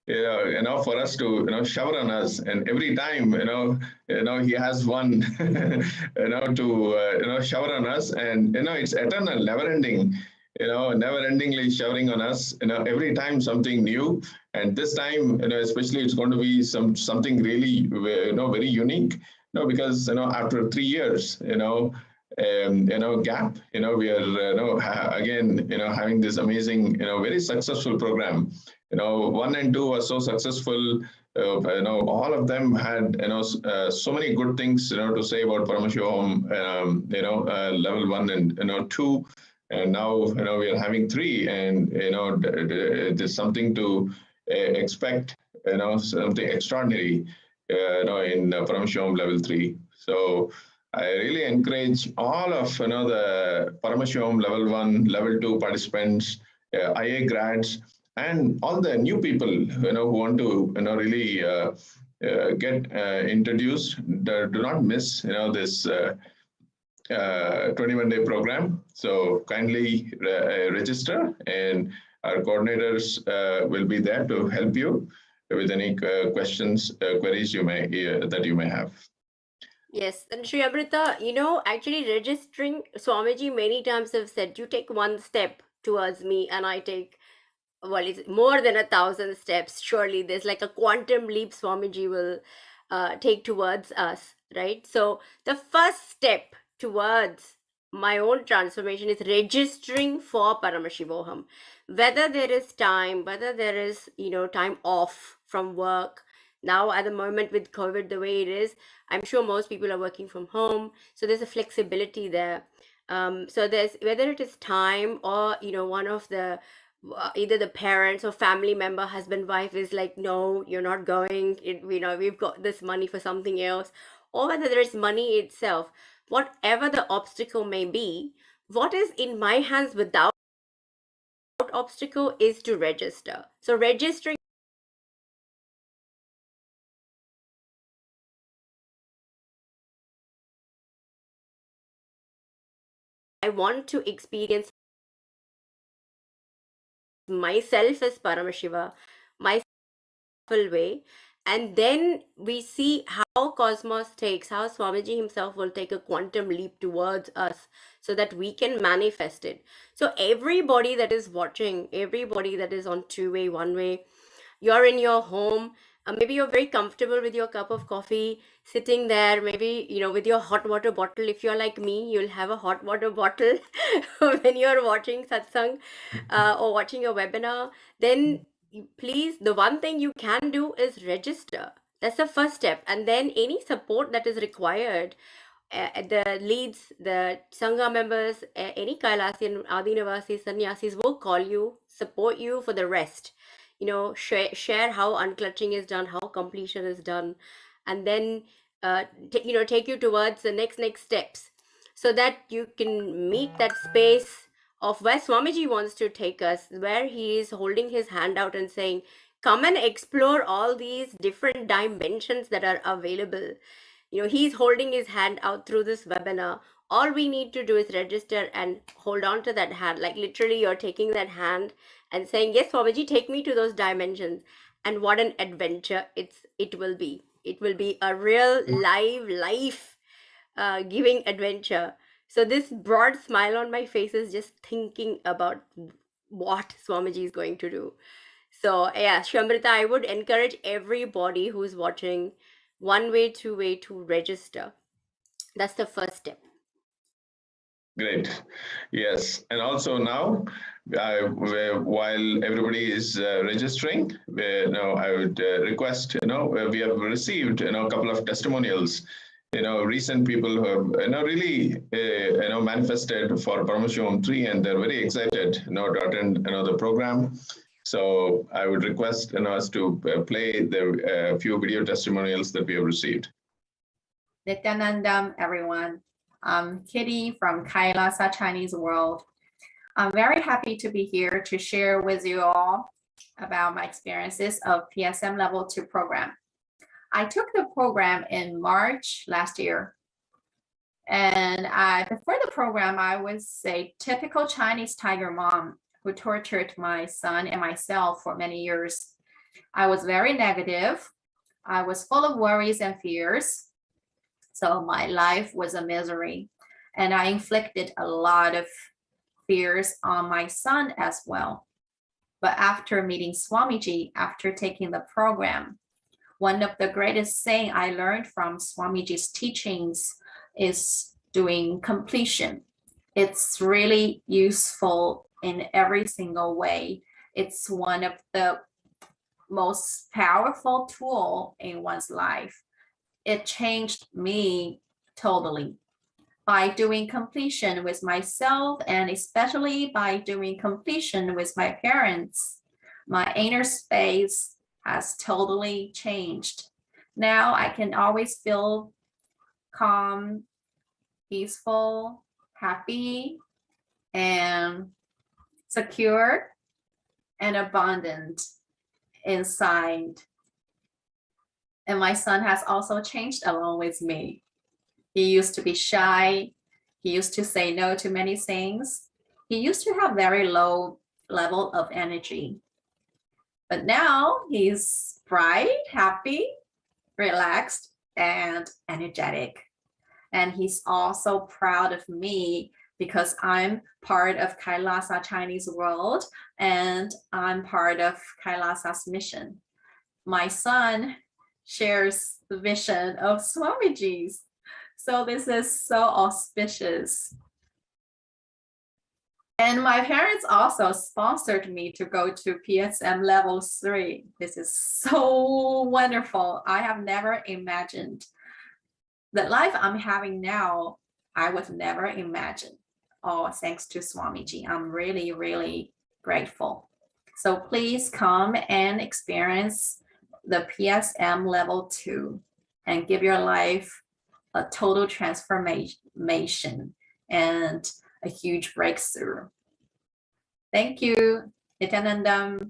K: for us to, shower on us. And every time, he has one, to, shower on us. And, it's eternal, never ending, never endingly showering on us, every time something new. And this time, especially it's going to be something really, very unique, because, after 3 years, gap, we are, again, having this amazing, very successful program. 1 and 2 were so successful. All of them had, so many good things, to say about Paramashivam, level 1 and 2. And now, we are having 3, and, there's something to expect, something extraordinary, in Paramashivam level 3. So I really encourage all of, the Paramashivam level 1, level 2 participants, IA grads, and all the new people, who want to, really get introduced. Do not miss, this 21-day program. So kindly register, and our coordinators will be there to help you with any questions, queries that you may have.
L: Yes, and Shri Amrita, actually registering, Swamiji many times have said, you take one step towards me and I take, well, it's more than 1,000 steps. Surely there's like a quantum leap Swamiji will take towards us, right? So the first step towards my own transformation is registering for Paramashivoham. Whether there is time, whether there is, time off from work. Now at the moment with COVID the way it is, I'm sure most people are working from home. So there's a flexibility there. So there's, whether it is time or, one of the, either the parents or family member, husband, wife is like, no, you're not going. We've got this money for something else. Or whether there is money itself. Whatever the obstacle may be, what is in my hands without obstacle is to register. So registering, I want to experience myself as Paramashiva, my full way. And then we see how cosmos takes, how Swamiji himself will take a quantum leap towards us so that we can manifest it. So everybody that is watching, everybody that is on 2-way, 1-way, you're in your home, Maybe you're very comfortable with your cup of coffee, sitting there, maybe, with your hot water bottle. If you're like me, you'll have a hot water bottle when you're watching satsang or watching a webinar. Then please, the one thing you can do is register. That's the first step. And then any support that is required, the leads, the Sangha members, any Kailasian, Adinavasis, Sannyasis will call you, support you for the rest. Share how unclutching is done, how completion is done, and then, take you towards the next steps, so that you can meet that space of where Swamiji wants to take us, where he is holding his hand out and saying, come and explore all these different dimensions that are available. He's holding his hand out through this webinar. All we need to do is register and hold on to that hand. Like literally you're taking that hand and saying, yes, Swamiji, take me to those dimensions. And what an adventure it will be. It will be a real life giving adventure. So this broad smile on my face is just thinking about what Swamiji is going to do. So yeah, Shamrita, I would encourage everybody who's watching, one way, two way to register. That's the first step.
K: Great. Yes. And also now, while everybody is registering, I would request, we have received, a couple of testimonials, recent people who have, really, manifested for Paramashivam 3, and they're very excited, to attend, the program. So I would request, us to play the few video testimonials that we have received.
M: Nityanandam, everyone. I'm Kitty from Kailasa Chinese World. I'm very happy to be here to share with you all about my experiences of PSM Level 2 program. I took the program in March last year. And before the program, I was a typical Chinese tiger mom who tortured my son and myself for many years. I was very negative. I was full of worries and fears. So my life was a misery, and I inflicted a lot of fears on my son as well. But after meeting Swamiji, after taking the program, one of the greatest things I learned from Swamiji's teachings is doing completion. It's really useful in every single way. It's one of the most powerful tools in one's life. It changed me totally. By doing completion with myself, and especially by doing completion with my parents, my inner space has totally changed. Now I can always feel calm, peaceful, happy, and secure and abundant inside. And my son has also changed along with me. He used to be shy. He used to say no to many things. He used to have very low level of energy. But now he's bright, happy, relaxed, and energetic. And he's also proud of me because I'm part of Kailasa Chinese World, and I'm part of Kailasa's mission. My son shares the vision of Swamiji's. So this is so auspicious. And my parents also sponsored me to go to PSM Level 3. This is so wonderful. I have never imagined. The life I'm having now, I would never imagine. All thanks to Swamiji. I'm really, really grateful. So please come and experience the PSM Level 2 and give your life a total transformation and a huge breakthrough. Thank you, Nityanandam.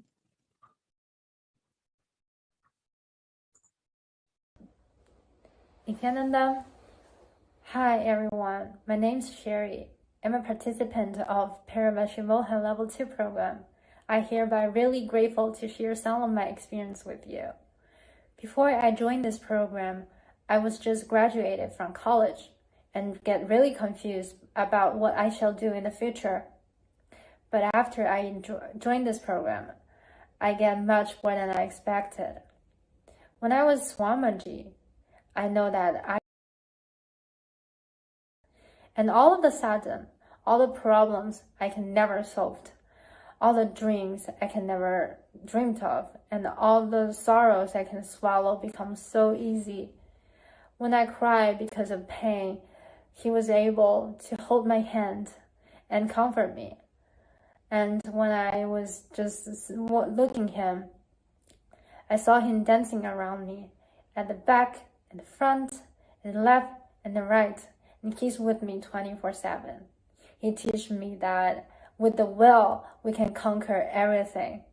N: Nityanandam. Hi everyone, my name is Sherry. I'm a participant of Paramashivam Level 2 program. I hereby really grateful to share some of my experience with you. Before I joined this program, I was just graduated from college and get really confused about what I shall do in the future. But after I joined this program, I get much more than I expected. When I was Swamiji, I know that and all of a sudden, all the problems I can never solve, all the dreams I can never dreamed of, and all the sorrows I can swallow become so easy. When I cry because of pain, he was able to hold my hand and comfort me. And when I was just looking at him, I saw him dancing around me at the back, at the front, at the left, and the right. And he's with me 24/7. He teaches me that with the will, we can conquer everything.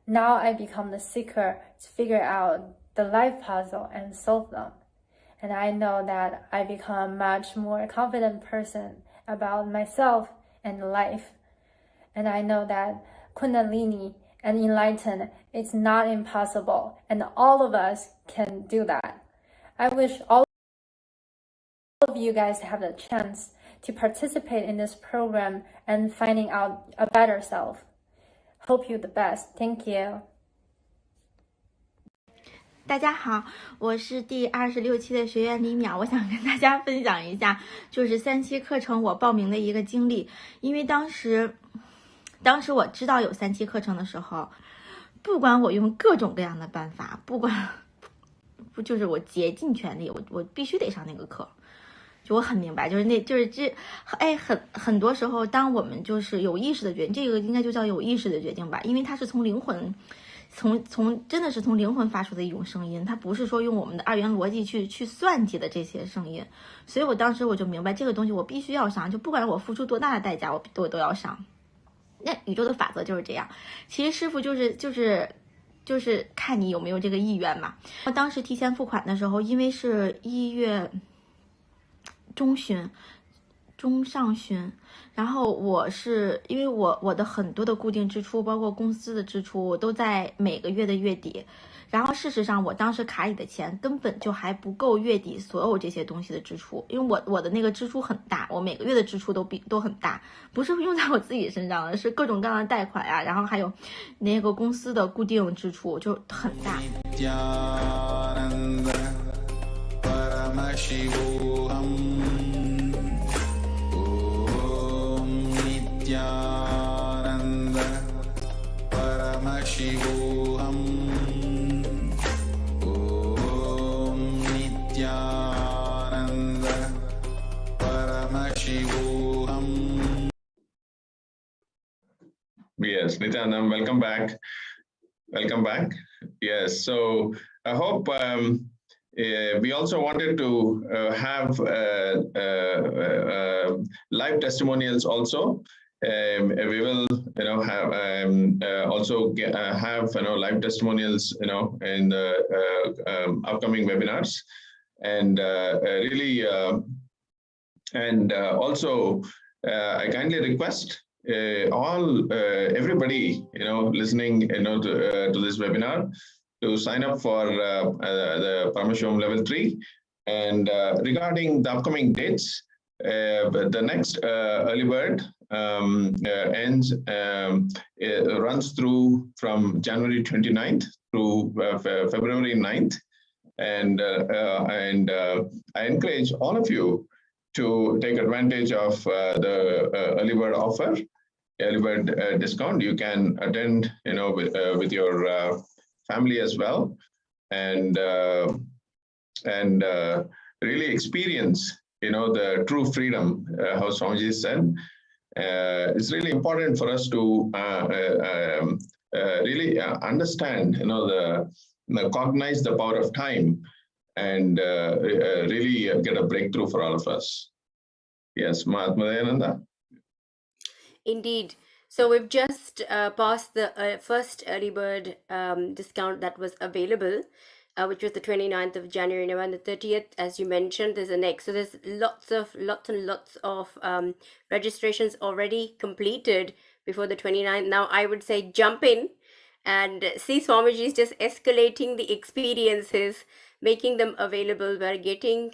N: Now I become the seeker to figure out the life puzzle and solve them. And I know that I become a much more confident person about myself and life. And I know that Kundalini and enlightened, it's not impossible. And all of us can do that. I wish all of you guys have the chance to participate in this program and finding out a better self. Hope you the best. Thank you.
O: 大家好，我是第26期的学员李淼，我想跟大家分享一下，就是3期课程我报名的一个经历。因为当时我知道有3期课程的时候，不管我用各种各样的办法，就是我竭尽全力，我必须得上那个课。就我很明白，很多时候，当我们就是有意识的决定，这个应该就叫有意识的决定吧，因为它是从灵魂。真的是从灵魂发出的一种声音，它不是说用我们的2元逻辑去算计的这些声音，所以我当时我就明白这个东西我必须要上，就不管我付出多大的代价，我都要上。那宇宙的法则就是这样，其实师父就是看你有没有这个意愿嘛。我当时提前付款的时候，因为是1月中上旬，然后因为我的很多的固定支出，包括公司的支出，我都在每个月的月底。然后事实上，我当时卡里的钱根本就还不够月底所有这些东西的支出，因为我的那个支出很大，我每个月的支出都很大，不是用在我自己身上的，是各种各样的贷款呀，然后还有那个公司的固定支出就很大。
K: Yes, Nityananda, welcome back. Welcome back. Yes, so I hope we also wanted to have live testimonials also. We will, have also have live testimonials, in the upcoming webinars, and really, and also I kindly request everybody, listening, to this webinar, to sign up for the Paramashivam level 3. And regarding the upcoming dates, the next early bird ends, runs through from January 29th through February 9th. And I encourage all of you to take advantage of the early bird offer, early bird discount. You can attend, with your family as well, and really experience, the true freedom. How Swamiji said, it's really important for us to really understand, cognize the power of time, and really get a breakthrough for all of us. Yes, Mahatma Dayananda.
L: Indeed. So we've just passed the first early bird discount that was available, which was the 29th of January. Now on the 30th, as you mentioned, there's a next. So there's lots and lots of registrations already completed before the 29th. Now I would say jump in and see Swamiji is just escalating the experiences, making them available. We're getting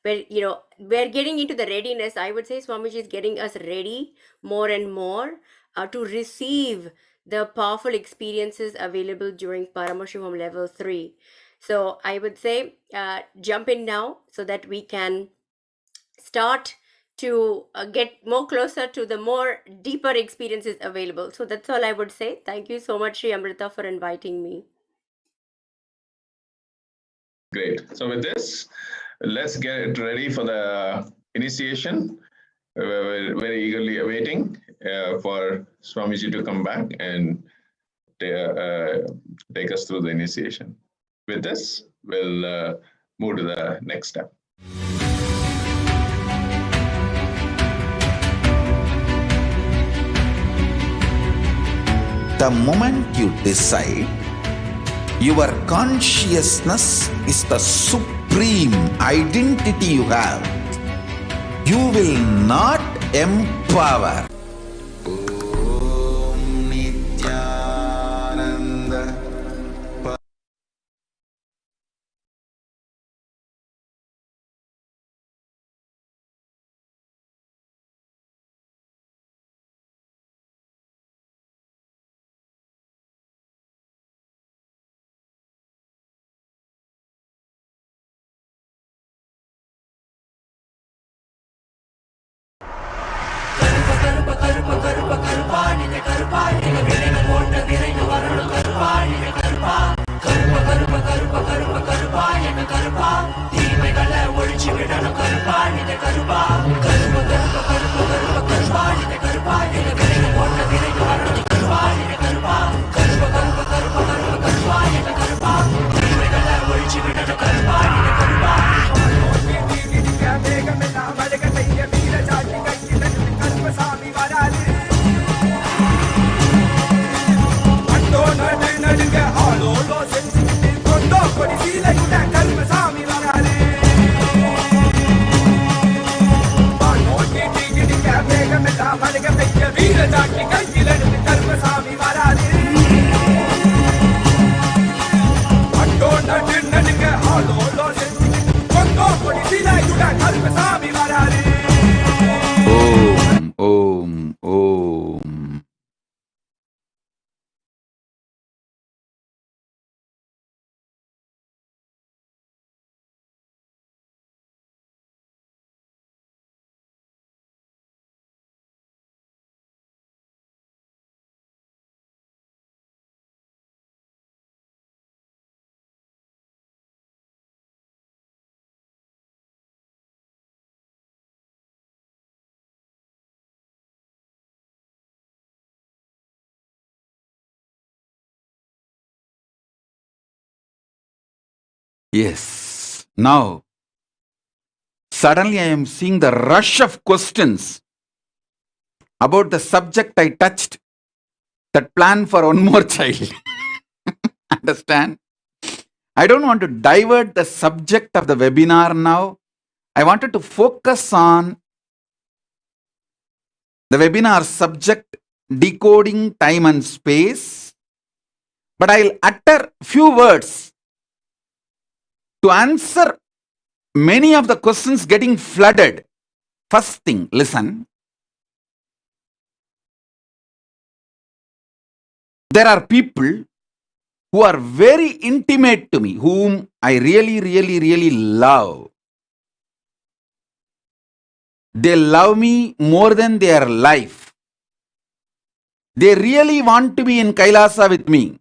L: we're getting into the readiness. I would say Swamiji is getting us ready more and more to receive the powerful experiences available during Paramashivam level 3. So I would say jump in now so that we can start to get more closer to the more deeper experiences available. So that's all I would say. Thank you so much, Sri Amrita, for inviting me.
K: Great. So with this, let's get ready for the initiation. We're very eagerly awaiting for Swamiji to come back and take us through the initiation. With this, we'll move to the next step.
A: The moment you decide, your consciousness is the supreme identity you have. You will not empower. Om Nityananda. Om, Om. Yes. Now, suddenly I am seeing the rush of questions about the subject I touched, that plan for one more child. Understand? I don't want to divert the subject of the webinar now. I wanted to focus on the webinar subject, decoding time and space. But I'll utter few words to answer many of the questions getting flooded. First thing, listen. There are people who are very intimate to me, whom I really love. They love me more than their life. They really want to be in Kailasa with me.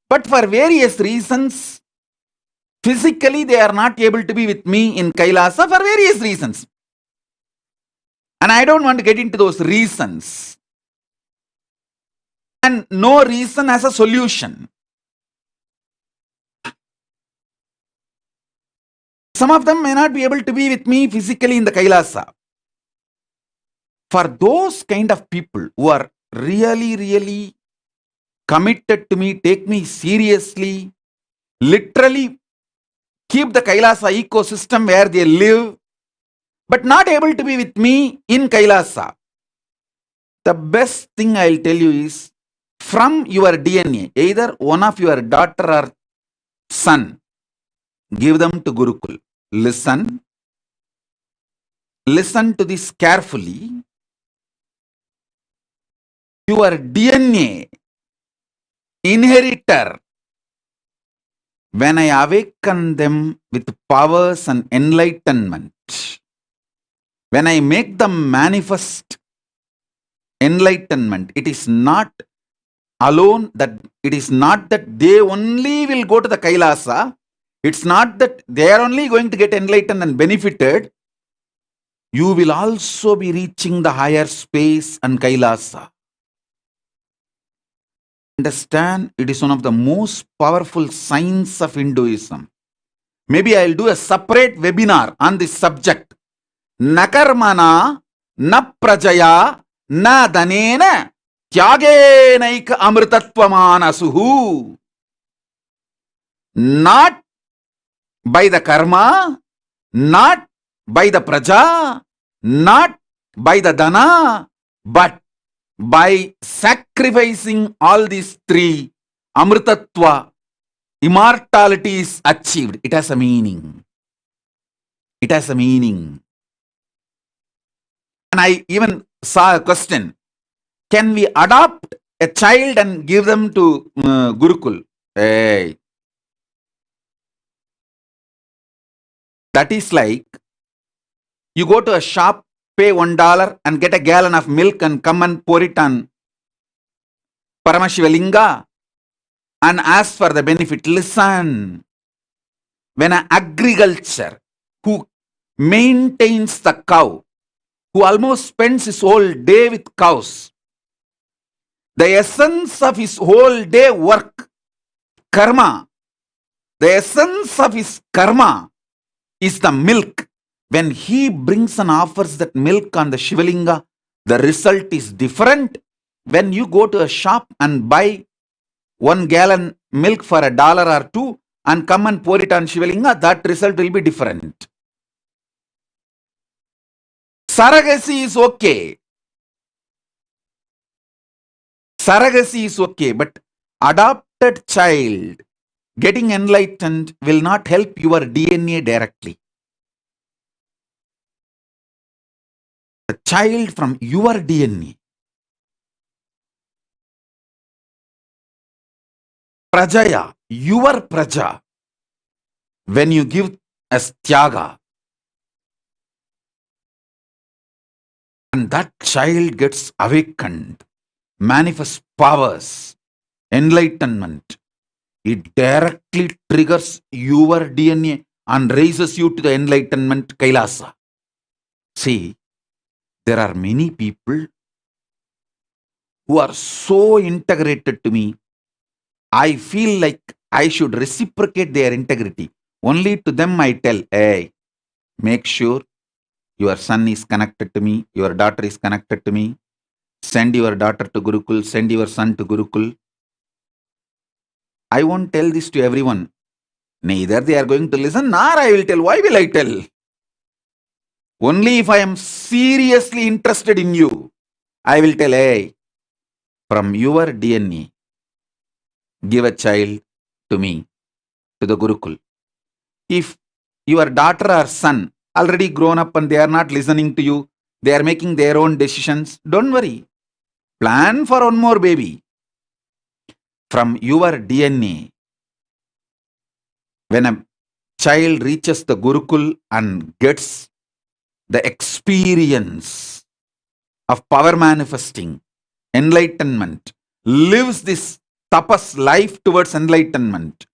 A: But for various reasons, physically they are not able to be with me in Kailasa for various reasons. And I don't want to get into those reasons. And no reason as a solution. Some of them may not be able to be with me physically in the Kailasa. For those kind of people who are really committed to me, take me seriously, literally keep the Kailasa ecosystem where they live, but not able to be with me in Kailasa, the best thing I'll tell you is, from your DNA, either one of your daughter or son, give them to Gurukul. Listen to this carefully. Your DNA inheritor when I awaken them with powers and enlightenment, when I make them manifest enlightenment, it is not alone that it is not that they only will go to the Kailasa. It's not that they are only going to get enlightened and benefited. You will also be reaching the higher space and Kailasa. Understand, it is one of the most powerful signs of Hinduism. Maybe I'll do a separate webinar on this subject. Na karmana, na prajaya, na danena, tyagenaika amritatvamana. Not by the karma, not by the praja, not by the dana, but by sacrificing all these three, amritatva, immortality is achieved. It has a meaning. It has a meaning. And I even saw a question. Can we adopt a child and give them to Gurukul? Hey. That is like you go to a shop, pay $1 and get a gallon of milk and come and pour it on Paramashivalinga and ask for the benefit. Listen, when an agriculture who maintains the cow, who almost spends his whole day with cows, the essence of his whole day work, karma, the essence of his karma is the milk. When he brings and offers that milk on the Shivalinga, the result is different. When you go to a shop and buy 1 gallon milk for $1 or $2 and come and pour it on Shivalinga, that result will be different. Surrogacy is okay. Surrogacy is okay, but adopted child getting enlightened will not help your DNA directly. The child from your DNA. Prajaya, your praja, when you give as tyaga, and that child gets awakened, manifests powers, enlightenment, it directly triggers your DNA and raises you to the enlightenment Kailasa. See, there are many people who are so integrated to me. I feel like I should reciprocate their integrity. Only to them I tell, hey, make sure your son is connected to me, your daughter is connected to me. Send your daughter to Gurukul, send your son to Gurukul. I won't tell this to everyone. Neither they are going to listen, nor I will tell. Why will I tell? Only if I am seriously interested in you, I will tell, hey, from your DNA, give a child to me, to the Gurukul. If your daughter or son already grown up and they are not listening to you, they are making their own decisions, don't worry. Plan for one more baby. From your DNA, when a child reaches the Gurukul and gets the experience of power manifesting, enlightenment, lives this tapas life towards enlightenment.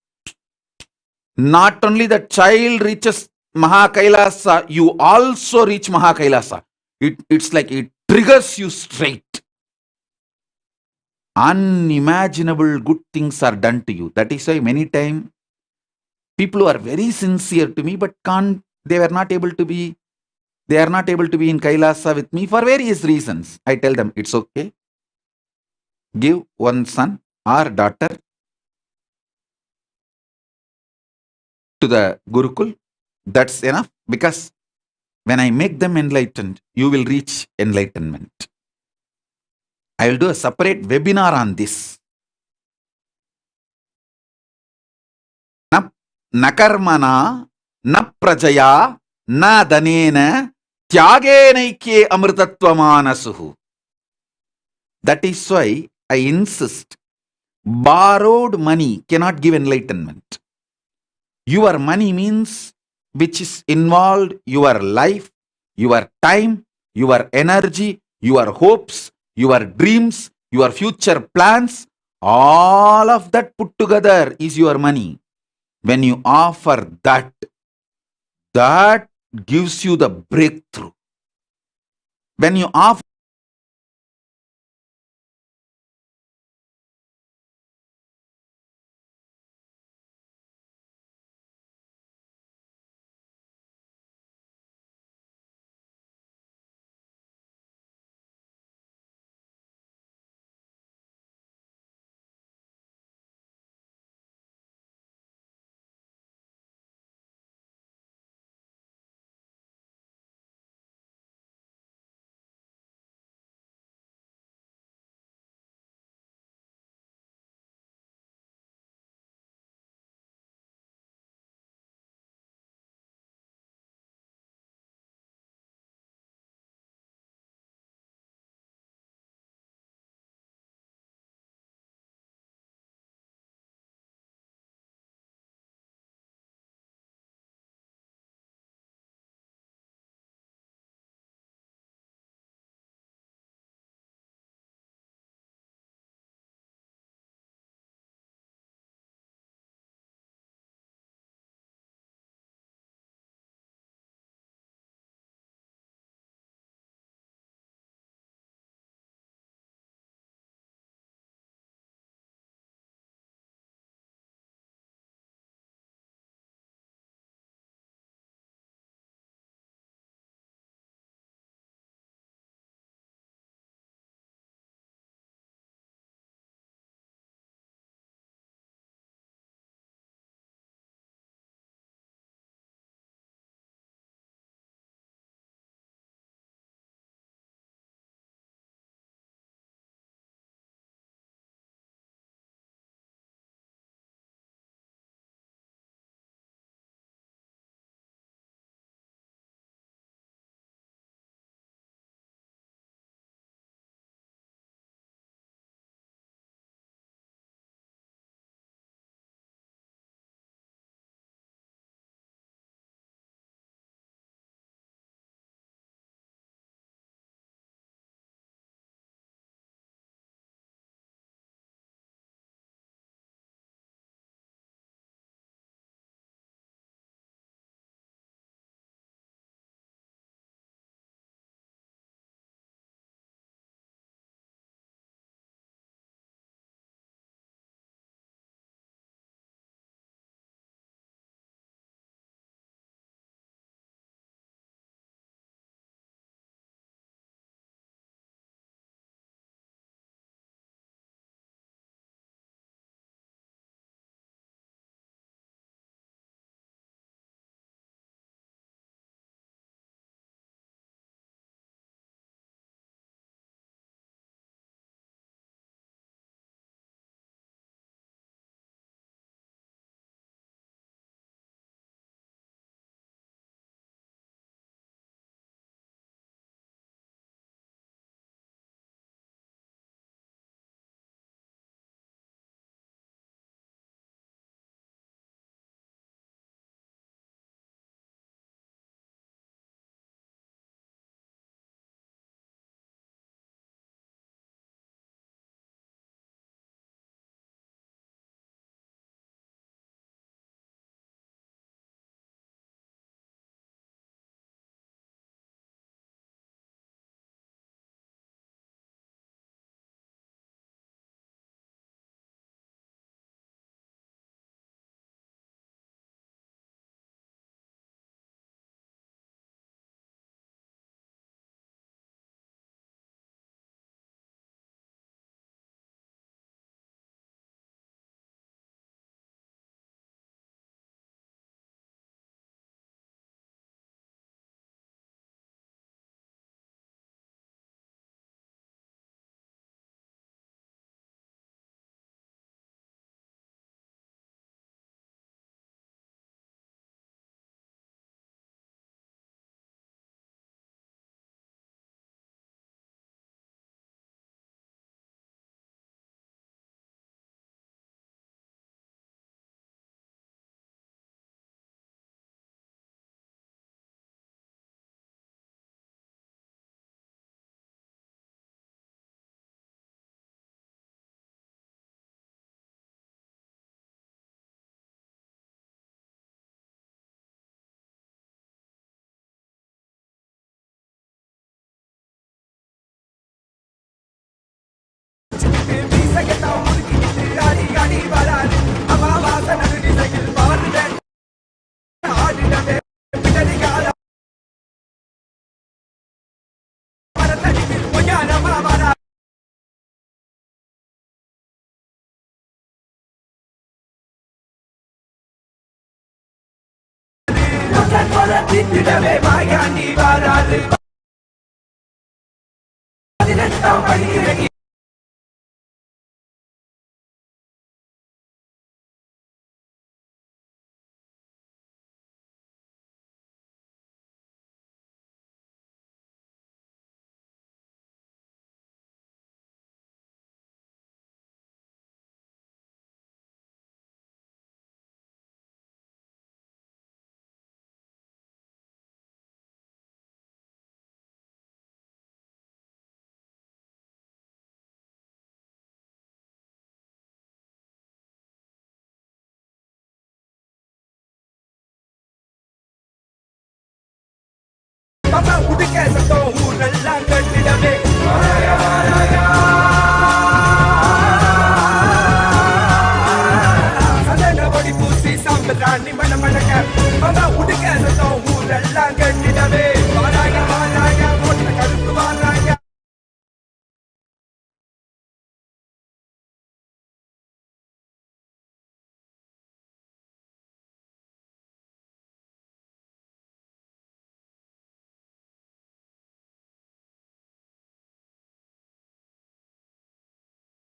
A: Not only the child reaches Mahakailasa, you also reach Mahakailasa. It's like it triggers you straight. Unimaginable good things are done to you. That is why many times people who are very sincere to me but they are not able to be in Kailasa with me for various reasons. I tell them it's okay. Give one son or daughter to the Gurukul. That's enough, because when I make them enlightened, you will reach enlightenment. I will do a separate webinar on this. Na karmana, na prajaya, na danena, tyagenaike amritatvamana. That is why I insist, borrowed money cannot give enlightenment. Your money means which is involved your life, your time, your energy, your hopes, your dreams, your future plans. All of that put together is your money. When you offer that, that gives you the breakthrough. When you offer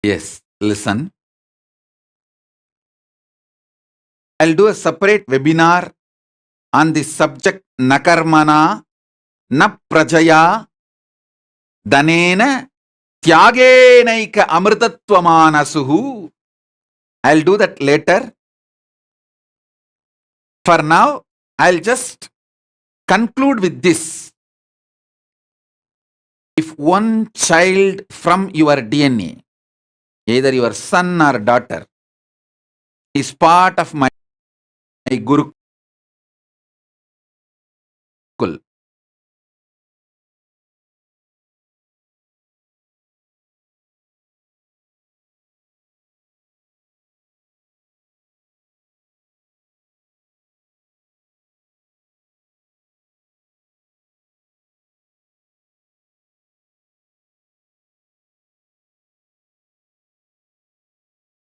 A: Yes, listen. I'll do a separate webinar on the subject Nakarmana, Na Prajaya, Danena, Tyagenaika Amritatvamana. I'll do that later. For now, I'll just conclude with this. If one child from your DNA, either your son or daughter, is part of my Gurukul,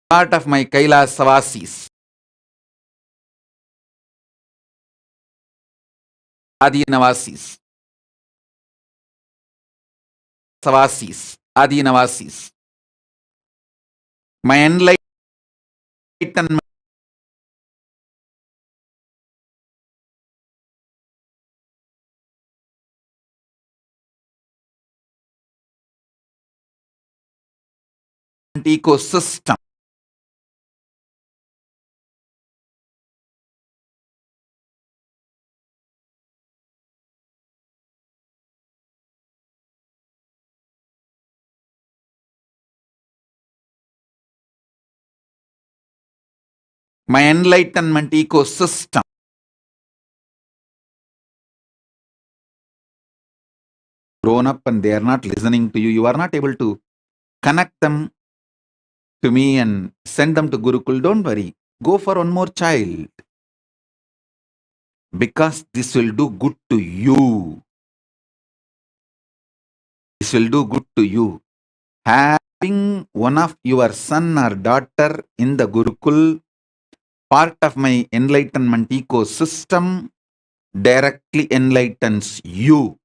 A: part of my Kailasa Adinavasis, Adinavasis, my enlightenment ecosystem. My enlightenment ecosystem. Grown up and they are not listening to you. You are not able to connect them to me and send them to Gurukul. Don't worry. Go for one more child. Because this will do good to you. This will do good to you. Having one of your son or daughter in the Gurukul, part of my enlightenment ecosystem, directly enlightens you.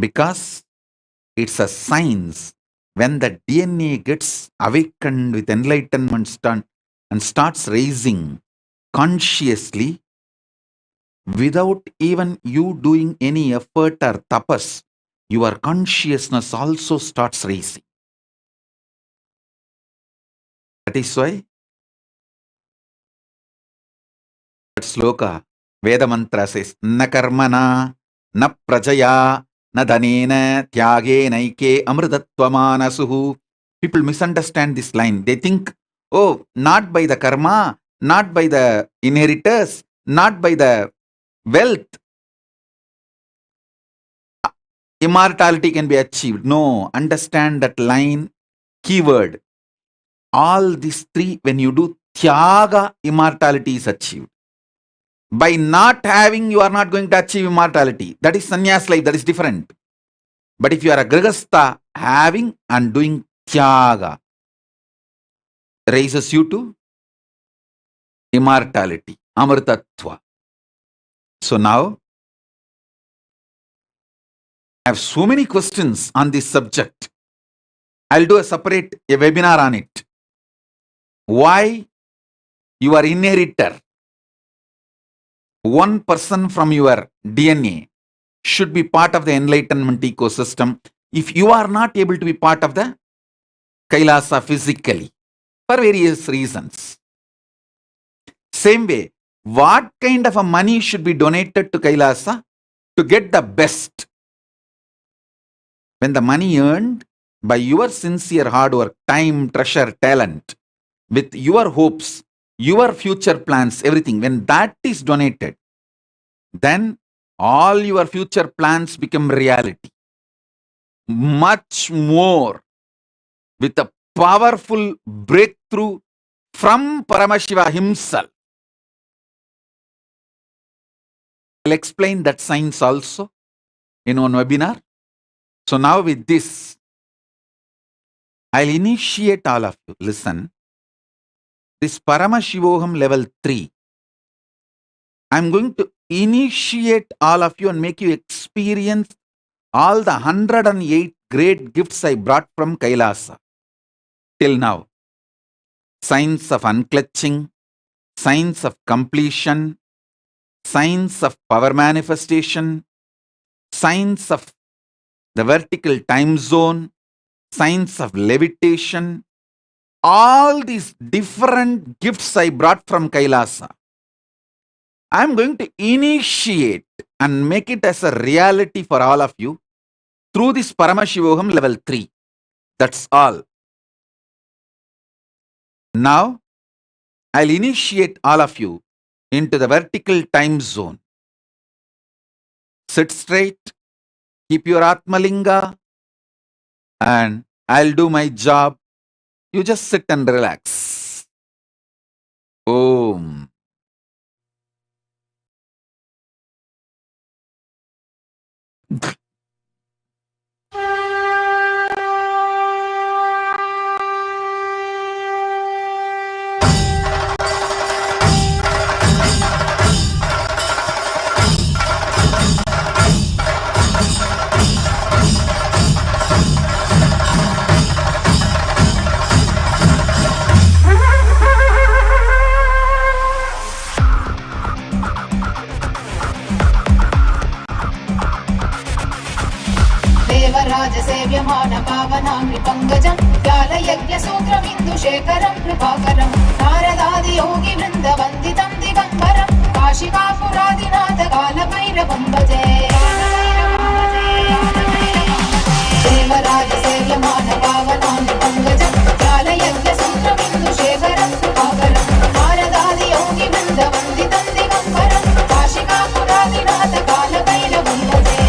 A: Because it's a science. When the DNA gets awakened with enlightenment and starts raising consciously, without even you doing any effort or tapas, your consciousness also starts raising. That is why that sloka, Veda mantra says, Na karmana, na prajaya, na dhanena, tyage naike amritatvamana. People misunderstand this line. They think, oh, not by the karma, not by the inheritors, not by the wealth. immortality can be achieved. No, understand that line, keyword. All these three, when you do tyaga, immortality is achieved. By not having, you are not going to achieve immortality. That is sannyas life, that is different. But if you are a grihastha, having and doing tyaga raises you to immortality, amrtatva. So now, I have so many questions on this subject. I'll do a webinar on it. Why your inheritor, one person from your DNA, should be part of the enlightenment ecosystem if you are not able to be part of the Kailasa physically for various reasons. Same way, what kind of a money should be donated to Kailasa to get the best? When the money earned by your sincere hard work, time, treasure, talent, with your hopes, your future plans, everything, when that is donated, then all your future plans become reality. Much more with a powerful breakthrough from Paramashiva himself. I'll explain that science also in one webinar. So now with this, I'll initiate all of you. Listen, this Paramashivoham level 3, I'm going to initiate all of you and make you experience all the 108 great gifts I brought from Kailasa till now. Science of unclutching, science of completion, science of power manifestation, science of the vertical time zone, science of levitation, all these different gifts I brought from Kailasa. I'm going to initiate and make it as a reality for all of you through this Paramashivoham level 3. That's all. Now, I'll initiate all of you into the vertical time zone. Sit straight, keep your Atmalinga, and I'll do my job. You just sit and relax. Om.
J: सेव्यमान पावनामि पंकजं व्यालयज्ञसूत्रमिन्दुशेखरं कृपाकरं नारदादि योगि वृन्द वन्दितं दिगम्बरं काशिकापुरादिनाथ कालभैरवं भजे देवराज सेव्यमान पावनामि पंकजं व्यालयज्ञसूत्रमिन्दुशेखरं कृपाकरं नारदादि योगि वृन्द वन्दितं दिगम्बरं काशिकापुरादिनाथ कालभैरवं भजे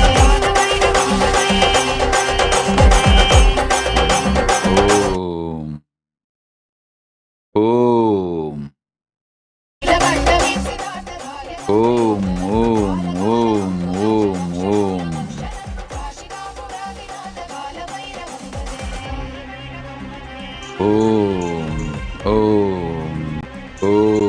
A: Om. Om, Om, Om, Om, Om. Om, Om, Om.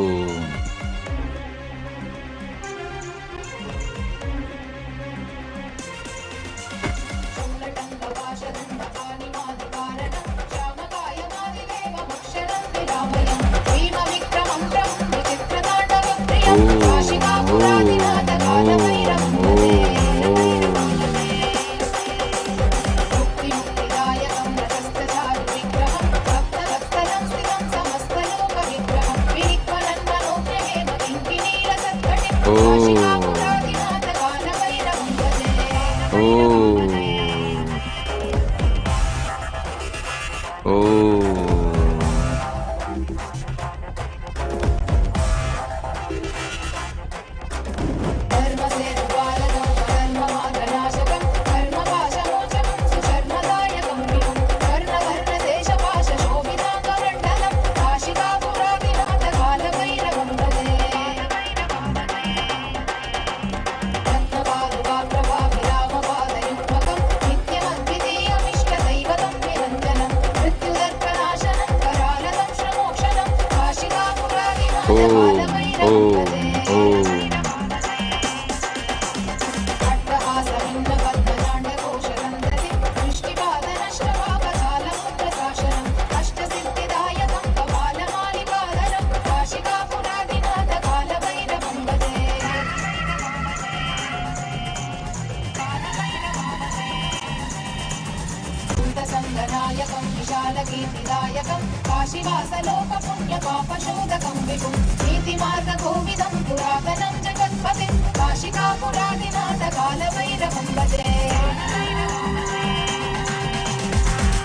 J: సంగనాయకం విశాలకీర్తిదాయకం కాశీవాసలోకపుణ్యపాపశోధకం విభుం నీతిమార్గకోవిదం పురాతనం జగత్పతిం కాశికాపురాదినాథకాలభైరవం భజే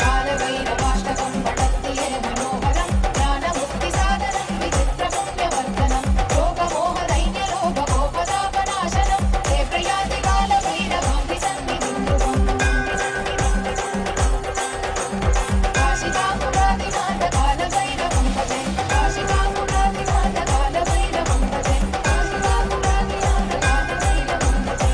J: కాలభైరవాష్టకం పఠంతి యే మనోహరం జ్ఞానముక్తిసాధనం విచిత్రపుణ్యవర్ధనం రోగమోహదైన్యలోభకోపతాపనాశనం హే ప్రయాతి కాలభైరవాంతి సన్నిధిం ధ్రువం కాశికాపురాదినాథకాలభైరవం భజే కాశికాపురాదినాథకాలభైరవం భజే కాశికాపురాదినాథకాలభైరవం భజే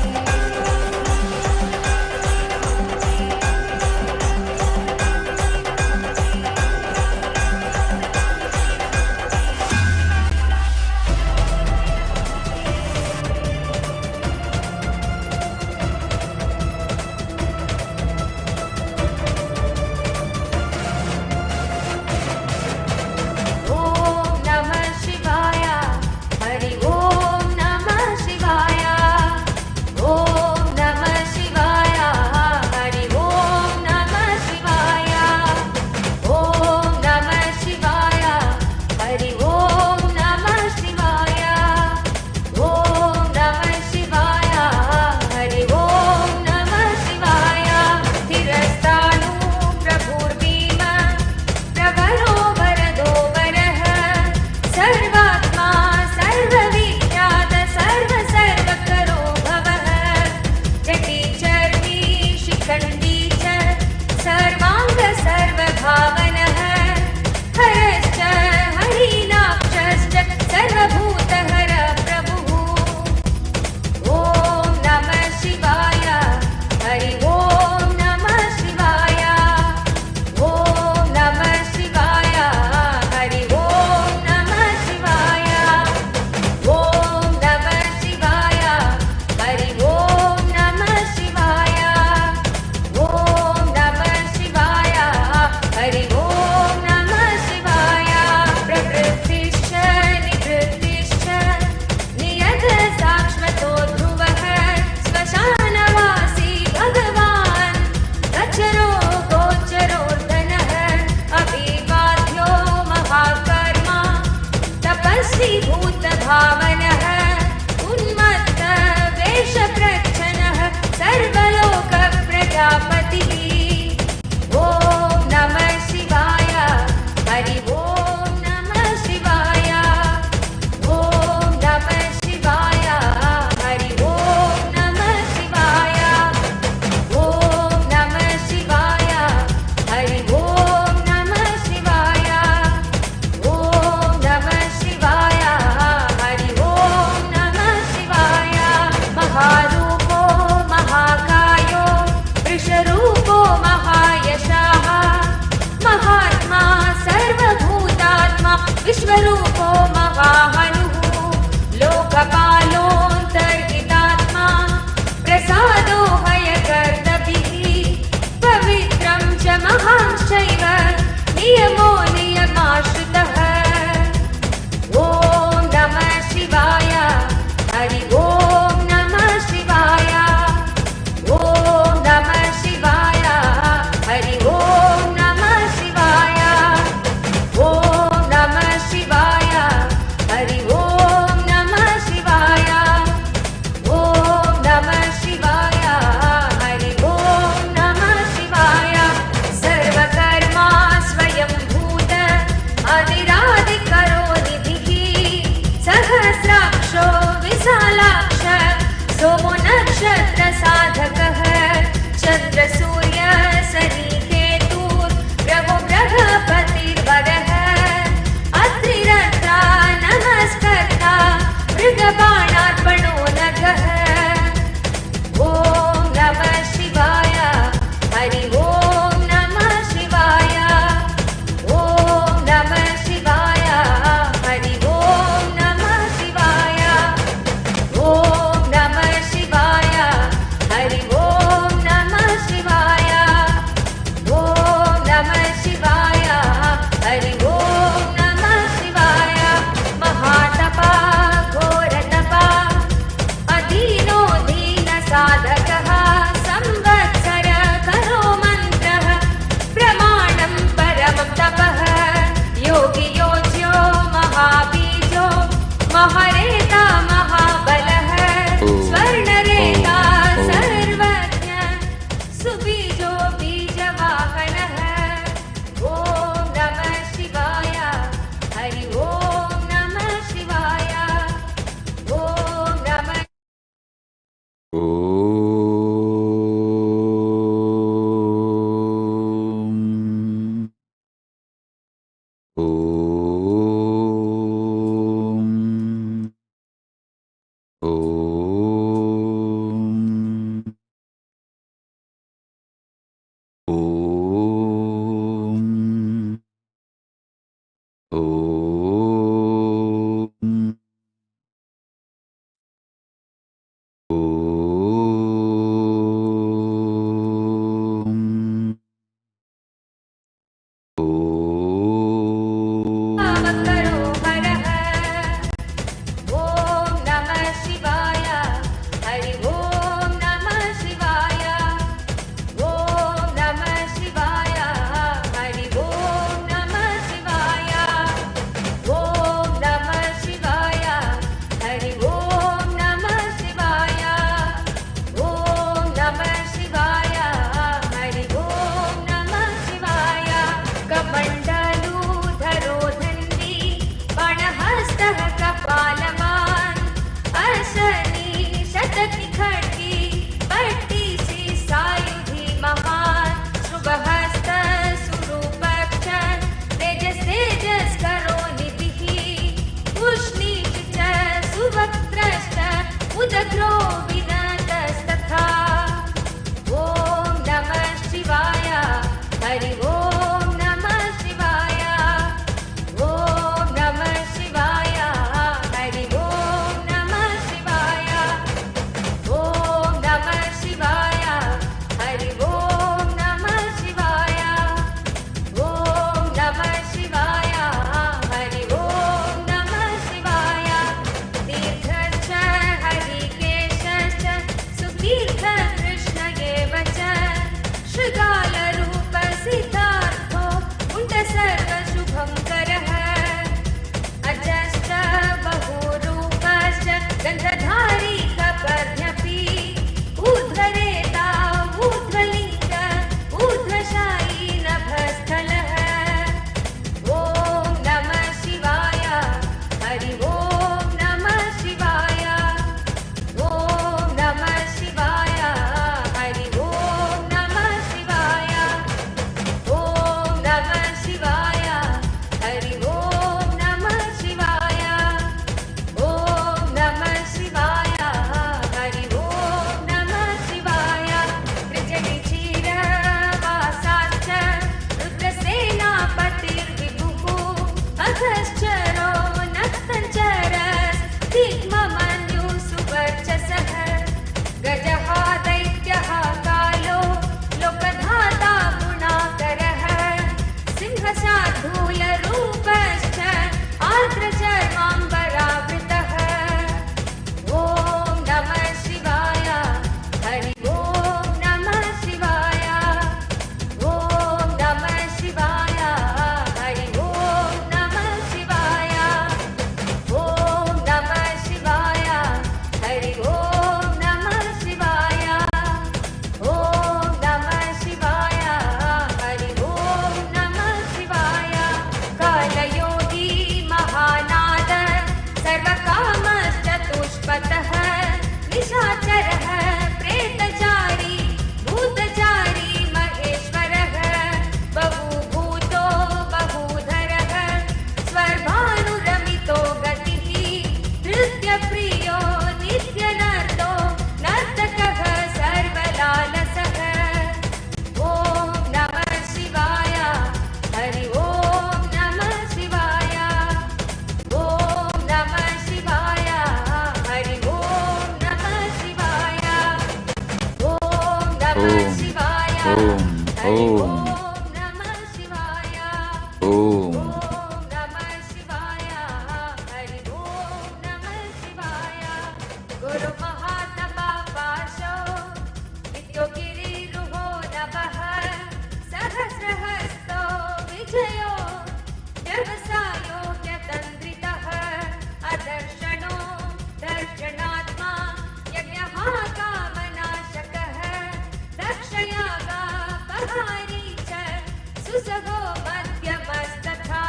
P: सहो मध्यमस्तथा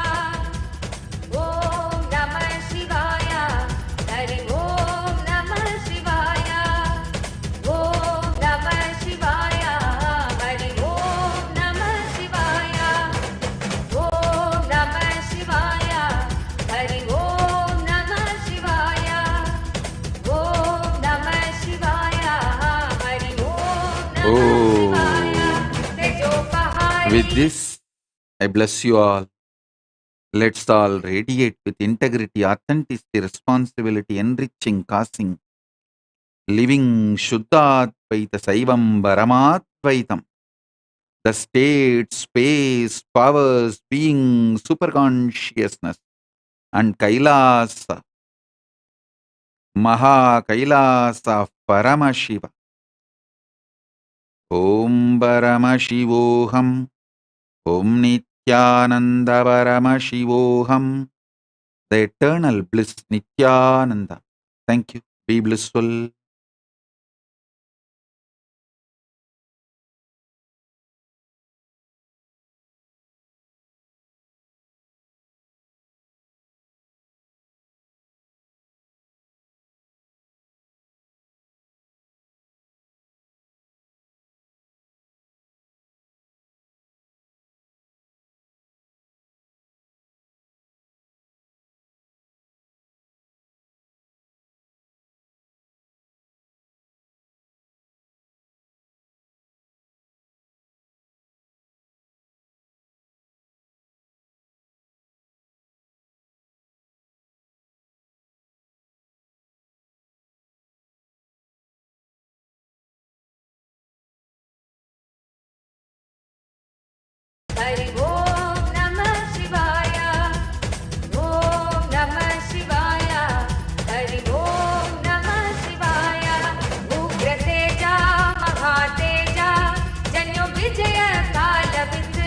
P: ॐ नमः शिवाय हरि ॐ नमः शिवाय ॐ नमः शिवाय हरि ॐ नमः शिवाय ॐ नमः शिवाय हरि ॐ नमः शिवाय ॐ नमः शिवाय हरि ॐ नमः शिवाय
A: With this, I bless you all. Let's all radiate with integrity, authenticity, responsibility, enriching, causing, living Shuddhadvaita Saivam Paramadvaitam. The state, space, powers, being, superconsciousness, and Kailasa, Maha Kailasa of Paramashiva. Om Paramashivoham, Om Nityananda Paramashivoham, the eternal bliss Nityananda. Thank you. Be blissful.
P: Hari ॐ नमः शिवाय ॐ नमः शिवाय हरि ॐ नमः शिवाय उग्रतेजा महातेजा जन्यो विजय कालवित्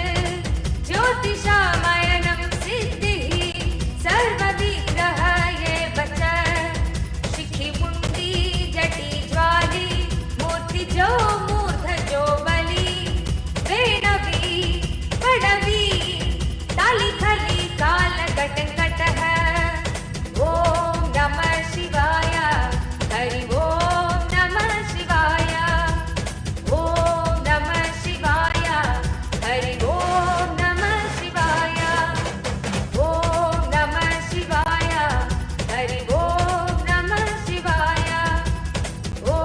P: ज्योतिषामयनं सिद्धिः सर्वविग्रह एव च शिखिमुण्डी जटी ज्वाली मूर्तिजो मूर्धजो बली वेणवी पडवी ताली थली काल कटकटः ॐ नमः शिवाय हरि ॐ नमः शिवाय ॐ नमः शिवाय हरि ॐ नमः शिवाय ॐ नमः शिवाय हरि ॐ नमः शिवाय ॐ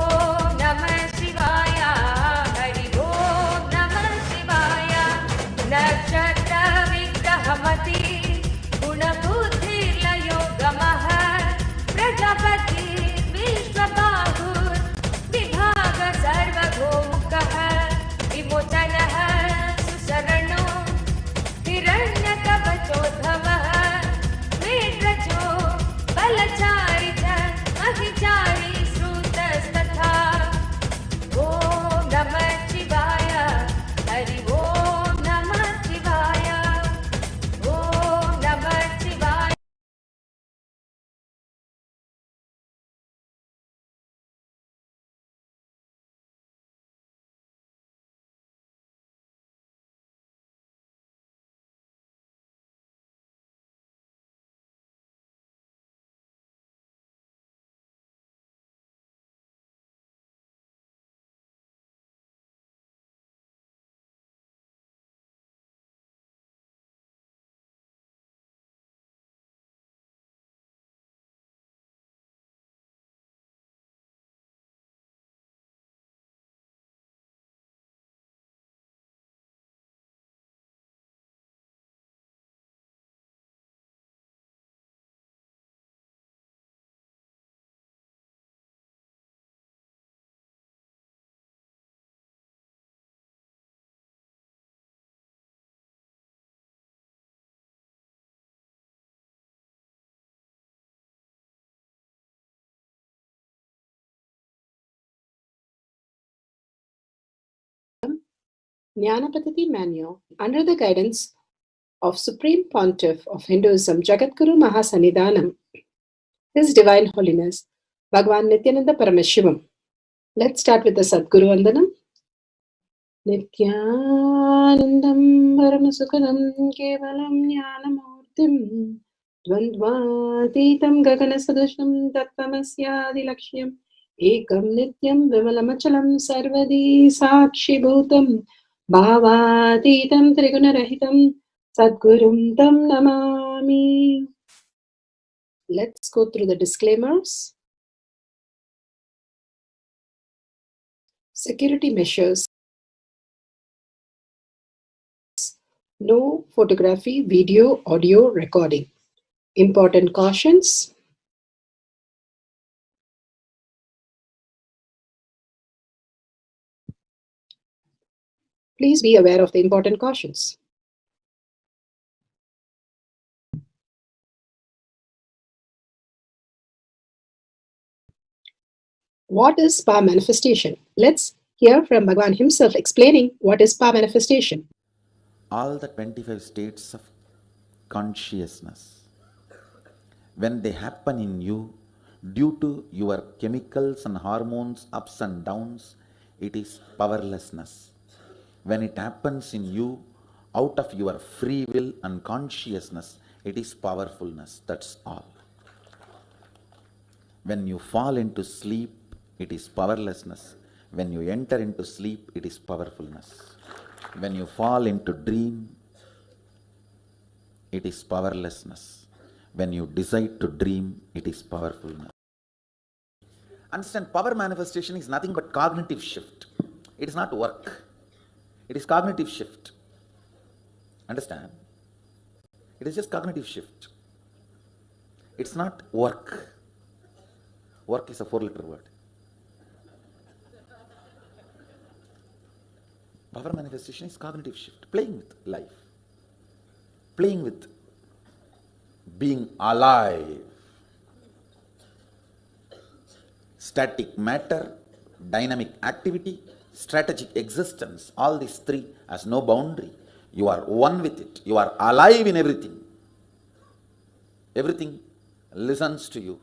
P: नमः शिवाय हरि ॐ नमः शिवाय नक्षत्र विग्रहमति गुणबुद्धिर्लयो गमः प्रजापति विश्वबाहुर् विभाग सर्वभौमुखः विमोचनः सुशरणो हिरण्यकवचोद्भवः मेढ्रजो बलचारि च अभिचारी श्रुतस्तथा ॐ नमः शिवाय हरि ॐ नमः शिवाय ॐ नमः शिवाय
Q: Jnanapatiti Manual under the guidance of Supreme Pontiff of Hinduism, Jagadguru Mahasannidhanam, His Divine Holiness, Bhagavan Nityananda Paramashivam. Let's start with the Sadguru Vandanam. Nityanandam परमसुखदं केवलं ज्ञानमूर्तिम् द्वन्द्वातीतं गगनसदृशं तत्त्वमस्यादिलक्ष्यम् एकं नित्यं विमलमचलं सर्वदी साक्षिभूतं भावातीतं त्रिगुणरहितं सद्गुरुं तं Namami. Let's go through the disclaimers. Security measures. No photography, video, audio recording. Important cautions. Please be aware of the important cautions. What is power manifestation? Let's hear from Bhagavan himself explaining what is power manifestation.
A: All the 25 states of consciousness, when they happen in you, due to your chemicals and hormones ups and downs, it is powerlessness. When it happens in you, out of your free will and consciousness, it is powerfulness. That's all. When you fall into sleep, it is powerlessness. When you enter into sleep, it is powerfulness. When you fall into dream, it is powerlessness. When you decide to dream, it is powerfulness. Understand, power manifestation is nothing but cognitive shift. It is not work. It is cognitive shift. Understand? It is just cognitive shift. It's not work. Work is a 4-letter word. Power manifestation is cognitive shift, playing with life, playing with being alive. Static matter, dynamic activity, strategic existence, all these three has no boundary. You are one with it. You are alive in everything. Everything listens to you.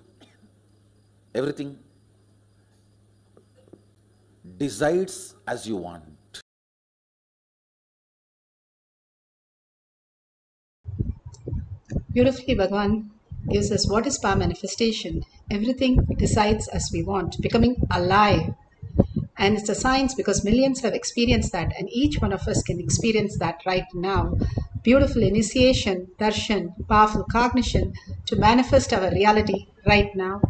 A: Everything decides as you want.
Q: Beautifully, Bhagavan gives us what is power manifestation. Everything decides as we want, becoming alive. And it's a science because millions have experienced that, and each one of us can experience that right now. Beautiful initiation, darshan, powerful cognition to manifest our reality right now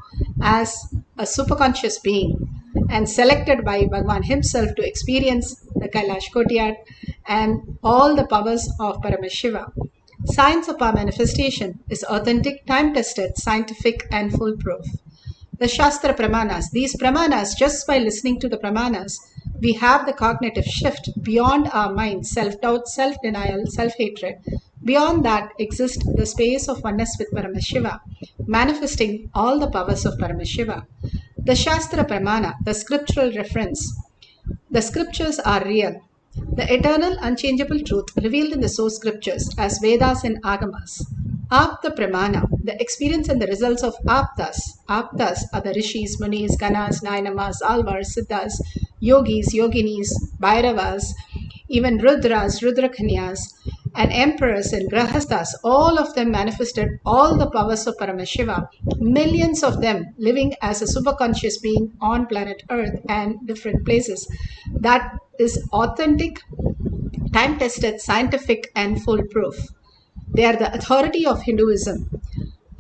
Q: as a superconscious being, and selected by Bhagavan himself to experience the Kailash Courtyard and all the powers of Paramashiva. Science of power manifestation is authentic, time-tested, scientific, and foolproof. The Shastra Pramanas, these Pramanas, just by listening to the Pramanas, we have the cognitive shift beyond our mind, self-doubt, self-denial, self-hatred. Beyond that exists the space of oneness with Paramashiva, manifesting all the powers of Paramashiva. The Shastra Pramana, the scriptural reference, the scriptures are real. The eternal, unchangeable truth revealed in the source scriptures as Vedas and Agamas. Apta Pramana, the experience and the results of Aptas. Aptas are the Rishis, Munis, Ganas, Nainamas, Alvars, Siddhas, Yogis, Yoginis, Bhairavas, even Rudras, Rudrakanyas, and emperors and grahasthas, all of them manifested all the powers of Paramashiva, millions of them living as a superconscious being on planet Earth and different places. That is authentic, time-tested, scientific, and foolproof. They are the authority of Hinduism.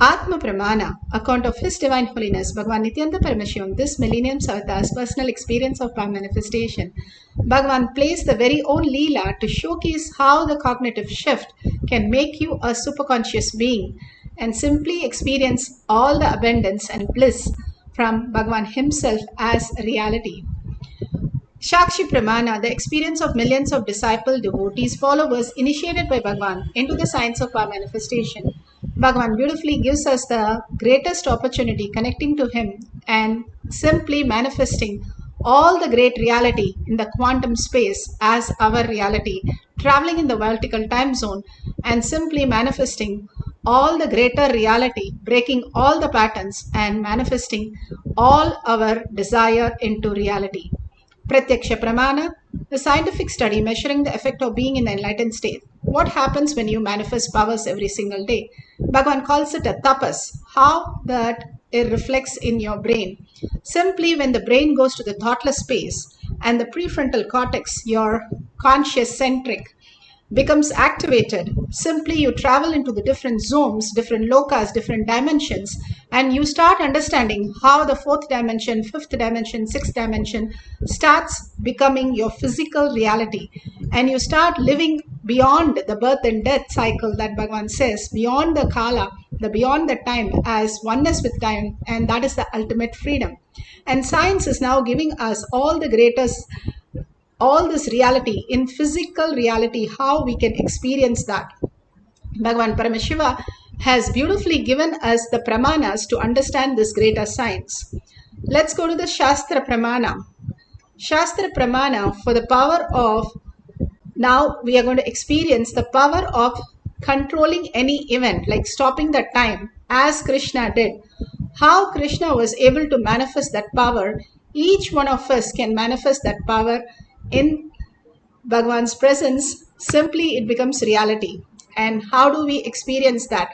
Q: Atma Pramana, account of His Divine Holiness Bhagavan Nityananda Paramashivam, this millennium's avatar's personal experience of power manifestation. Bhagavan plays the very own Leela to showcase how the cognitive shift can make you a superconscious being and simply experience all the abundance and bliss from Bhagavan himself as reality. Shakshi Pramana, the experience of millions of disciple, devotees, followers initiated by Bhagavan into the science of power manifestation. Bhagavan beautifully gives us the greatest opportunity connecting to him and simply manifesting all the great reality in the quantum space as our reality, traveling in the vertical time zone and simply manifesting all the greater reality, breaking all the patterns and manifesting all our desire into reality. Pratyaksha Pramana, the scientific study measuring the effect of being in the enlightened state. what happens when you manifest powers every single day? Bhagavan calls it a tapas. How that it reflects in your brain. Simply when the brain goes to the thoughtless space and the prefrontal cortex, your conscious centric, becomes activated. Simply you travel into the different zones, different lokas, different dimensions, and you start understanding how the fourth dimension, fifth dimension, sixth dimension starts becoming your physical reality. And you start living beyond the birth and death cycle that Bhagavan says, beyond the kala, the beyond the time, as oneness with time, and that is the ultimate freedom. And science is now giving us all the greatest, all this reality in physical reality, how we can experience that. Bhagavan Paramashiva has beautifully given us the pramanas to understand this greater science. Let's go to the Shastra Pramana. Shastra Pramana for the power of, now we are going to experience the power of controlling any event, like stopping the time, as Krishna did. How Krishna was able to manifest that power, each one of us can manifest that power in Bhagavan's presence. Simply it becomes reality. And how do we experience that?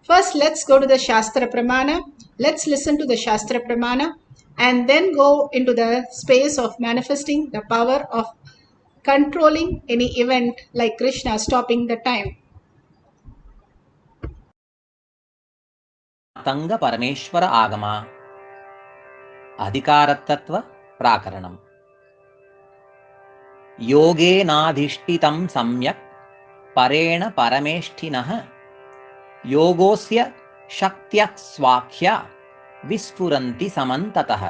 Q: First, let's go to the Shastra Pramana. Let's listen to the Shastra Pramana and then go into the space of manifesting the power of controlling any event like Krishna stopping the time.
H: तंग परमेश्वर आगमा अधिकारतत्व प्राकरणम योगेनाधिष्ठितं सम्यक् परेण परमेष्ठिनः योगोस्य शक्त्यः स्वाख्या विस्फुरन्ति समन्ततः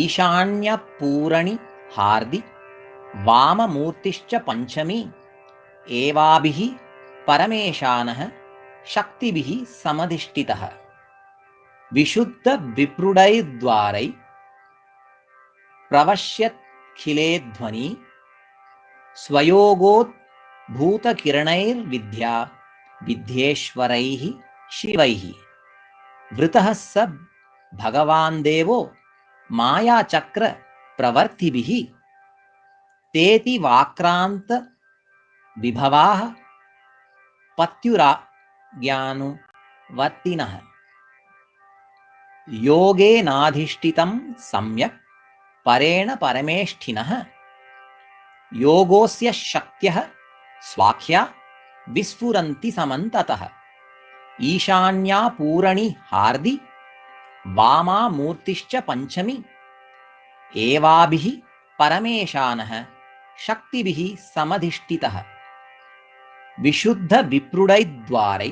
H: ईशान्यपूरणि हार्दि वाममूर्तिश्च पंचमी एवाभिः परमेशानः शक्तिभिः समधिष्ठितः विशुद्ध विप्रुडैर्द्वारै प्रवश्यत्खिले ध्वनि स्वयोगोद्भूतकिरणैर्विद्या विद्येश्वरैः शिवैः वृतः स भगवान् देवो मायाचक्र प्रवर्तिभिः तेति वाक्रांत विभवाः पत्युराज्ञानुवर्तिनः योगेनाधिष्ठितं सम्यक् परेण परमेष्ठिनः योगोस्य शक्त्यः स्वाख्या विस्फुरन्ति समन्ततः ईशान्यापूरणि हार्दि वामा मूर्तिश्च पंचमी एवाभिः परमेशानः शक्तिभिः समधिष्ठितः विशुद्ध विप्रुडैर्द्वारै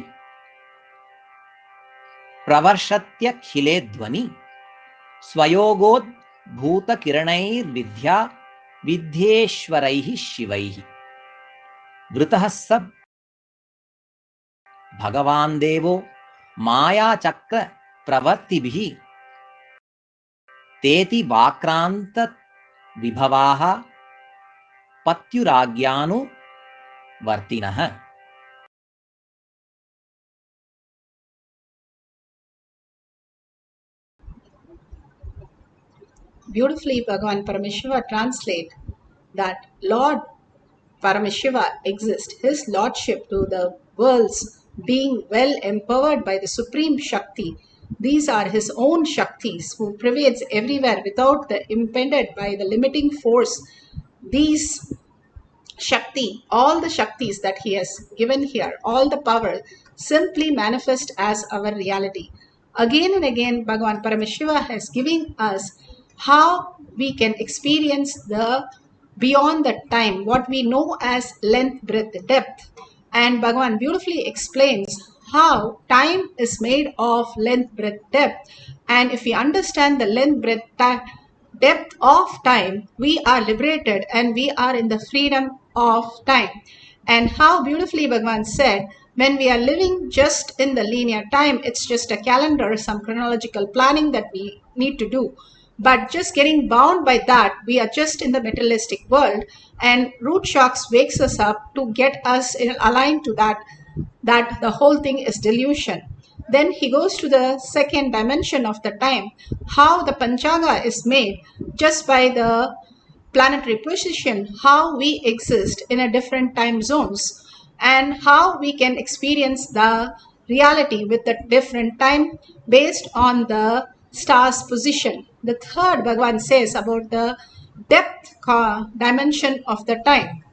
H: प्रवर्षत्यखिले ध्वनि स्वयोगोद्भूतकिरणैर्विद्या विद्येश्वरैः शिवैः वृतः स भगवान् देवो मायाचक्र प्रवर्तिभिः तेति वाक्रांत विभवाः पत्युराज्ञानुवर्तिनः.
Q: Beautifully, Bhagavan Paramashiva translate that Lord Paramashiva exists, his lordship to the worlds being well empowered by the Supreme Shakti. These are his own Shaktis who pervades everywhere without the impeded by the limiting force. These Shakti, all the Shaktis that he has given here, all the power simply manifest as our reality. Again and again, Bhagavan Paramashiva has given us how we can experience the beyond the time, what we know as length, breadth, depth. And Bhagavan beautifully explains how time is made of length, breadth, depth. And if we understand the length, breadth, depth of time, we are liberated and we are in the freedom of time. And how beautifully Bhagavan said, when we are living just in the linear time, it's just a calendar, some chronological planning that we need to do. But just getting bound by that, we are just in the materialistic world, and root shocks wakes us up to get us aligned to that the whole thing is delusion. Then he goes to the second dimension of the time, how the Panchaga is made just by the planetary position, how we exist in a different time zones. and how we can experience the reality with a different time based on the star's position. The third, Bhagavan says about the depth dimension of the time.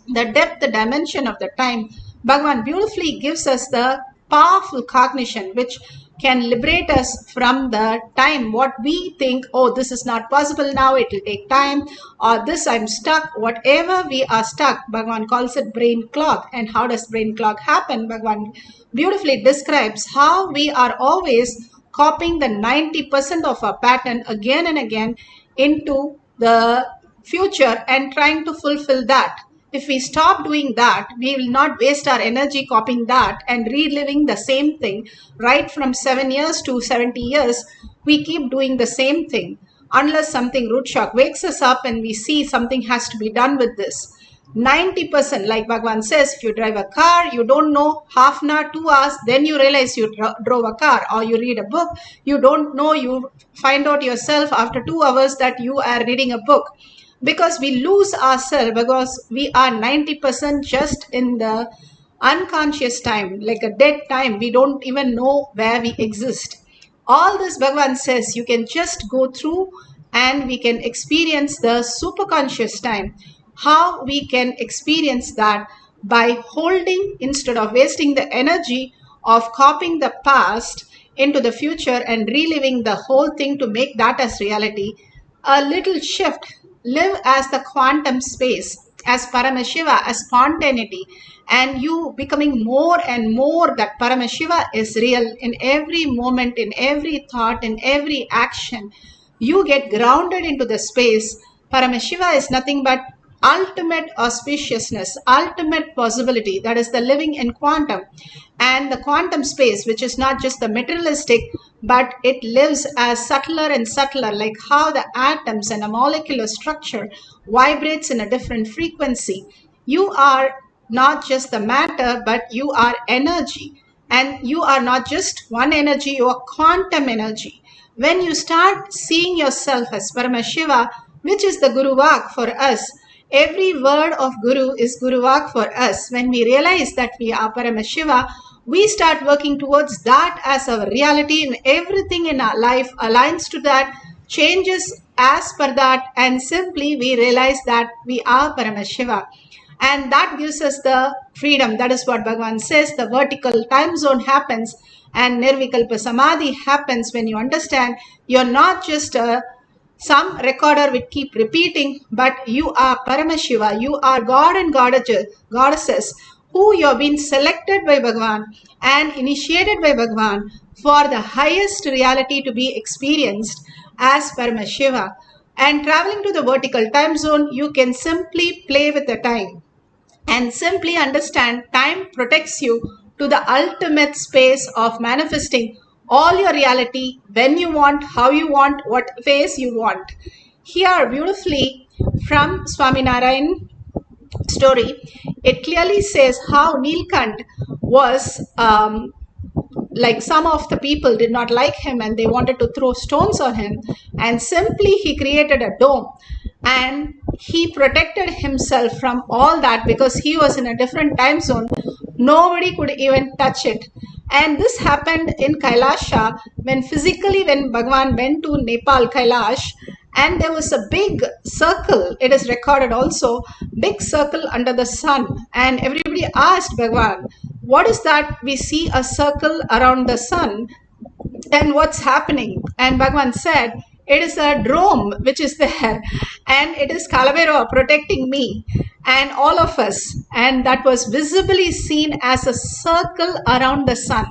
Q: The depth, the dimension of the time, Bhagavan beautifully gives us the powerful cognition which can liberate us from the time what we think, oh, this is not possible now, it will take time, or this I'm stuck. Whatever we are stuck, Bhagavan calls it brain clog. And how does brain clog happen? Bhagavan beautifully describes how we are always copying the 90% of our pattern again and again into the future and trying to fulfill that. If we stop doing that, we will not waste our energy copying that and reliving the same thing right from 7 years to 70 years. We keep doing the same thing unless something root shock wakes us up and we see something has to be done with this. 90%, like Bhagavan says, if you drive a car, you don't know half an hour, 2 hours, then you realize you drove a car. Or you read a book, you don't know, you find out yourself after 2 hours that you are reading a book. Because we lose ourselves, because we are 90% just in the unconscious time, like a dead time. We don't even know where we exist. All this Bhagavan says you can just go through and we can experience the superconscious time. How we can experience that by holding, instead of wasting the energy of copying the past into the future and reliving the whole thing to make that as reality, a little shift. Live as the quantum space, as Paramashiva, as spontaneity, and you becoming more and more that Paramashiva is real in every moment, in every thought, in every action. You get grounded into the space. Paramashiva is nothing but ultimate auspiciousness, ultimate possibility, that is the living in quantum. And the quantum space, which is not just the materialistic, but it lives as subtler and subtler, like how the atoms and a molecular structure vibrates in a different frequency. You are not just the matter, but you are energy. And you are not just one energy, you are quantum energy. When you start seeing yourself as Paramashiva, which is the Guru Vak for us, every word of Guru is Guru Vak for us. When we realize that we are Paramashiva, we start working towards that as our reality, and everything in our life aligns to that, changes as per that, and simply we realize that we are Paramashiva. And that gives us the freedom. That is what Bhagavan says. The vertical time zone happens and Nirvikalpa Samadhi happens when you understand you're not just some recorder will keep repeating, but you are Paramashiva, you are God and goddesses who you have been selected by Bhagavan and initiated by Bhagavan for the highest reality to be experienced as Paramashiva. And traveling to the vertical time zone, you can simply play with the time and simply understand time protects you to the ultimate space of manifesting all your reality when you want, how you want, what phase you want. Here beautifully from Swaminarayan story, it clearly says how Nilkant was like some of the people did not like him and they wanted to throw stones on him, and simply he created a dome and he protected himself from all that because he was in a different time zone. Nobody could even touch it. And this happened in Kailasa when Bhagavan went to Nepal, Kailash, and there was a big circle. It is recorded also, big circle under the sun. And everybody asked Bhagavan, what is that? We see a circle around the sun and what's happening? And Bhagavan said, it is a drome which is there and it is Kalavero protecting me and all of us. And that was visibly seen as a circle around the sun.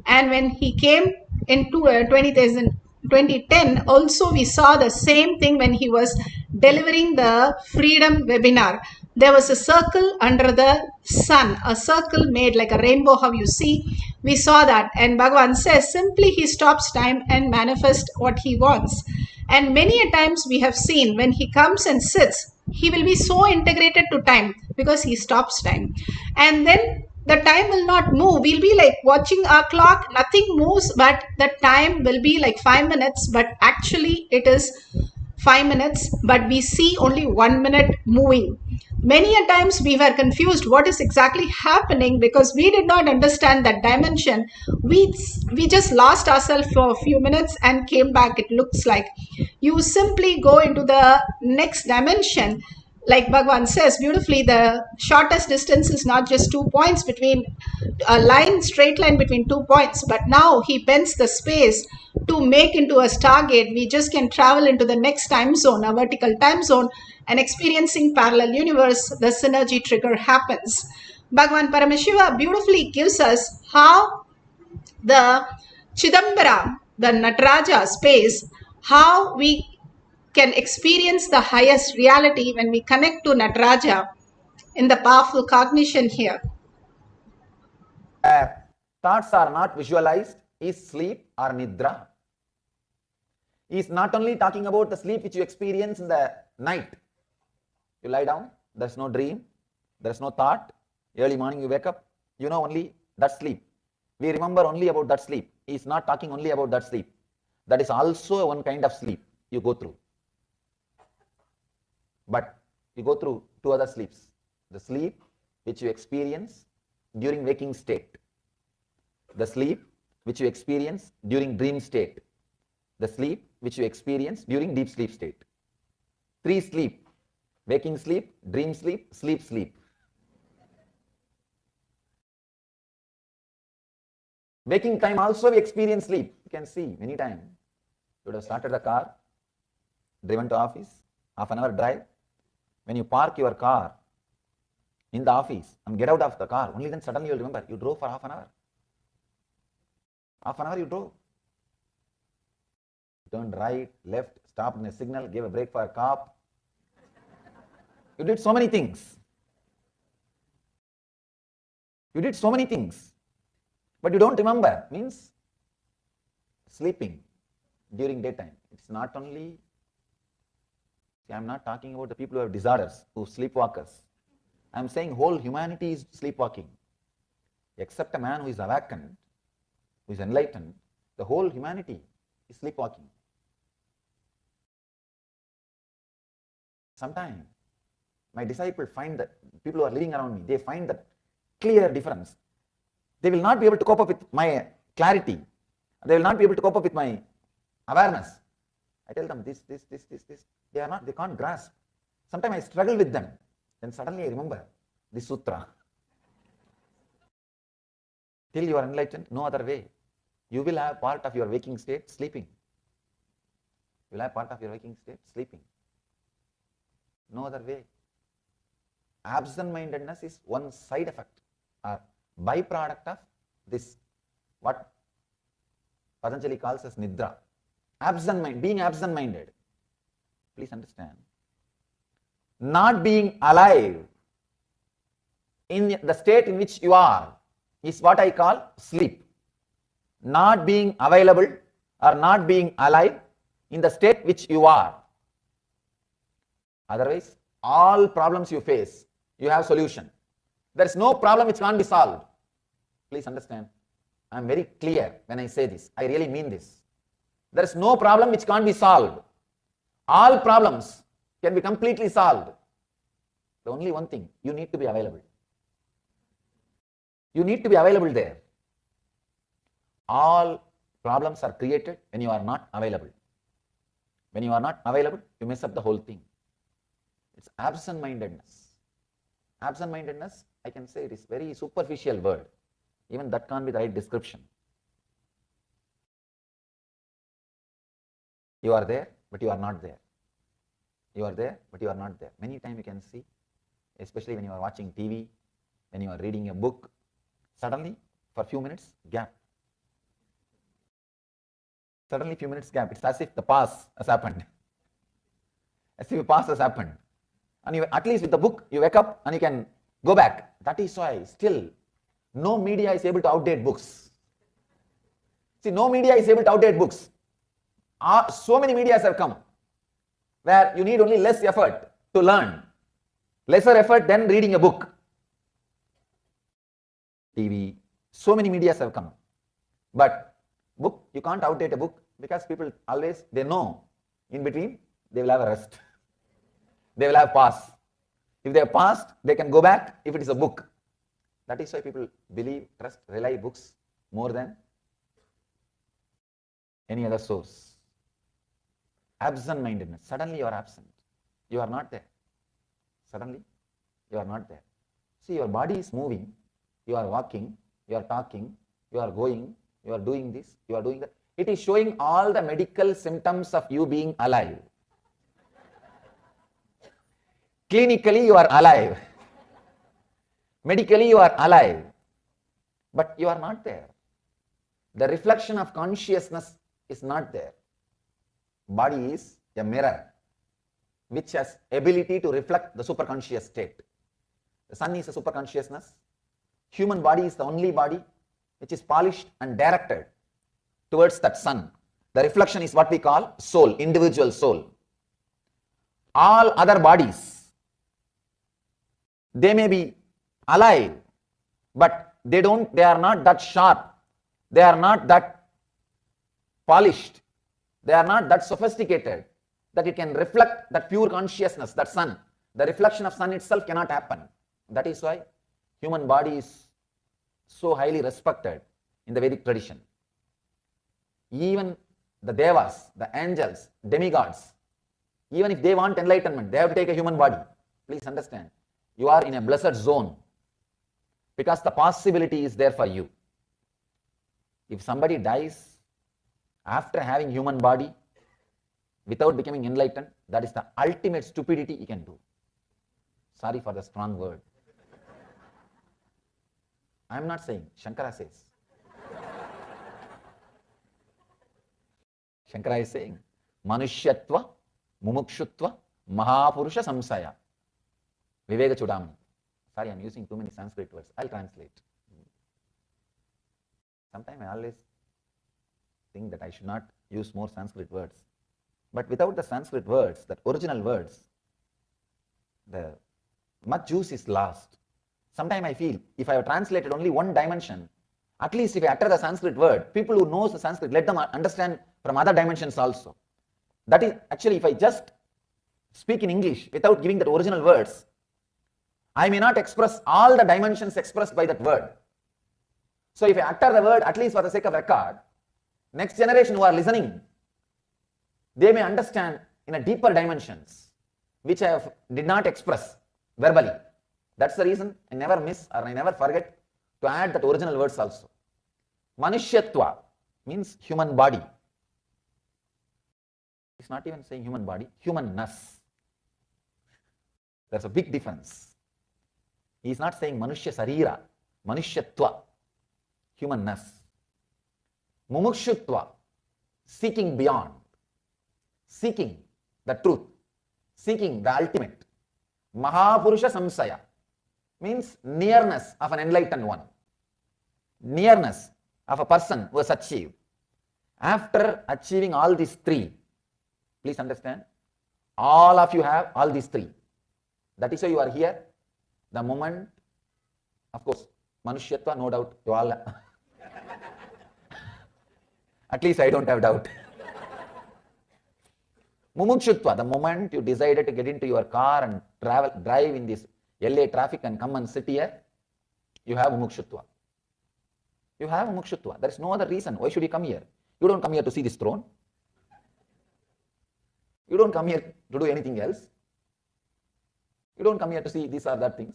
Q: And when he came into 2010, also we saw the same thing when he was delivering the freedom webinar. There was a circle under the sun, a circle made like a rainbow, how you see. We saw that. And Bhagavan says, simply he stops time and manifests what he wants. And many a times we have seen when he comes and sits, he will be so integrated to time because he stops time. And then the time will not move. We'll be like watching our clock, nothing moves, but the time will be like 5 minutes, but actually it is 5 minutes, but we see only 1 minute moving. Many a times we were confused what is exactly happening because we did not understand that dimension. We just lost ourselves for a few minutes and came back. It looks like you simply go into the next dimension. Like Bhagavan says beautifully, the shortest distance is not just 2 points between a line, straight line between 2 points, but now he bends the space to make into a stargate. We just can travel into the next time zone, a vertical time zone, and experiencing parallel universe. The synergy trigger happens. Bhagavan Paramashivam beautifully gives us how the Chidambara, the Nataraja space, how we can experience the highest reality when we connect to Nataraja in the powerful cognition here.
A: Thoughts are not visualized is sleep or nidra. He is not only talking about the sleep which you experience in the night. You lie down, there's no dream, there's no thought. Early morning you wake up, you know only that sleep. We remember only about that sleep. He is not talking only about that sleep. That is also one kind of sleep you go through. But you go through two other sleeps. The sleep which you experience during waking state. The sleep which you experience during dream state. The sleep which you experience during deep sleep state. 3 sleep. Waking sleep, dream sleep, sleep sleep. Waking time also we experience sleep. You can see many times. You would have started the car, driven to office, half an hour drive. When you park your car in the office and get out of the car, only then suddenly you will remember you drove for half an hour. Half an hour you drove. Turned right, left, stopped in a signal, gave a brake for a cop. You did so many things. You did so many things. But you don't remember. Means sleeping during daytime. It's not only, see, I'm not talking about the people who have disorders, who sleepwalkers. I'm saying whole humanity is sleepwalking. Except a man who is awakened, who is enlightened, the whole humanity is sleepwalking. Sometimes my disciples find that people who are living around me, they find that clear difference. They will not be able to cope up with my clarity. They will not be able to cope up with my awareness. I tell them this. They can't grasp. Sometimes I struggle with them. Then suddenly I remember this sutra. Till you are enlightened, no other way. You will have part of your waking state sleeping. You will have part of your waking state sleeping. No other way. Absent-mindedness is one side effect or byproduct of this, what Patanjali calls as nidra. Being absent-minded. Please understand. Not being alive in the state in which you are is what I call sleep. Not being available or not being alive in the state which you are. Otherwise, all problems you face, you have solution. There is no problem which can't be solved. Please understand. I am very clear when I say this. I really mean this. There is no problem which can't be solved. All problems can be completely solved. The only one thing, you need to be available. You need to be available there. All problems are created when you are not available. When you are not available, you mess up the whole thing. It's absent-mindedness. Absent-mindedness, I can say it is very superficial word. Even that can't be the right description. You are there, but you are not there. You are there, but you are not there. Many times you can see, especially when you are watching TV, when you are reading a book, suddenly for a few minutes, gap. Suddenly few minutes gap. It's as if the pause has happened. As if a pause has happened. And you, at least with the book, you wake up and you can go back. That is why still no media is able to outdate books. See, no media is able to outdate books. So many medias have come where you need only less effort to learn. Lesser effort than reading a book. TV, so many medias have come. But book, you can't outdate a book because people always, they know in between, they will have a rest. They will have pause. If they have passed, they can go back if it is a book. That is why people believe, trust, rely books more than any other source. Absent-mindedness. Suddenly you are absent. You are not there. Suddenly you are not there. See, your body is moving. You are walking. You are talking. You are going. You are doing this. You are doing that. It is showing all the medical symptoms of you being alive. Clinically, you are alive. Medically, you are alive. But you are not there. The reflection of consciousness is not there. Body is a mirror which has ability to reflect the superconscious state. The sun is a superconsciousness. Human body is the only body which is polished and directed towards that sun. The reflection is what we call soul, individual soul. All other bodies, they may be alive, but they are not that sharp. They are not that polished. They are not that sophisticated that it can reflect that pure consciousness, that sun. The reflection of sun itself cannot happen. That is why human body is so highly respected in the Vedic tradition. Even the devas, the angels, demigods, even if they want enlightenment, they have to take a human body. Please understand, you are in a blessed zone because the possibility is there for you. If somebody dies after having human body without becoming enlightened, that is the ultimate stupidity he can do. Sorry for the strong word. I am not saying, Shankara says. Shankara is saying, Manushyatva, Mumukshutva, Mahapurusha Samsaya. Viveka Chudamani. Sorry, I am using too many Sanskrit words. I will translate. Sometimes I always think that I should not use more Sanskrit words. But without the Sanskrit words, the original words, the much juice is lost. Sometimes I feel if I have translated only one dimension, at least if I utter the Sanskrit word, people who knows the Sanskrit, let them understand from other dimensions also. That is actually, if I just speak in English without giving the original words, I may not express all the dimensions expressed by that word. So if I utter the word, at least for the sake of record, next generation who are listening, they may understand in a deeper dimensions, which I did not express verbally. That's the reason I never miss or I never forget to add that original words also. Manushyatva means human body. It's not even saying human body, humanness. There's a big difference. He's not saying Manushya Sarira, Manushyatva, humanness. Mumukshutva, seeking beyond, seeking the truth, seeking the ultimate. Mahapurusha Samsaya means nearness of an enlightened one, nearness of a person who has achieved. After achieving all these three, please understand, all of you have all these three. That is why you are here. The moment, of course, Manushyatva, no doubt, you all, at least I don't have doubt. Mumukshutva, the moment you decided to get into your car and drive in this LA traffic and come and sit here, you have Mumukshutva. You have Mumukshutva. There is no other reason. Why should you come here? You don't come here to see this throne. You don't come here to do anything else. You don't come here to see these or that things.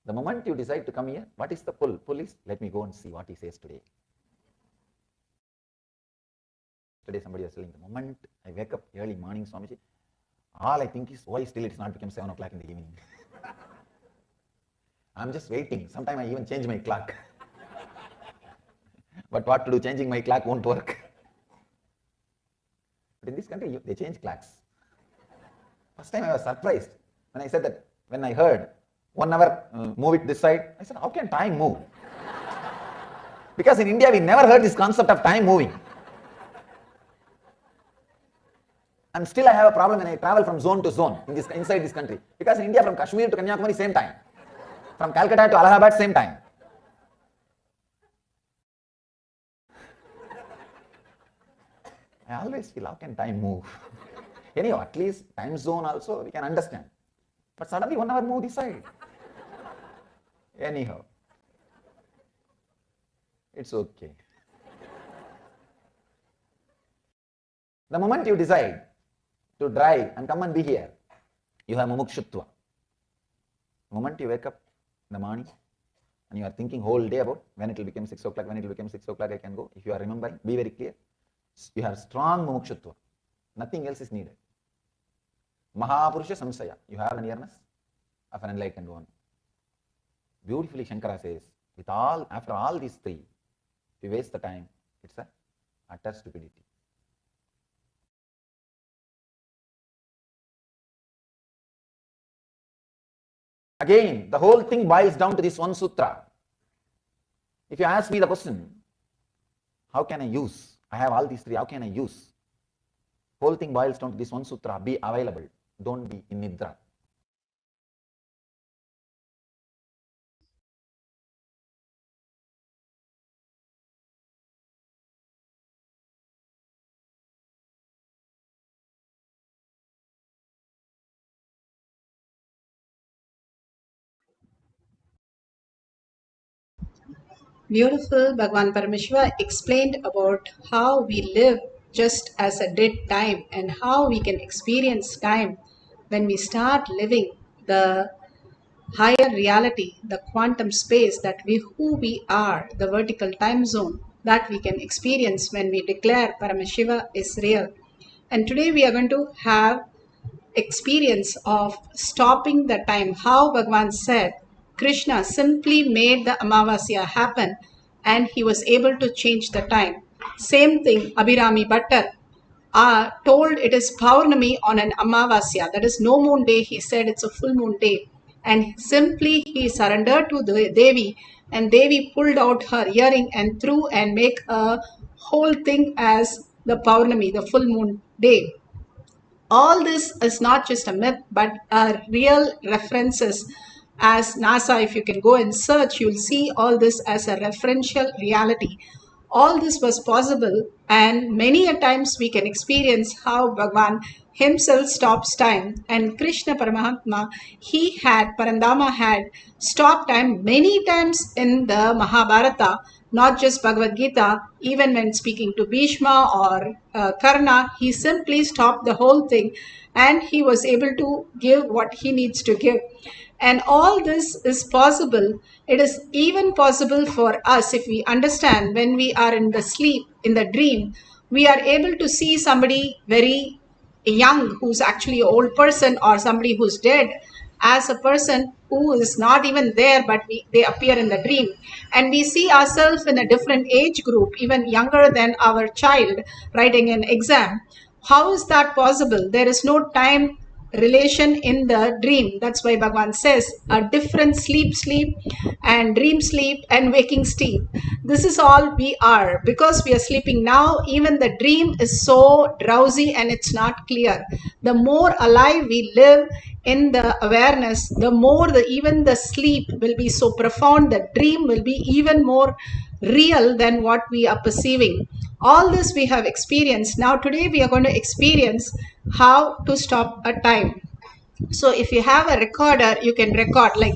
A: The moment you decide to come here, what is the pull? Pull is, let me go and see what he says today. Today somebody was telling, the moment I wake up early morning, Swamiji, all I think is, why still it's not become 7 o'clock in the evening? I'm just waiting. Sometimes I even change my clock. But what to do? Changing my clock won't work. But in this country, they change clocks. First time I was surprised when I said that, when I heard 1 hour move it this side, I said, how can time move? Because in India, we never heard this concept of time moving. And still I have a problem when I travel from zone to zone inside this country. Because in India, from Kashmir to Kanyakumari, same time. From Calcutta to Allahabad, same time. I always feel, how can time move? Anyhow, at least time zone also we can understand. But suddenly 1 hour move this side. Anyhow, it's okay. The moment you decide to drive and come and be here, you have mumukshutva. The moment you wake up in the morning and you are thinking whole day about when it will become 6 o'clock, when it will become 6 o'clock I can go. If you are remembering, be very clear. You have strong mumukshutva. Nothing else is needed. Mahapurusha samsaya. You have an awareness of an enlightened one. Beautifully Shankara says, after all these three, if you waste the time, it's a utter stupidity. Again, the whole thing boils down to this one sutra. If you ask me the question, how can I use? I have all these three, how can I use? Whole thing boils down to this one sutra, be available, don't be in nidra.
Q: Beautiful. Bhagavan Paramashivam explained about how we live just as a dead time and how we can experience time when we start living the higher reality, the quantum space that who we are, the vertical time zone that we can experience when we declare Paramashiva is real. And today we are going to have experience of stopping the time. How Bhagavan said, Krishna simply made the Amavasya happen and he was able to change the time. Same thing, Abhirami Bhattar told it is Paurnami on an Amavasya, that is no moon day. He said it's a full moon day. And simply he surrendered to the Devi and Devi pulled out her earring and threw and make a whole thing as the Paurnami, the full moon day. All this is not just a myth, but real references. As NASA, if you can go and search, you'll see all this as a referential reality. All this was possible, and many a times we can experience how Bhagavan himself stops time. And Krishna Paramahatma, Parandama had stopped time many times in the Mahabharata, not just Bhagavad Gita. Even when speaking to Bhishma or Karna, he simply stopped the whole thing and he was able to give what he needs to give. And all this is possible. It is even possible for us if we understand when we are in the sleep, in the dream, we are able to see somebody very young who's actually an old person or somebody who's dead as a person who is not even there, but they appear in the dream. And we see ourselves in a different age group, even younger than our child writing an exam. How is that possible? There is no time relation in the dream. That's why Bhagavan says a different sleep and dream sleep and waking sleep. This is all we are. Because we are sleeping now, even the dream is so drowsy and it's not clear. The more alive we live in the awareness, the more even the sleep will be so profound, the dream will be even more real than what we are perceiving. All this we have experienced. Now today we are going to experience how to stop a time. So if you have a recorder, you can record. Like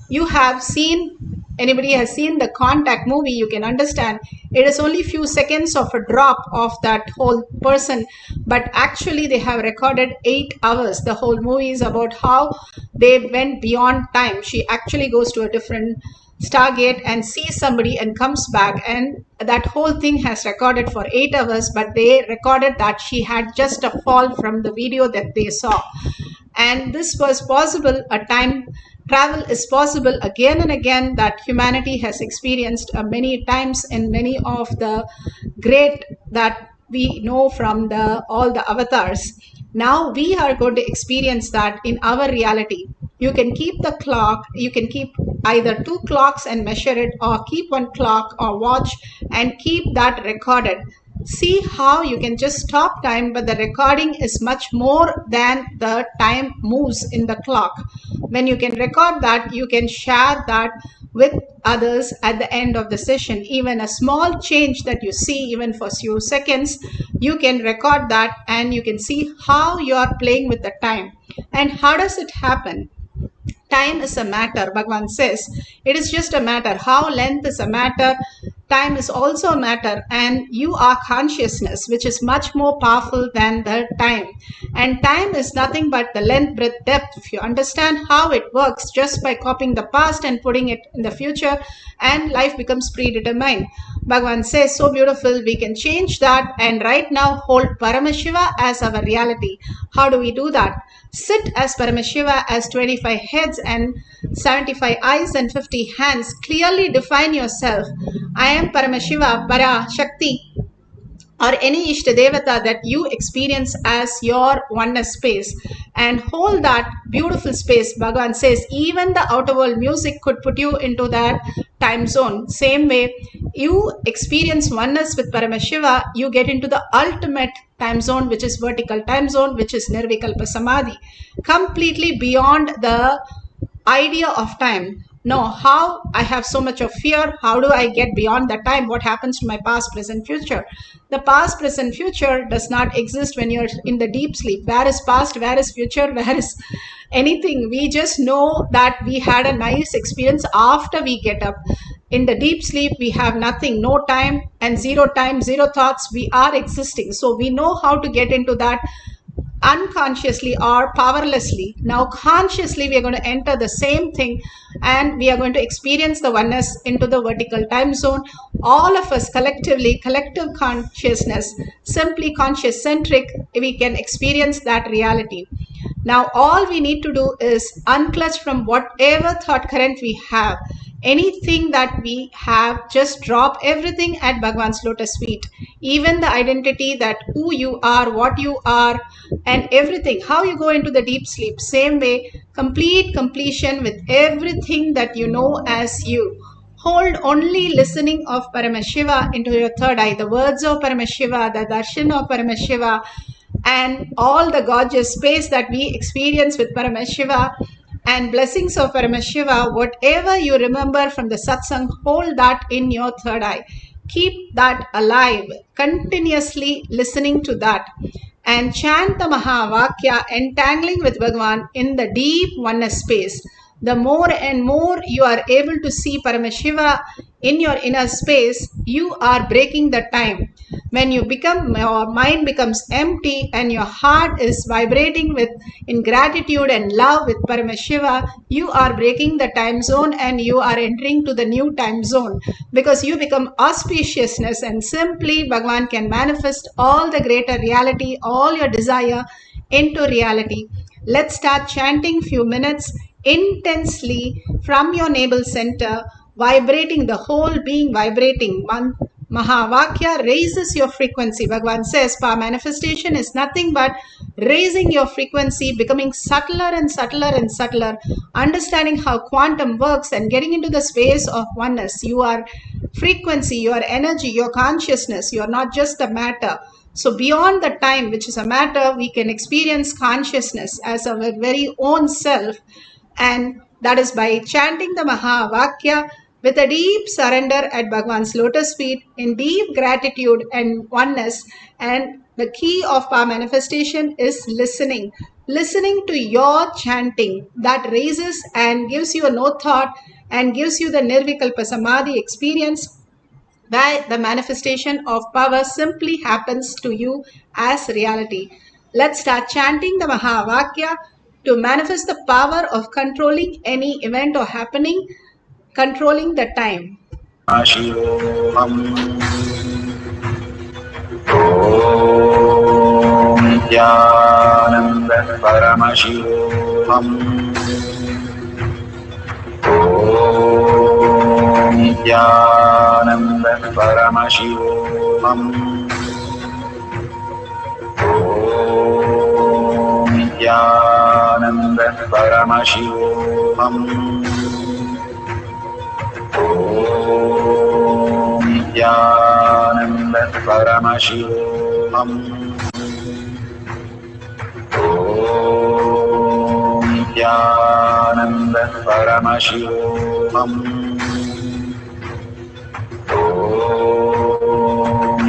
Q: you have seen, anybody has seen the Contact movie, you can understand it is only few seconds of a drop of that whole person, but actually they have recorded 8 hours. The whole movie is about how they went beyond time. She actually goes to a different Stargate and sees somebody and comes back, and that whole thing has recorded for 8 hours, but they recorded that she had just a fall from the video that they saw. And this was possible. A time travel is possible again and again, that humanity has experienced many times in many of the great that we know from all the avatars. Now we are going to experience that in our reality. You can keep the clock, you can keep either 2 clocks and measure it, or keep 1 clock or watch and keep that recorded. See how you can just stop time, but the recording is much more than the time moves in the clock. When you can record that, you can share that with others at the end of the session. Even a small change that you see, even for a few seconds, you can record that and you can see how you are playing with the time. And how does it happen? time is a matter. Bhagavan says it is just a matter. How length is a matter, time is also a matter, and you are consciousness, which is much more powerful than the time. And time is nothing but the length, breadth, depth. If you understand how it works just by copying the past and putting it in the future, and life becomes predetermined. Bhagavan says so beautiful, we can change that and right now hold Paramashiva as our reality. How do we do that? Sit as Paramashiva as 25 heads and 75 eyes and 50 hands. Clearly define yourself. I am Paramashiva, Para, Shakti, or any Ishtadevata that you experience as your oneness space, and hold that beautiful space. Bhagavan says even the outer world music could put you into that time zone. Same way you experience oneness with Paramashiva, you get into the ultimate time zone, which is vertical time zone, which is Nirvikalpa Samadhi, completely beyond the idea of time. No, how I have so much of fear, how do I get beyond that time? What happens to my past, present, future? The past, present, future does not exist when you're in the deep sleep. Where is past, where is future, where is anything? We just know that we had a nice experience after we get up. In the deep sleep, we have nothing, no time and zero time, zero thoughts. We are existing. So we know how to get into that unconsciously or powerlessly. Now consciously we are going to enter the same thing and we are going to experience the oneness into the vertical time zone. All of us collectively, collective consciousness, simply conscious centric, we can experience that reality. Now all we need to do is unclutch from whatever thought current we have. Anything that we have, just drop everything at Bhagavan's lotus feet. Even the identity that who you are, what you are, and everything, how you go into the deep sleep. Same way, complete completion with everything that you know as you. Hold only listening of Paramashiva into your third eye, the words of Paramashiva, the Darshan of Paramashiva, and all the gorgeous space that we experience with Paramashiva and blessings of Paramashiva. Whatever you remember from the satsang, hold that in your third eye. Keep that alive, continuously listening to that. And chant the Mahavakya, entangling with Bhagavan in the deep oneness space. The more and more you are able to see Paramashiva in your inner space, you are breaking the time. When you become, your mind becomes empty and your heart is vibrating with in gratitude and love with Paramashiva, you are breaking the time zone and you are entering to the new time zone, because you become auspiciousness and simply Bhagavan can manifest all the greater reality, all your desire into reality. Let's start chanting few minutes intensely from your navel center, vibrating, the whole being vibrating. Mahavakya raises your frequency. Bhagavan says power manifestation is nothing but raising your frequency, becoming subtler and subtler and subtler, understanding how quantum works and getting into the space of oneness. You are frequency, your energy, your consciousness. You are not just a matter. So beyond the time, which is a matter, we can experience consciousness as our very own self. And that is by chanting the Mahavakya with a deep surrender at Bhagavan's lotus feet, in deep gratitude and oneness. And the key of power manifestation is listening. Listening to your chanting that raises and gives you a no thought and gives you the Nirvikalpa Samadhi experience, where the manifestation of power simply happens to you as reality. Let's start chanting the Mahavakya to manifest the power of controlling any event or happening, controlling the time.
A: Nityananda Paramashivam. Nityananda Paramashivam. Nityananda Paramashivam. Nityananda Paramashivam. Nityananda Paramashivam.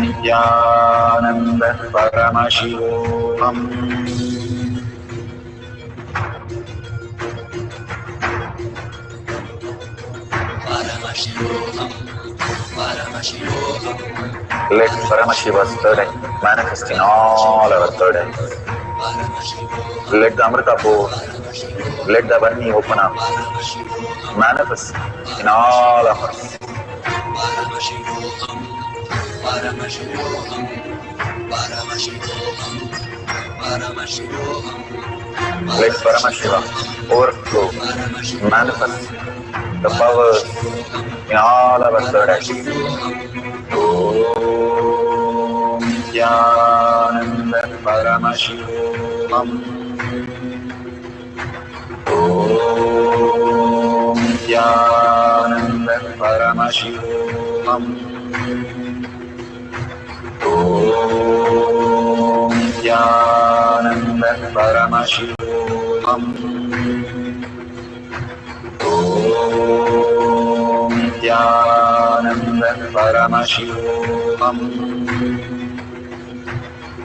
A: Nityananda Paramashivam. Let Paramashiva's third eye manifest in all our third eyes. Let the Amrita bowl, let the Vani open up, manifest in all of us. Let Paramashiva overflow, manifest the powers in all our third eyes. Om Jnananda Paramashivam. Om Jnananda Paramashivam. Om Jnananda Paramashivam. Om Jnananda Paramashivam.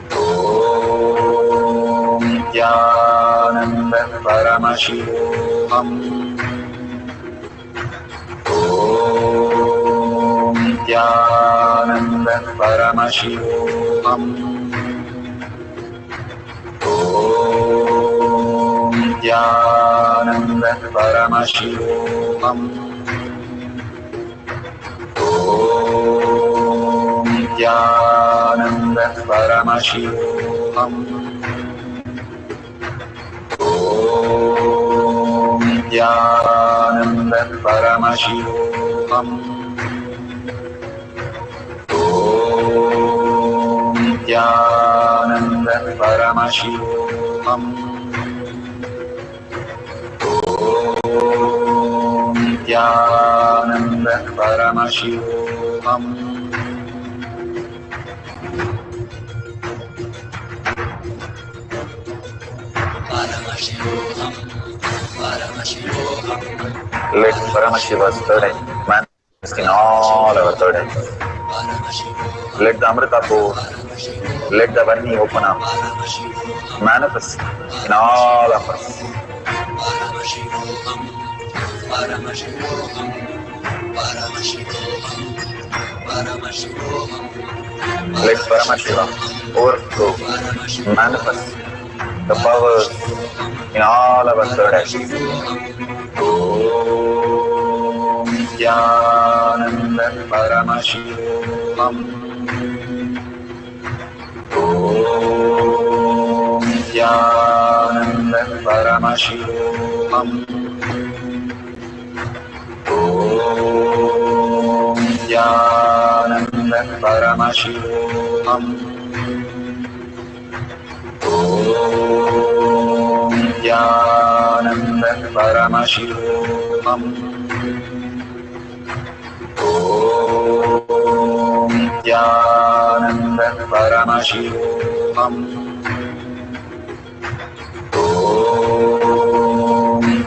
A: Om Jnananda Paramashivam. Om Jnananda Paramashivam. Om Jnananda Paramashivam. Om Jnananda Paramashivam. Om Jnananda Paramashivam. Om Jnananda Paramashivam. Om Jnananda Paramashivam. Let Paramashiva's third eye manifest in all our third eyes. Let the Amrita bowl, let the Vani open up, manifest in all of us. Let Paramashiva overflow, manifest the powers in all our third eyes. Om Jnananda Paramashivam. Om Jnananda Paramashivam. Om Jnananda Paramashivam. Om Jnananda Paramashivam. Om Jnananda Paramashivam. Om Jnananda Paramashivam. Om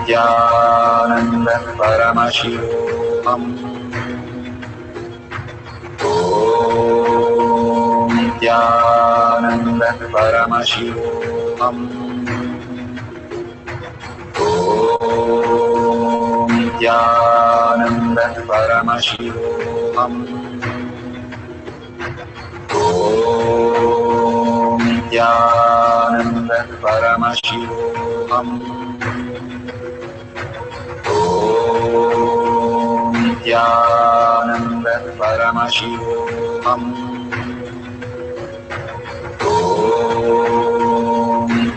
A: Jnananda Paramashivam. Om Jnananda Paramashivam. Om Jnananda Paramashivam. Om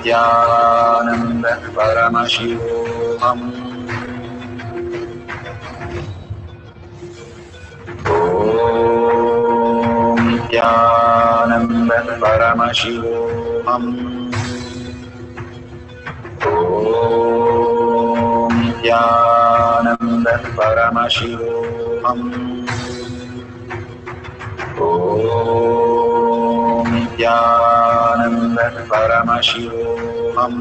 A: Jnananda Paramashivam. Om Jnananda Paramashivam. Om Jnananda Paramashivam. Om Jnananda Paramashivam. Om Jnananda Paramashivam.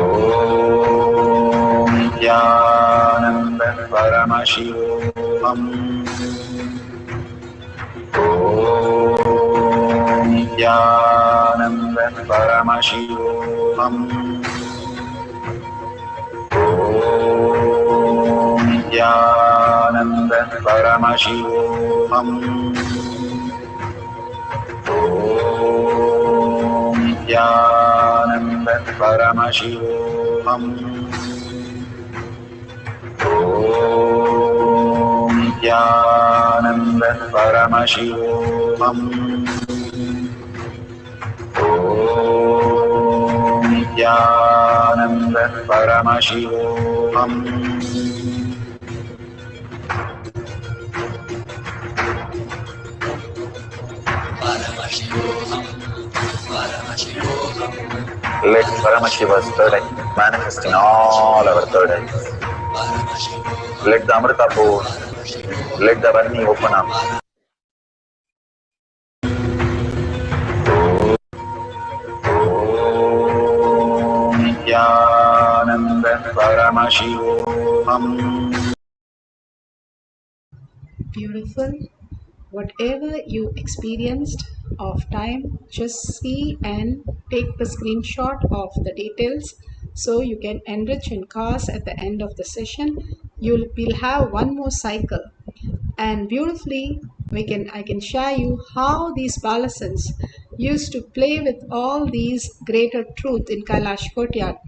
A: Om Jnananda Paramashivam. Om Jnananda Paramashivam. Om Jnananda Paramashivam. Om Nityananda Paramashivam. Om Nityananda Paramashivam. Om Nityananda Paramashivam. Let Paramashiva's third eye manifest in all our third eyes. Let the Amrita pour. Let the Varni open up. Om Nityananda Paramashivam.
Q: Beautiful. Whatever you experienced of time, just see and take the screenshot of the details so you can enrich in cause at the end of the session. We'll have one more cycle, and beautifully I can share you how these balasans used to play with all these greater truth in Kailash Courtyard.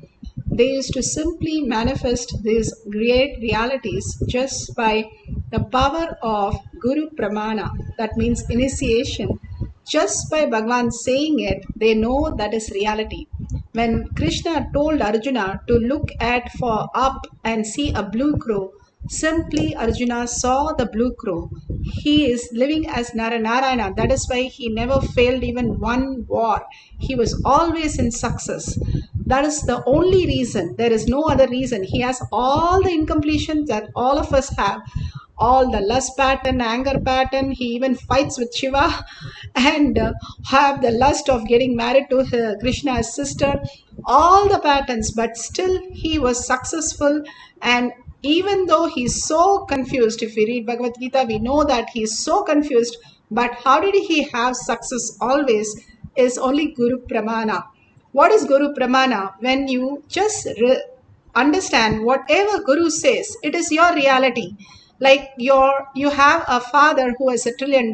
Q: They used to simply manifest these great realities just by the power of Guru Pramana, that means initiation. Just by Bhagavan saying it, they know that is reality. When Krishna told Arjuna to look for up and see a blue crow, simply Arjuna saw the blue crow. He is living as Narayana. That is why he never failed even one war. He was always in success. That is the only reason. There is no other reason. He has all the incompletions that all of us have. All the lust pattern, anger pattern. He even fights with Shiva and have the lust of getting married to Krishna's sister. All the patterns, but still he was successful. And even though he's so confused, if we read Bhagavad Gita, we know that he's so confused. But how did he have success always? Is only Guru Pramana. What is Guru Pramana? When you just understand whatever Guru says, it is your reality. Like you have a father who has $1 trillion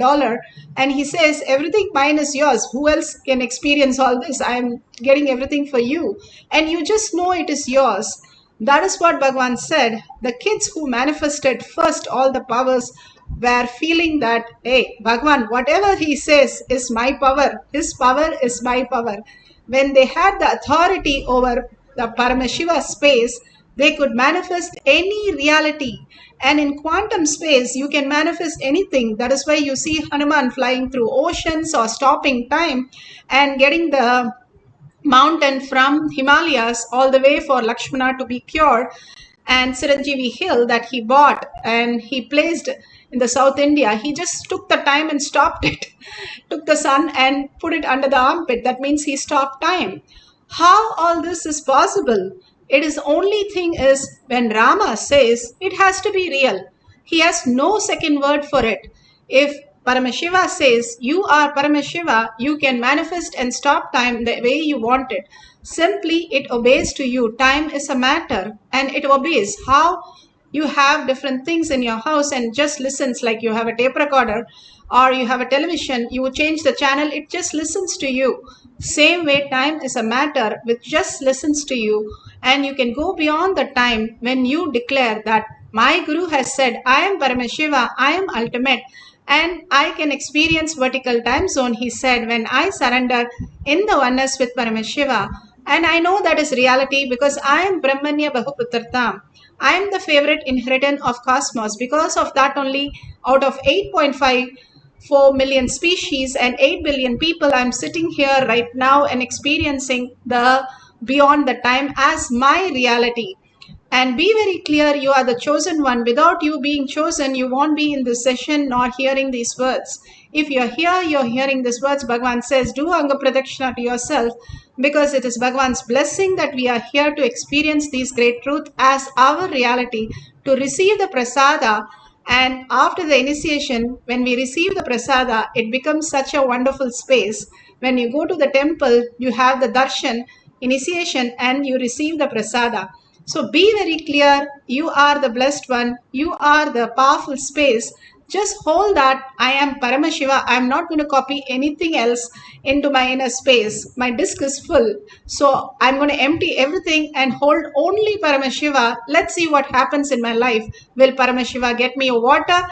Q: and he says, everything mine is yours. Who else can experience all this? I'm getting everything for you. And you just know it is yours. That is what Bhagavan said. The kids who manifested first all the powers were feeling that, hey, Bhagavan, whatever he says is my power. His power is my power. When they had the authority over the Paramashiva space, they could manifest any reality. And in quantum space, you can manifest anything. That is why you see Hanuman flying through oceans or stopping time and getting the mountain from Himalayas all the way for Lakshmana to be cured. And Chiranjeevi Hill that he bought and he placed in the South India, he just took the time and stopped it. Took the sun and put it under the armpit. That means he stopped time. How all this is possible? It is only thing is when Rama says it has to be real. He has no second word for it. If Paramashiva says you are Paramashiva, you can manifest and stop time the way you want it. Simply it obeys to you. Time is a matter and it obeys. How? You have different things in your house and just listens, like you have a tape recorder or you have a television, you change the channel, it just listens to you. Same way time is a matter which just listens to you, and you can go beyond the time when you declare that my Guru has said, I am Paramashiva, I am ultimate, and I can experience vertical time zone, he said, when I surrender in the oneness with Paramashiva. And I know that is reality because I am Brahmanya Bahuputrtam. I am the favorite inheritant of cosmos. Because of that only, out of 8.54 million species and 8 billion people, I'm sitting here right now and experiencing the beyond the time as my reality. And be very clear, you are the chosen one. Without you being chosen, you won't be in this session nor hearing these words. If you're here, you're hearing these words, Bhagavan says, do Anga Pradakshina to yourself, because it is Bhagavan's blessing that we are here to experience these great truths as our reality, to receive the prasada. And after the initiation, when we receive the prasada, it becomes such a wonderful space. When you go to the temple, you have the darshan, initiation, and you receive the prasada. So be very clear. You are the blessed one. You are the powerful space. Just hold that. I am Paramashiva. I'm not going to copy anything else into my inner space. My disk is full. So I'm going to empty everything and hold only Paramashiva. Let's see what happens in my life. Will Paramashiva get me water?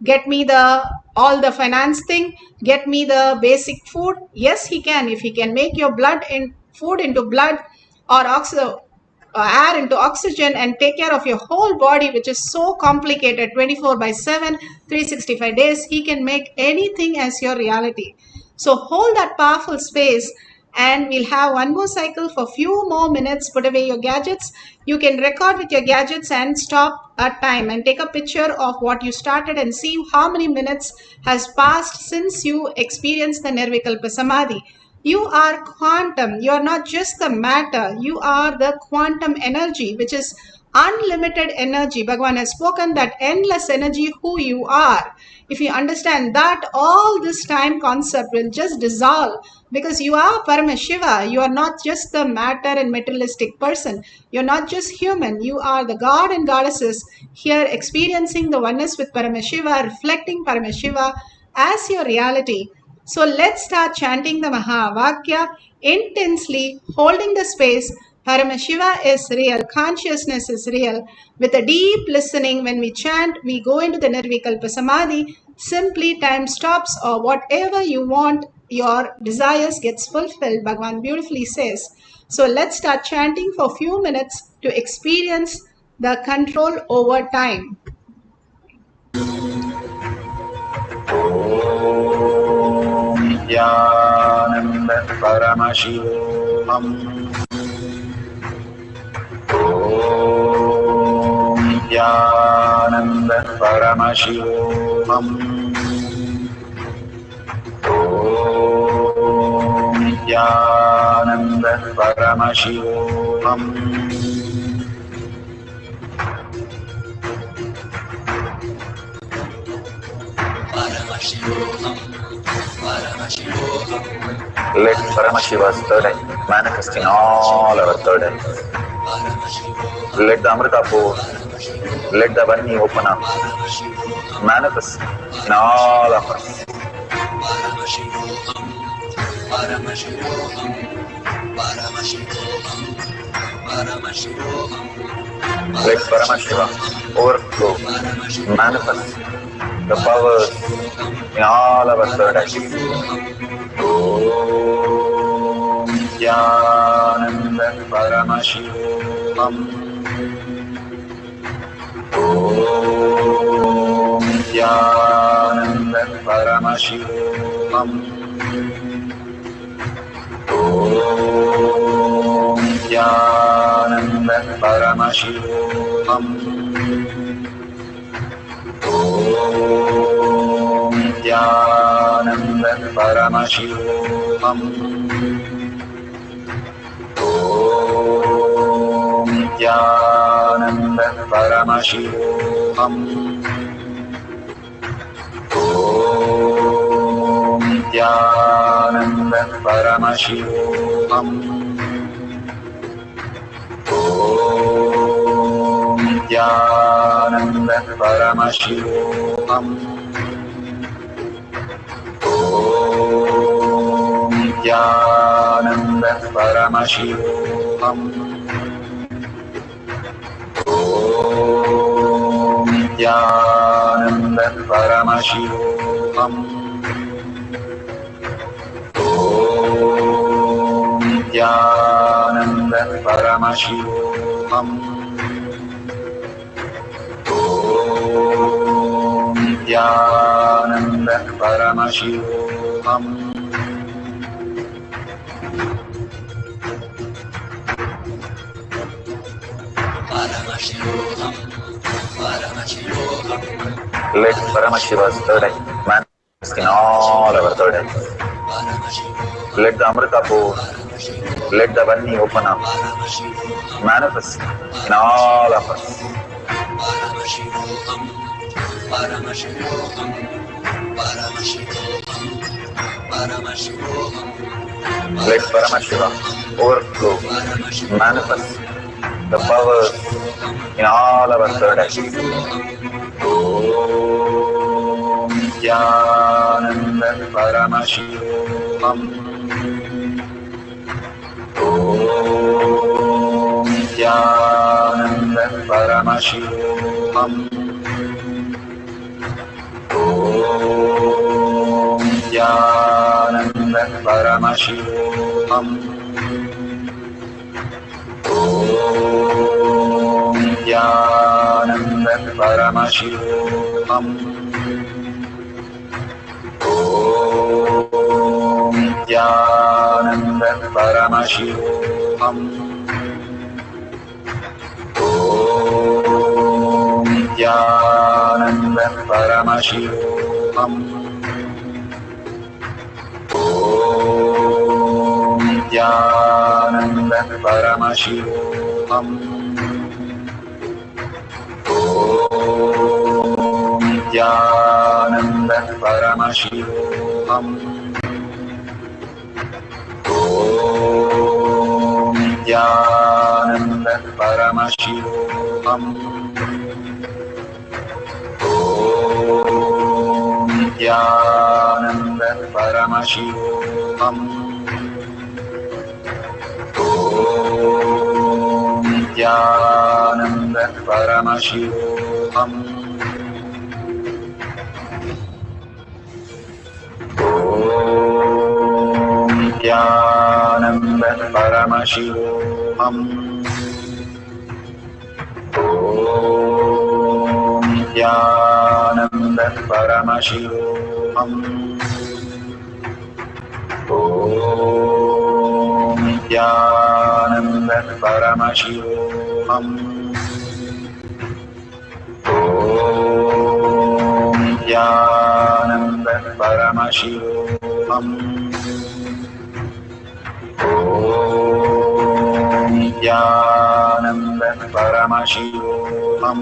Q: Get me the all the finance thing? Get me the basic food? Yes, he can. If he can make your blood and food into blood or air into oxygen and take care of your whole body, which is so complicated 24/7, 365 days, he can make anything as your reality. So hold that powerful space, and we'll have one more cycle for few more minutes. Put away your gadgets. You can record with your gadgets and stop at time and take a picture of what you started and see how many minutes has passed since you experienced the Nirvikalpa Samadhi. You are quantum. You are not just the matter. You are the quantum energy, which is unlimited energy. Bhagavan has spoken that endless energy who you are. If you understand that, all this time concept will just dissolve, because you are Paramashiva. You are not just the matter and materialistic person. You're not just human. You are the God and goddesses here experiencing the oneness with Paramashiva, reflecting Paramashiva as your reality. So let's start chanting the Mahavakya intensely, holding the space. Paramashiva is real, consciousness is real. With a deep listening, when we chant, we go into the Nirvikalpa Samadhi. Simply time stops, or whatever you want, your desires gets fulfilled, Bhagavan beautifully says. So let's start chanting for a few minutes to experience the control over time.
A: Nityananda Paramashivam. Om Nityananda Paramashivam. Om Nityananda Paramashivam. Let Paramashiva's third eye manifest in all our third eyes. Let the Amrita pour, let the Vani open up, manifest in all of us. Let Paramashiva overflow, manifest the powers in all our third eyes. Om Nityananda Paramashivam. Om Nityananda Paramashivam. Om Nityananda Paramashivam. Om Nityananda Paramashivam. Om Nityananda Paramashivam. Om Nityananda Paramashivam. Om Nityananda Paramashivam. Om Nityananda Paramashivam. Om Nityananda Paramashivam. Om Nityananda Paramashivam. Om Nityananda Paramashivam. Let Paramashiva's third eye manifest in all our third eyes. Let the Amrita pour, let the Vani open up, manifest in all of us. Let Paramashiva overflow, manifest the powers in all our third aspects. Om Jnananda Paramashivam. Om Jnananda Paramashivam. Om Jnananda Paramashivam. Om Jnananda Paramashivam. Om Jnananda Paramashivam. Om Jnananda Paramashivam. Om Jnananda Paramashivam. Om Jnananda Paramashivam. Om Jnananda Paramashivam. Om Jnananda Paramashivam. Om Jnananda Paramashivam. Om Jnananda Paramashivam. Om Jnananda Paramashivam. Om Jnananda Paramashivam. Om Jnananda Paramashivam. Om Jnananda Paramashivam. Om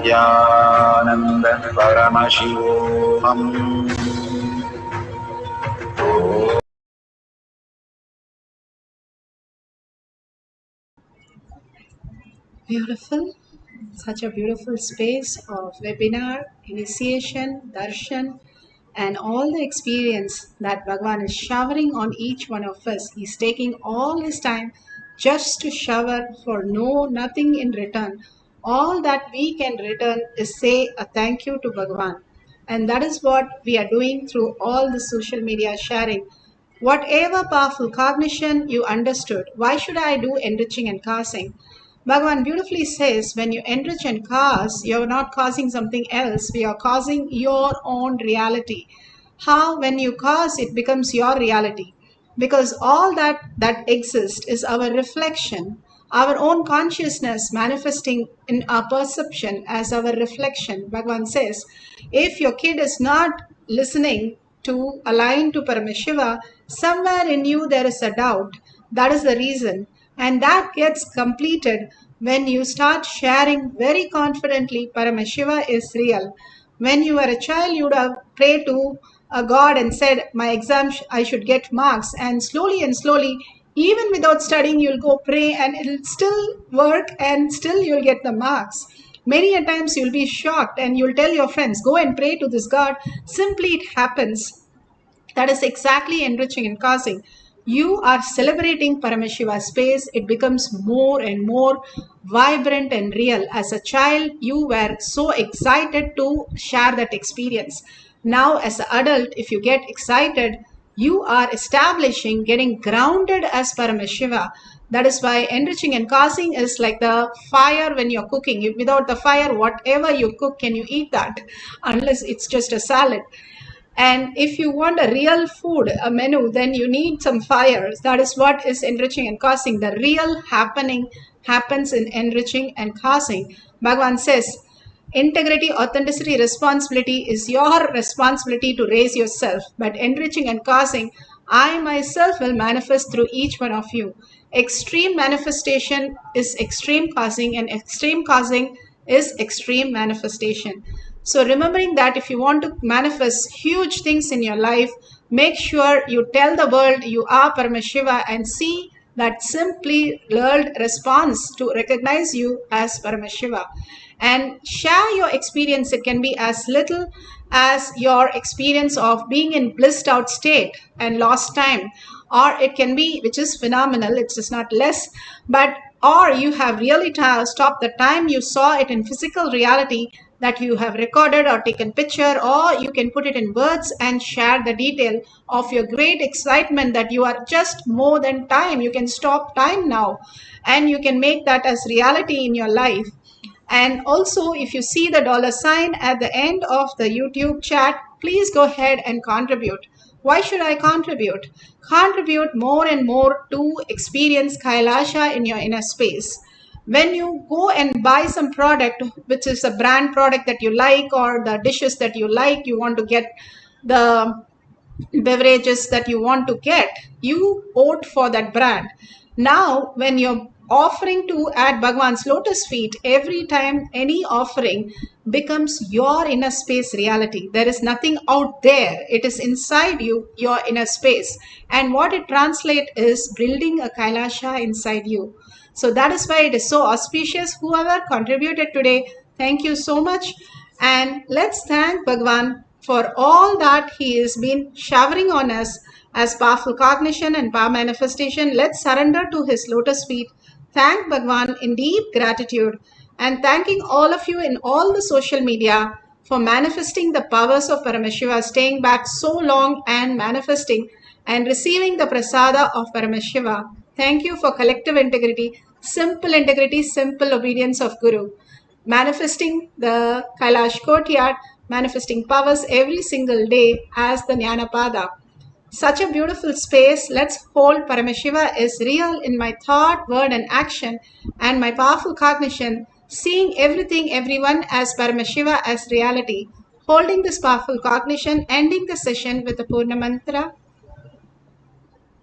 A: Jnananda Paramashivam.
Q: Beautiful. Such a beautiful space of webinar, initiation, darshan, and all the experience that Bhagavan is showering on each one of us. He's taking all his time just to shower for nothing in return. All that we can return is say a thank you to Bhagavan. And that is what we are doing through all the social media sharing. Whatever powerful cognition you understood, why should I do enriching and causing? Bhagavan beautifully says, when you enrich and cause, you're not causing something else, we are causing your own reality. How, when you cause, it becomes your reality? Because all that exists is our reflection, our own consciousness manifesting in our perception as our reflection. Bhagavan says, if your kid is not listening to align to Paramashiva, somewhere in you there is a doubt. That is the reason. And that gets completed when you start sharing very confidently Paramashiva is real. When you were a child, you would have prayed to a God and said, my exam, I should get marks. And slowly, even without studying, you'll go pray and it'll still work and still you'll get the marks. Many a times you'll be shocked and you'll tell your friends, go and pray to this God. Simply it happens. That is exactly enriching and causing. You are celebrating Paramashiva's space. It becomes more and more vibrant and real. As a child, you were so excited to share that experience. Now, as an adult, if you get excited, you are establishing, getting grounded as Paramashiva. That is why enriching and causing is like the fire when you're cooking. Without the fire, whatever you cook, can you eat that? Unless it's just a salad. And if you want a real food, a menu, then you need some fires. That is what is enriching and causing. The real happening happens in enriching and causing. Bhagavan says, integrity, authenticity, responsibility is your responsibility to raise yourself. But enriching and causing, I myself will manifest through each one of you. Extreme manifestation is extreme causing, and extreme causing is extreme manifestation. So remembering that if you want to manifest huge things in your life, make sure you tell the world you are Paramashiva and see that simply world response to recognize you as Paramashiva. And share your experience. It can be as little as your experience of being in blissed out state and lost time, or it can be, which is phenomenal, it's just not less, but or you have really stopped the time, you saw it in physical reality, that you have recorded or taken picture, or you can put it in words and share the detail of your great excitement that you are just more than time. You can stop time now and you can make that as reality in your life. And also, if you see the $sign at the end of the YouTube chat, please go ahead and contribute. Why should I contribute? Contribute more and more to experience Kailasa in your inner space. When you go and buy some product, which is a brand product that you like, or the dishes that you like, you want to get the beverages that you want to get, you vote for that brand. Now, when you're offering to at Bhagavan's lotus feet, every time any offering becomes your inner space reality. There is nothing out there. It is inside you, your inner space. And what it translates is building a Kailasa inside you. So that is why it is so auspicious. Whoever contributed today, thank you so much. And let's thank Bhagavan for all that he has been showering on us as powerful cognition and power manifestation. Let's surrender to his lotus feet. Thank Bhagavan in deep gratitude, and thanking all of you in all the social media for manifesting the powers of Paramashiva, staying back so long and manifesting and receiving the prasada of Paramashiva. Thank you for collective integrity, simple obedience of Guru. Manifesting the Kailash courtyard, manifesting powers every single day as the Jnanapada. Such a beautiful space. Let's hold Paramashiva is real in my thought, word, and action, and my powerful cognition, seeing everything, everyone as Paramashiva as reality. Holding this powerful cognition, ending the session with the Purna Mantra.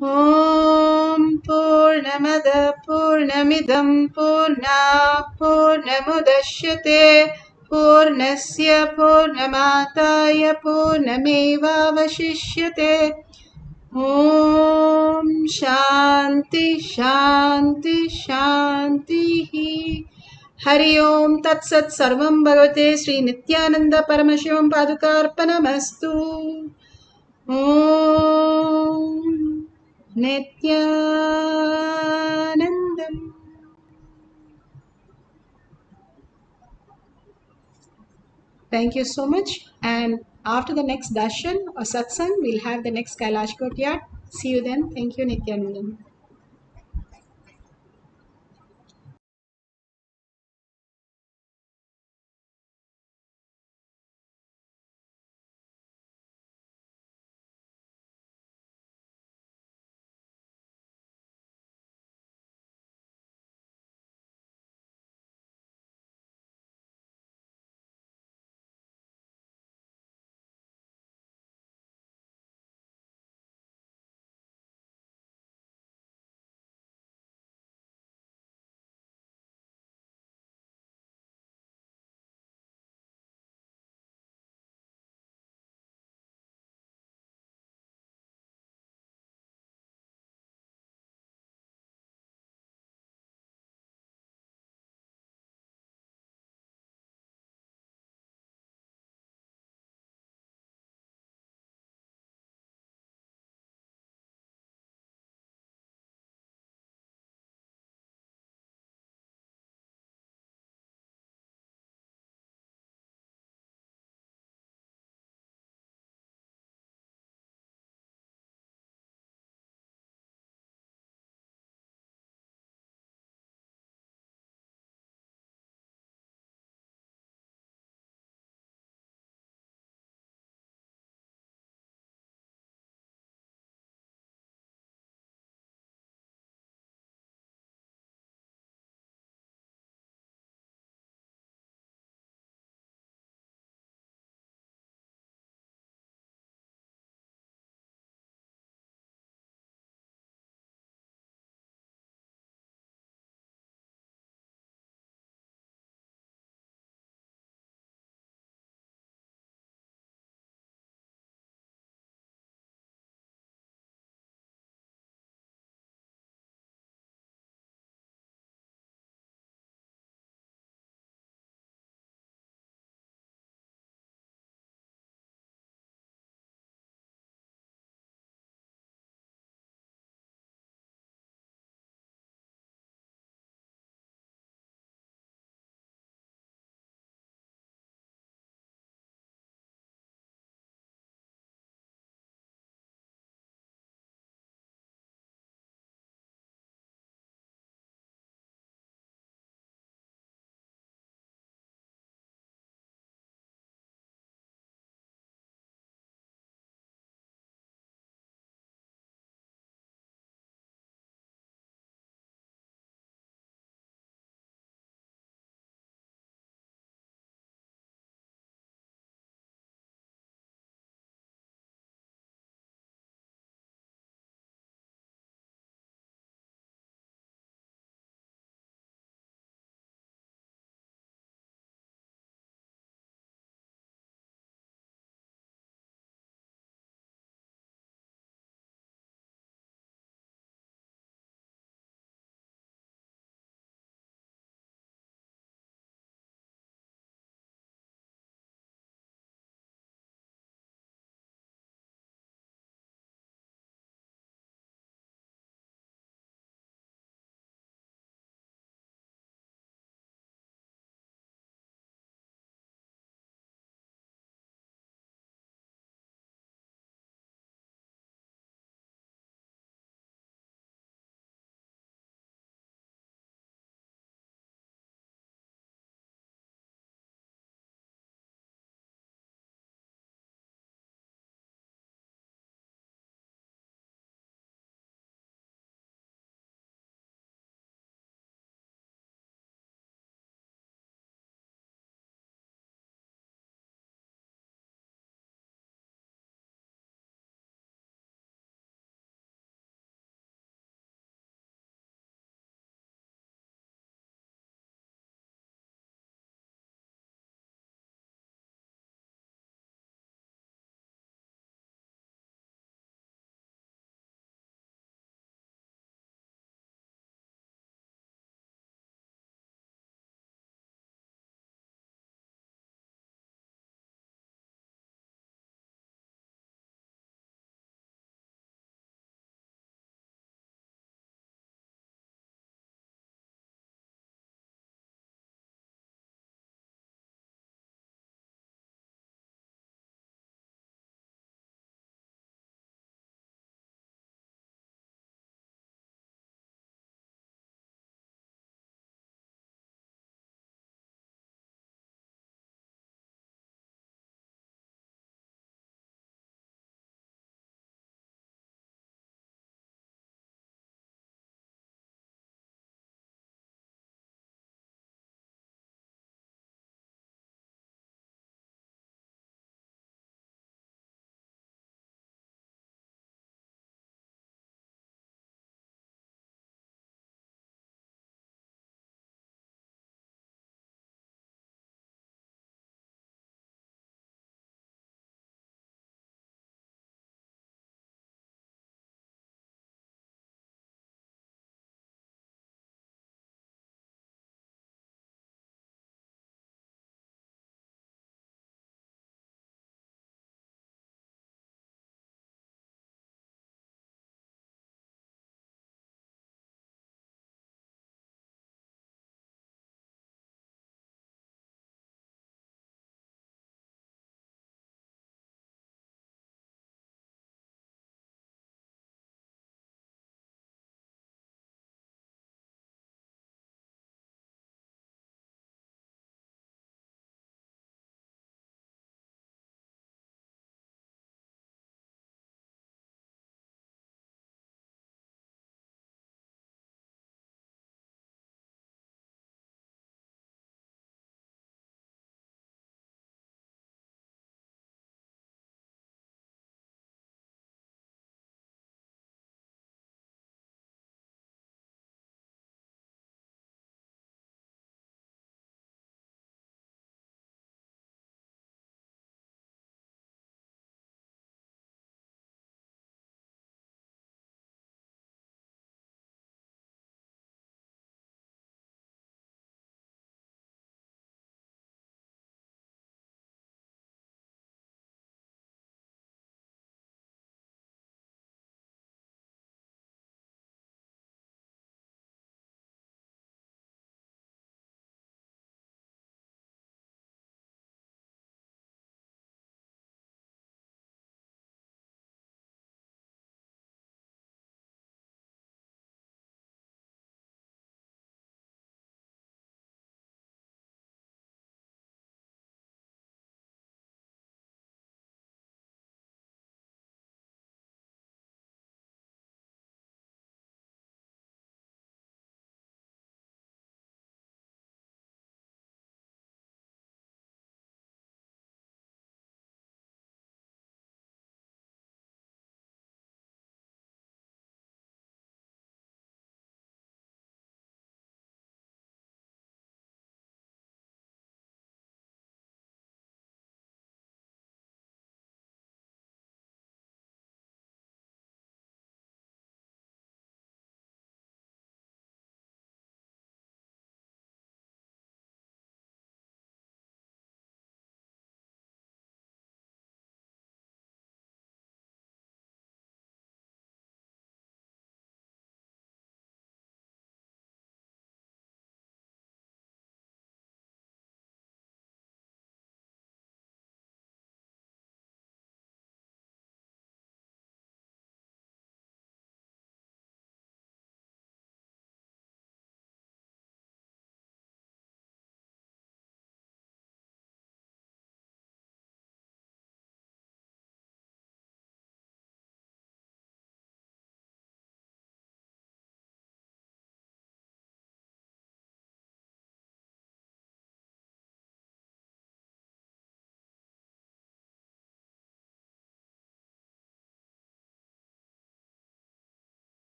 Q: Om Purnamada Purnamidam Purna Purnamudashyate Purnasya Purnamataya Purnameva Vashishyate. Om Shanti Shanti Shanti. Hari Om Tat Sat Sarvam Bhagavate Sri Nityananda Paramashivam Padukarpanamastu. Om Nityanandam. Thank you so much. And after the next darshan or satsang, we'll have the next Kailash courtyard. See you then. Thank you, Nityanandam.